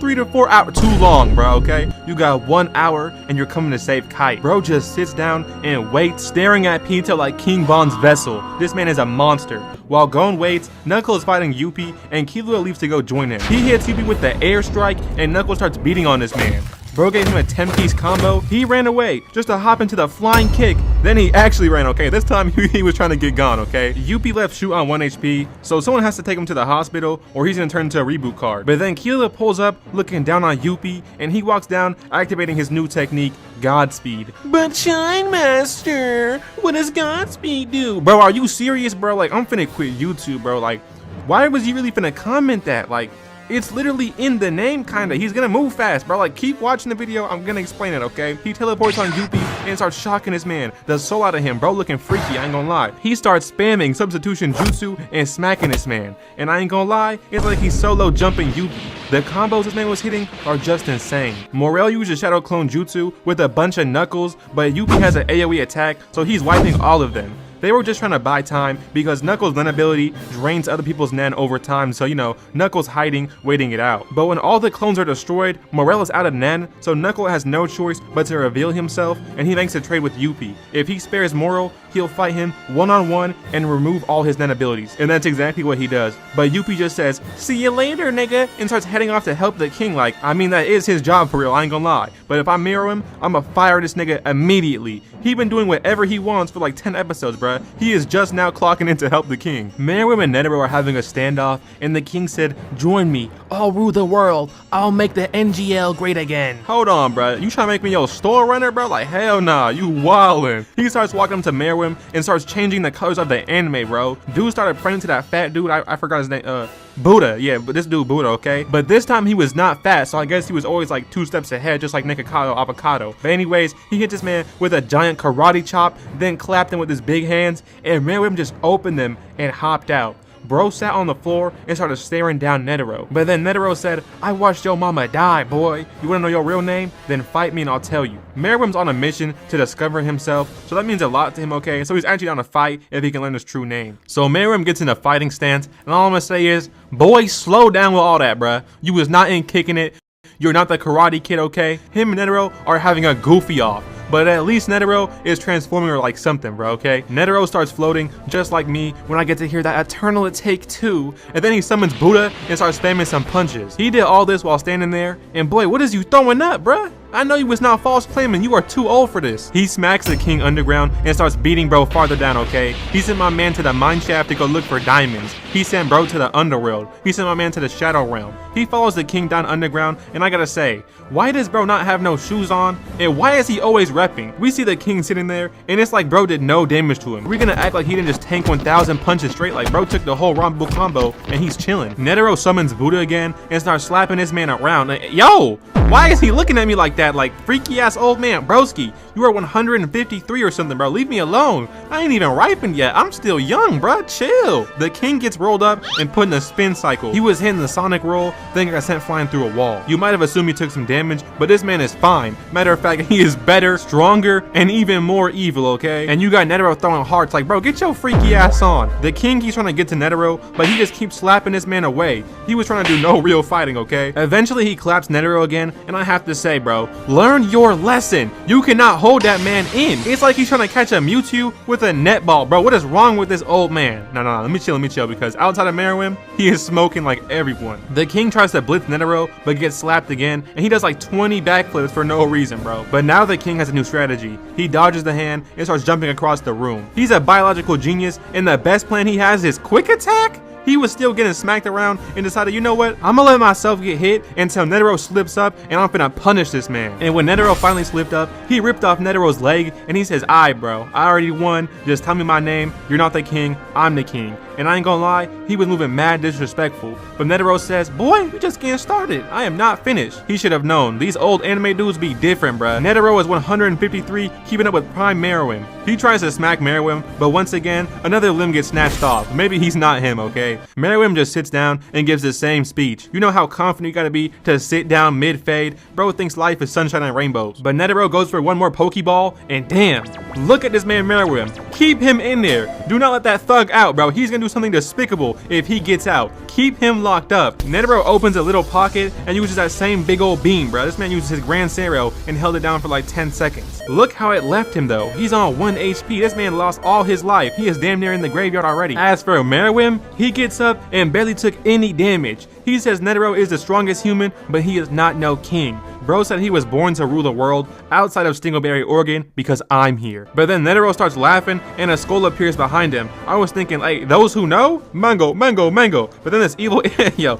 A: 3 to 4 hours. Too long, bro, okay? You got 1 hour and you're coming to save Kite. Bro just sits down and waits, staring at Pitou like King Von's vessel. This man is a monster. While Gon waits, Knuckle is fighting Yuppie, and Killua leaves to go join him. He hits Yuppie with the airstrike, and Knuckle starts beating on this man. Bro gave him a 10-piece combo. He ran away just to hop into the flying kick. Then he actually ran, okay? This time he was trying to get gone, okay? Yuppie left Shoot on 1 HP, so someone has to take him to the hospital or he's gonna turn into a reboot card. But then Killua pulls up looking down on Yuppie, and he walks down activating his new technique, Godspeed. "But Shine Master, what does Godspeed do?" Bro, are you serious, bro? Like, I'm finna quit YouTube, bro. Like, why was you really finna comment that? Like, It's literally in the name, kinda. He's gonna move fast, bro. Like, keep watching the video. I'm gonna explain it, okay? He teleports on Yuppie and starts shocking his man. The soul out of him, bro, looking freaky, I ain't gonna lie. He starts spamming substitution jutsu and smacking this man. And I ain't gonna lie, it's like he's solo jumping Yuppie. The combos this man was hitting are just insane. Morel uses Shadow Clone Jutsu with a bunch of knuckles, but Yuppie has an AoE attack, so he's wiping all of them. They were just trying to buy time because Knuckles' Nen ability drains other people's Nen over time, so you know, Knuckles hiding, waiting it out. But when all the clones are destroyed, Morel is out of Nen, so Knuckles has no choice but to reveal himself, and he makes a trade with Yuppie. If he spares Morel, he'll fight him one-on-one and remove all his Nen abilities, and that's exactly what he does. But Yuppie just says, "See you later, nigga," and starts heading off to help the king. Like, I mean, that is his job for real, I ain't gonna lie. But if I mirror him, I'ma fire this nigga immediately. He been doing whatever he wants for like 10 episodes, bruh. He is just now clocking in to help the king. Meruem and Netiro are having a standoff, and the king said, "Join me, I'll rule the world. I'll make the NGL great again." Hold on, bruh. You trying to make me your store runner, bro? Like, hell nah, you wildin'. He starts walking up to Meruem and starts changing the colors of the anime, bro. Dude started praying to that fat dude, I forgot his name, Buddha, yeah, but this dude Buddha, okay? But this time he was not fat, so I guess he was always like 2 steps ahead, just like Nikocado Avocado. But anyways, he hit this man with a giant karate chop, then clapped him with his big hands, and Meruem just opened them and hopped out. Bro sat on the floor and started staring down Netiro. But then Netiro said, "I watched your mama die, boy. You wanna know your real name? Then fight me and I'll tell you." Meruem's on a mission to discover himself, so that means a lot to him, okay? So he's actually down to fight if he can learn his true name. So Meruem gets in a fighting stance, and all I'm gonna say is, boy, slow down with all that, bruh. You was not in kicking it. You're not the Karate Kid, okay? Him and Netiro are having a goofy off. But at least Netiro is transforming her like something, bro, okay? Netiro starts floating just like me when I get to hear that eternal take 2, and then he summons Buddha and starts spamming some punches. He did all this while standing there, and boy, what is you throwing up, bruh? I know you was not false claiming, you are too old for this. He smacks the king underground and starts beating bro farther down, okay? He sent my man to the mine shaft to go look for diamonds. He sent bro to the underworld. He sent my man to the shadow realm. He follows the king down underground, and I gotta say, why does bro not have no shoes on? And why is he always repping? We see the king sitting there, and it's like bro did no damage to him. We're gonna act like he didn't just tank 1,000 punches straight, like bro took the whole Rambo combo, and he's chilling. Netiro summons Buddha again and starts slapping this man around. Like, yo! Why is he looking at me like that? Like, freaky ass old man, broski. You are 153 or something, bro. Leave me alone. I ain't even ripened yet. I'm still young, bro. Chill. The king gets rolled up and put in a spin cycle. He was hitting the sonic roll, then got sent flying through a wall. You might have assumed he took some damage, but this man is fine. Matter of fact, he is better, stronger, and even more evil, okay? And you got Netiro throwing hearts like, bro, get your freaky ass on. The king keeps trying to get to Netiro, but he just keeps slapping this man away. He was trying to do no real fighting, okay? Eventually, he claps Netiro again, and I have to say, bro, learn your lesson. You cannot hold that man in. It's like he's trying to catch a Mewtwo with a netball, bro. What is wrong with this old man? No, let me chill, because outside of Meruem, he is smoking like everyone. The king tries to blitz Netiro, but gets slapped again, and he does like 20 backflips for no reason, bro. But now the king has a new strategy. He dodges the hand and starts jumping across the room. He's a biological genius, and the best plan he has is quick attack? He was still getting smacked around and decided, you know what? I'm gonna let myself get hit until Netiro slips up, and I'm finna punish this man. And when Netiro finally slipped up, he ripped off Netiro's leg, and he says, "Aight, bro, I already won. Just tell me my name. You're not the king. I'm the king." And I ain't gonna lie, he was moving mad disrespectful. But Netiro says, "Boy, we just getting started. I am not finished." He should have known. These old anime dudes be different, bruh. Netiro is 153, keeping up with prime Meruem. He tries to smack Meruem, but once again, another limb gets snatched off. Maybe he's not him, okay? Meruem just sits down and gives the same speech. You know how confident you gotta be to sit down mid-fade? Bro thinks life is sunshine and rainbows. But Netiro goes for one more Pokeball, and damn, look at this man Meruem. Keep him in there. Do not let that thug out, bro. He's gonna do something despicable if he gets out. Keep him locked up. Netiro opens a little pocket and uses that same big old beam, bro. This man uses his Grand Zero and held it down for like 10 seconds. Look how it left him though. He's on 1 HP. This man lost all his life. He is damn near in the graveyard already. As for Meruem, he gets up and barely took any damage. He says Netiro is the strongest human, but he is not no king. Bro said he was born to rule the world outside of Stingleberry, Oregon, because I'm here. But then Netiro starts laughing and a skull appears behind him. I was thinking, like, those who know? Mango, mango, mango. But then this evil,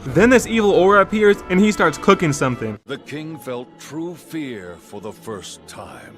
A: then this evil aura appears and he starts cooking something.
M: The king felt true fear for the first time.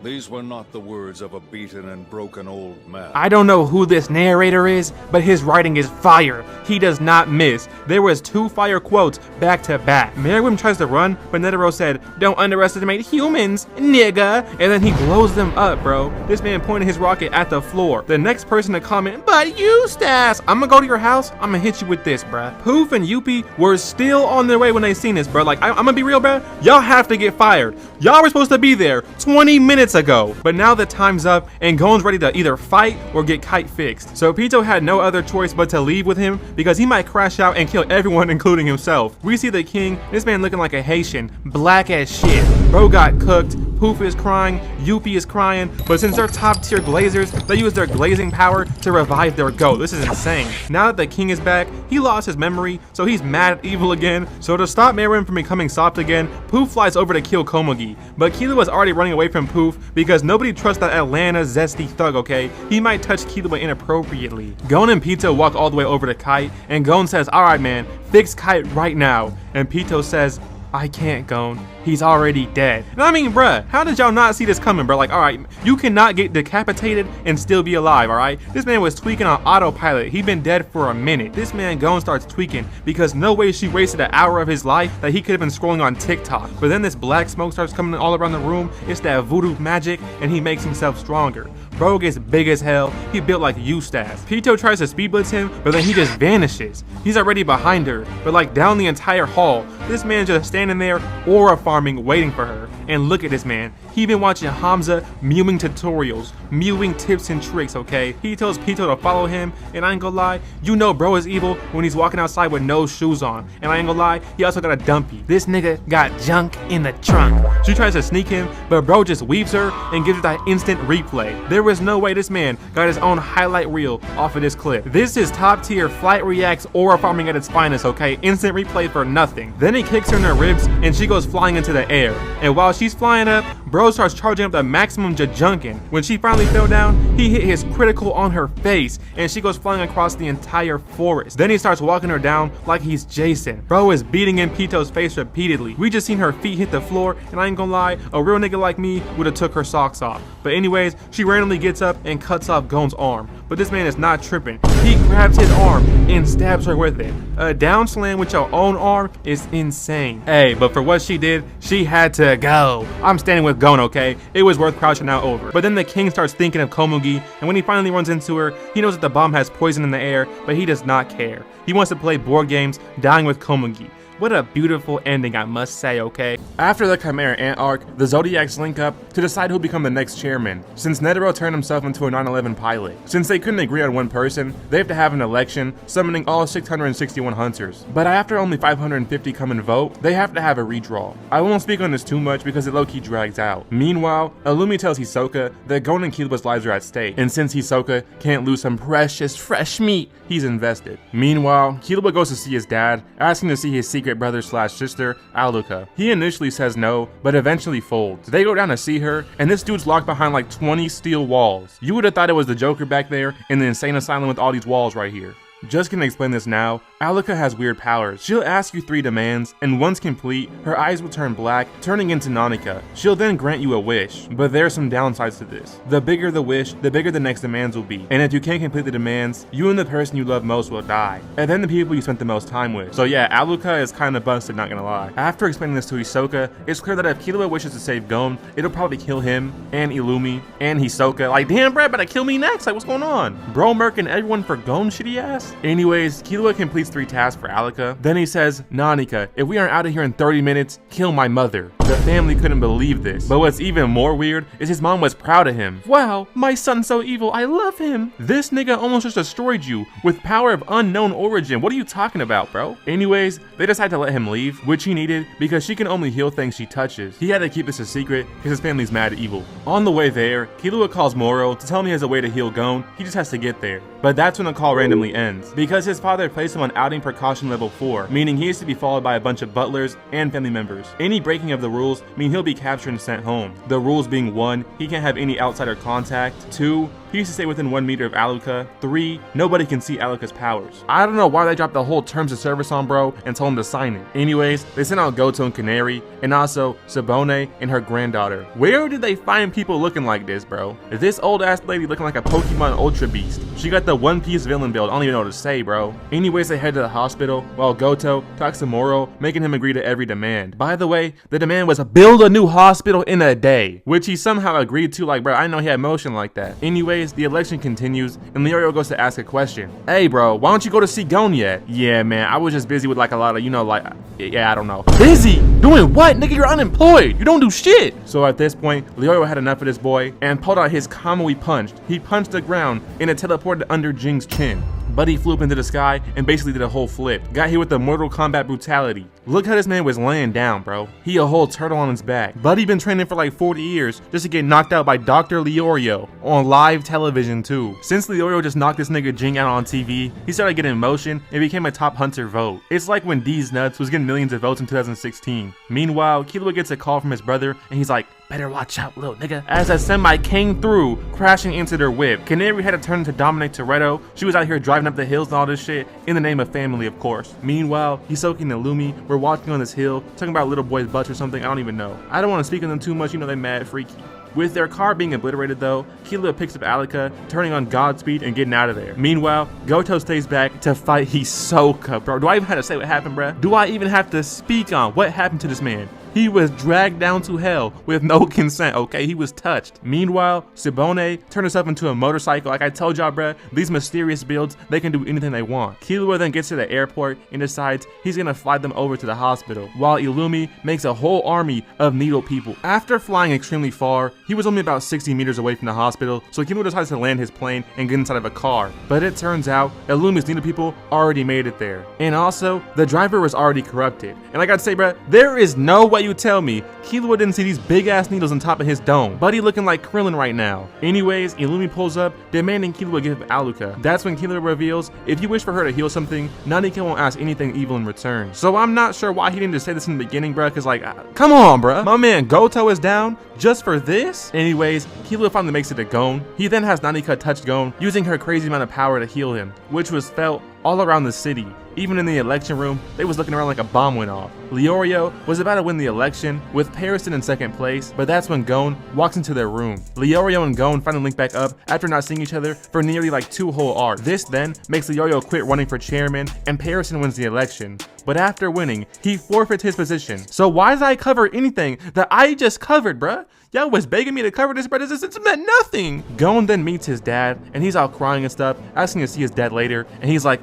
M: These were not the words of a beaten and broken old man.
A: I don't know who this narrator is, but his writing is fire. He does not miss. There was 2 fire quotes back to back. Meruem tries to run, but Netiro said, "Don't underestimate humans, nigga." And then he blows them up, bro. This man pointed his rocket at the floor. The next person to comment, "But Eustace, I'm gonna go to your house, I'm gonna hit you with this, bruh." Poof and Yuppie were still on their way when they seen this, bro. Like, I'm gonna be real, bro. Y'all have to get fired. Y'all were supposed to be there 20 minutes ago. But now the time's up and Gon's ready to either fight or get Kite fixed. So Pitou had no other choice but to leave with him because he might crash out and kill everyone including himself. We see the king, this man looking like a Haitian, black as shit. Bro got cooked, Poof is crying, Yuppie is crying, but since they're top tier glazers, they use their glazing power to revive their goat. This is insane. Now that the king is back, he lost his memory, so he's mad at evil again. So to stop Meruem from becoming soft again, Poof flies over to kill Komugi. But Killua was already running away from Poof because nobody trusts that Atlanta zesty thug, okay? He might touch Killua inappropriately. Gon and Pitou walk all the way over to Kite, and Gon says, "Alright man, fix Kite right now." And Pitou says, "I can't, Gon. He's already dead." And I mean, bruh, how did y'all not see this coming, bro? Like, alright, you cannot get decapitated and still be alive, alright? This man was tweaking on autopilot. He'd been dead for a minute. This man Gon starts tweaking because no way she wasted an hour of his life that he could have been scrolling on TikTok. But then this black smoke starts coming all around the room. It's that voodoo magic, and he makes himself stronger. Bro gets big as hell. He built like Eustace. Pitou tries to speed blitz him, but then he just vanishes. He's already behind her, but like down the entire hall. This man's just standing there, aura farming, waiting for her. And look at this man. He been watching Hamza mewing tutorials, mewing tips and tricks, okay? He tells Pitou to follow him, and I ain't gonna lie, you know bro is evil when he's walking outside with no shoes on. And I ain't gonna lie, he also got a dumpy. This nigga got junk in the trunk. She tries to sneak him, but bro just weaves her and gives her that instant replay. There was no way this man got his own highlight reel off of this clip. This is top tier Flight Reacts aura farming at its finest, okay? Instant replay for nothing. Then he kicks her in the ribs and she goes flying into the air. And while she's flying up, bro starts charging up the maximum jajunkin. When she finally fell down, he hit his critical on her face and she goes flying across the entire forest. Then he starts walking her down like he's Jason. Bro is beating in Pitou's face repeatedly. We just seen her feet hit the floor, and I ain't gonna lie, a real nigga like me would've took her socks off. But anyways, she randomly gets up and cuts off Gon's arm. But this man is not tripping. He grabs his arm and stabs her with it. A down slam with your own arm is insane. Hey, but for what she did, she had to go. I'm standing with Gon, okay? It was worth crouching out over. But then the king starts thinking of Komugi, and when he finally runs into her, he knows that the bomb has poison in the air, but he does not care. He wants to play board games, dying with Komugi. What a beautiful ending, I must say, okay? After the Chimera Ant arc, the Zodiacs link up to decide who'll become the next chairman, since Netiro turned himself into a 9/11 pilot. Since they couldn't agree on one person, they have to have an election, summoning all 661 hunters. But after only 550 come and vote, they have to have a redraw. I won't speak on this too much because it low-key drags out. Meanwhile, Illumi tells Hisoka that Gon and Killua's lives are at stake, and since Hisoka can't lose some precious fresh meat, he's invested. Meanwhile, Killua goes to see his dad, asking to see his secret brother/sister, Aluka. He initially says no, but eventually folds. They go down to see her, and this dude's locked behind like 20 steel walls. You would have thought it was the Joker back there in the insane asylum with all these walls right here. Just gonna explain this now, Aluka has weird powers. She'll ask you 3 demands, and once complete, her eyes will turn black, turning into Nanika. She'll then grant you a wish, but there are some downsides to this. The bigger the wish, the bigger the next demands will be. And if you can't complete the demands, you and the person you love most will die. And then the people you spent the most time with. So yeah, Aluka is kinda busted, not gonna lie. After explaining this to Hisoka, it's clear that if Killua wishes to save Gon, it'll probably kill him, and Illumi, and Hisoka. Like, damn, bro, better kill me next, like, what's going on? Bro murking everyone for Gon, shitty ass? Anyways, Killua completes 3 tasks for Aluka. Then he says, Nanika, if we aren't out of here in 30 minutes, kill my mother. The family couldn't believe this. But what's even more weird is his mom was proud of him. Wow, my son's so evil, I love him. This nigga almost just destroyed you with power of unknown origin. What are you talking about, bro? Anyways, they decide to let him leave, which he needed because she can only heal things she touches. He had to keep this a secret because his family's mad evil. On the way there, Killua calls Moro to tell him he has a way to heal Gon. He just has to get there. But that's when the call randomly ends, because his father placed him on outing precaution level 4, meaning he is to be followed by a bunch of butlers and family members. Any breaking of the rules mean he'll be captured and sent home. The rules being 1, he can't have any outsider contact, 2, he used to stay within 1 meter of Aluka. 3, nobody can see Aluka's powers. I don't know why they dropped the whole terms of service on bro and told him to sign it. Anyways, they sent out Goto and Canary, and also Sabone and her granddaughter. Where did they find people looking like this, bro? This old ass lady looking like a Pokemon Ultra Beast. She got the One Piece villain build, I don't even know what to say, bro. Anyways, they head to the hospital while Goto talks to Moro, making him agree to every demand. By the way, the demand was build a new hospital in a day, which he somehow agreed to. Like, bro, I didn't know he had motion like that. Anyways, the election continues, and Leorio goes to ask a question. Hey, bro, why don't you go to see Gon yet? Yeah, man, I was just busy with like a lot of, you know, like, yeah, I don't know. Busy? Doing what? Nigga, you're unemployed. You don't do shit. So at this point, Leorio had enough of this boy and pulled out his Kamui punch. He punched the ground and it teleported under Jing's chin. Buddy flew up into the sky and basically did a whole flip. Got hit with the Mortal Kombat brutality. Look how this man was laying down, bro. He a whole turtle on his back. Buddy been training for like 40 years just to get knocked out by Dr. Leorio on live television too. Since Leorio just knocked this nigga Jing out on TV, he started getting motion and became a top hunter vote. It's like when D's Nuts was getting millions of votes in 2016. Meanwhile, Killua gets a call from his brother and he's like, better watch out, little nigga. As a semi came through, crashing into their whip. Canary had to turn to dominate Toretto. She was out here driving up the hills and all this shit, in the name of family, of course. Meanwhile, Hisoka and Illumi were walking on this hill, talking about little boy's butts or something, I don't even know. I don't want to speak on them too much, you know they mad freaky. With their car being obliterated though, Killua picks up Aluka, turning on Godspeed and getting out of there. Meanwhile, Goto stays back to fight Hisoka, bro. Do I even have to say what happened, bro? Do I even have to speak on what happened to this man? He was dragged down to hell with no consent, okay? He was touched. Meanwhile, Sabone turned herself into a motorcycle. Like I told y'all, bruh, these mysterious builds, they can do anything they want. Killua then gets to the airport and decides he's gonna fly them over to the hospital, while Illumi makes a whole army of needle people. After flying extremely far, he was only about 60 meters away from the hospital, so Killua decides to land his plane and get inside of a car. But it turns out, Illumi's needle people already made it there. And also, the driver was already corrupted. And I gotta say, bruh, there is no way you tell me Killua didn't see these big ass needles on top of his dome. Buddy looking like Krillin right now. Anyways, Illumi pulls up, demanding Killua give Aluka. That's when Killua reveals, if you wish for her to heal something, Nanike won't ask anything evil in return. So I'm not sure why he didn't just say this in the beginning, bruh, cause like, come on, bruh. My man Goto is down just for this? Anyways, Killua finally makes it to Gon. He then has Nanike touch Gon, using her crazy amount of power to heal him, which was felt all around the city. Even in the election room, they was looking around like a bomb went off. Leorio was about to win the election, with Parison in second place, but that's when Gon walks into their room. Leorio and Gon finally link back up after not seeing each other for nearly like 2 whole arcs. This then makes Leorio quit running for chairman, and Parison wins the election. But after winning, he forfeits his position. So why did I cover anything that I just covered, bruh? Y'all was begging me to cover this, but it's meant nothing. Gon then meets his dad, and he's out crying and stuff, asking to see his dad later, and he's like,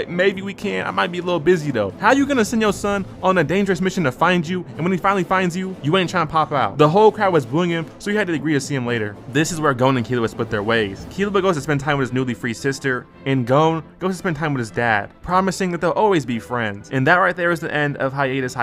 A: maybe we can. I might be a little busy though. How you gonna send your son on a dangerous mission to find you, and when he finally finds you, you ain't trying to pop out? The whole crowd was booing him, so he had to agree to see him later. This is where Gon and Killua split their ways. Killua goes to spend time with his newly free sister, and Gon goes to spend time with his dad, promising that they'll always be friends. And that right there is the end of Hiatus.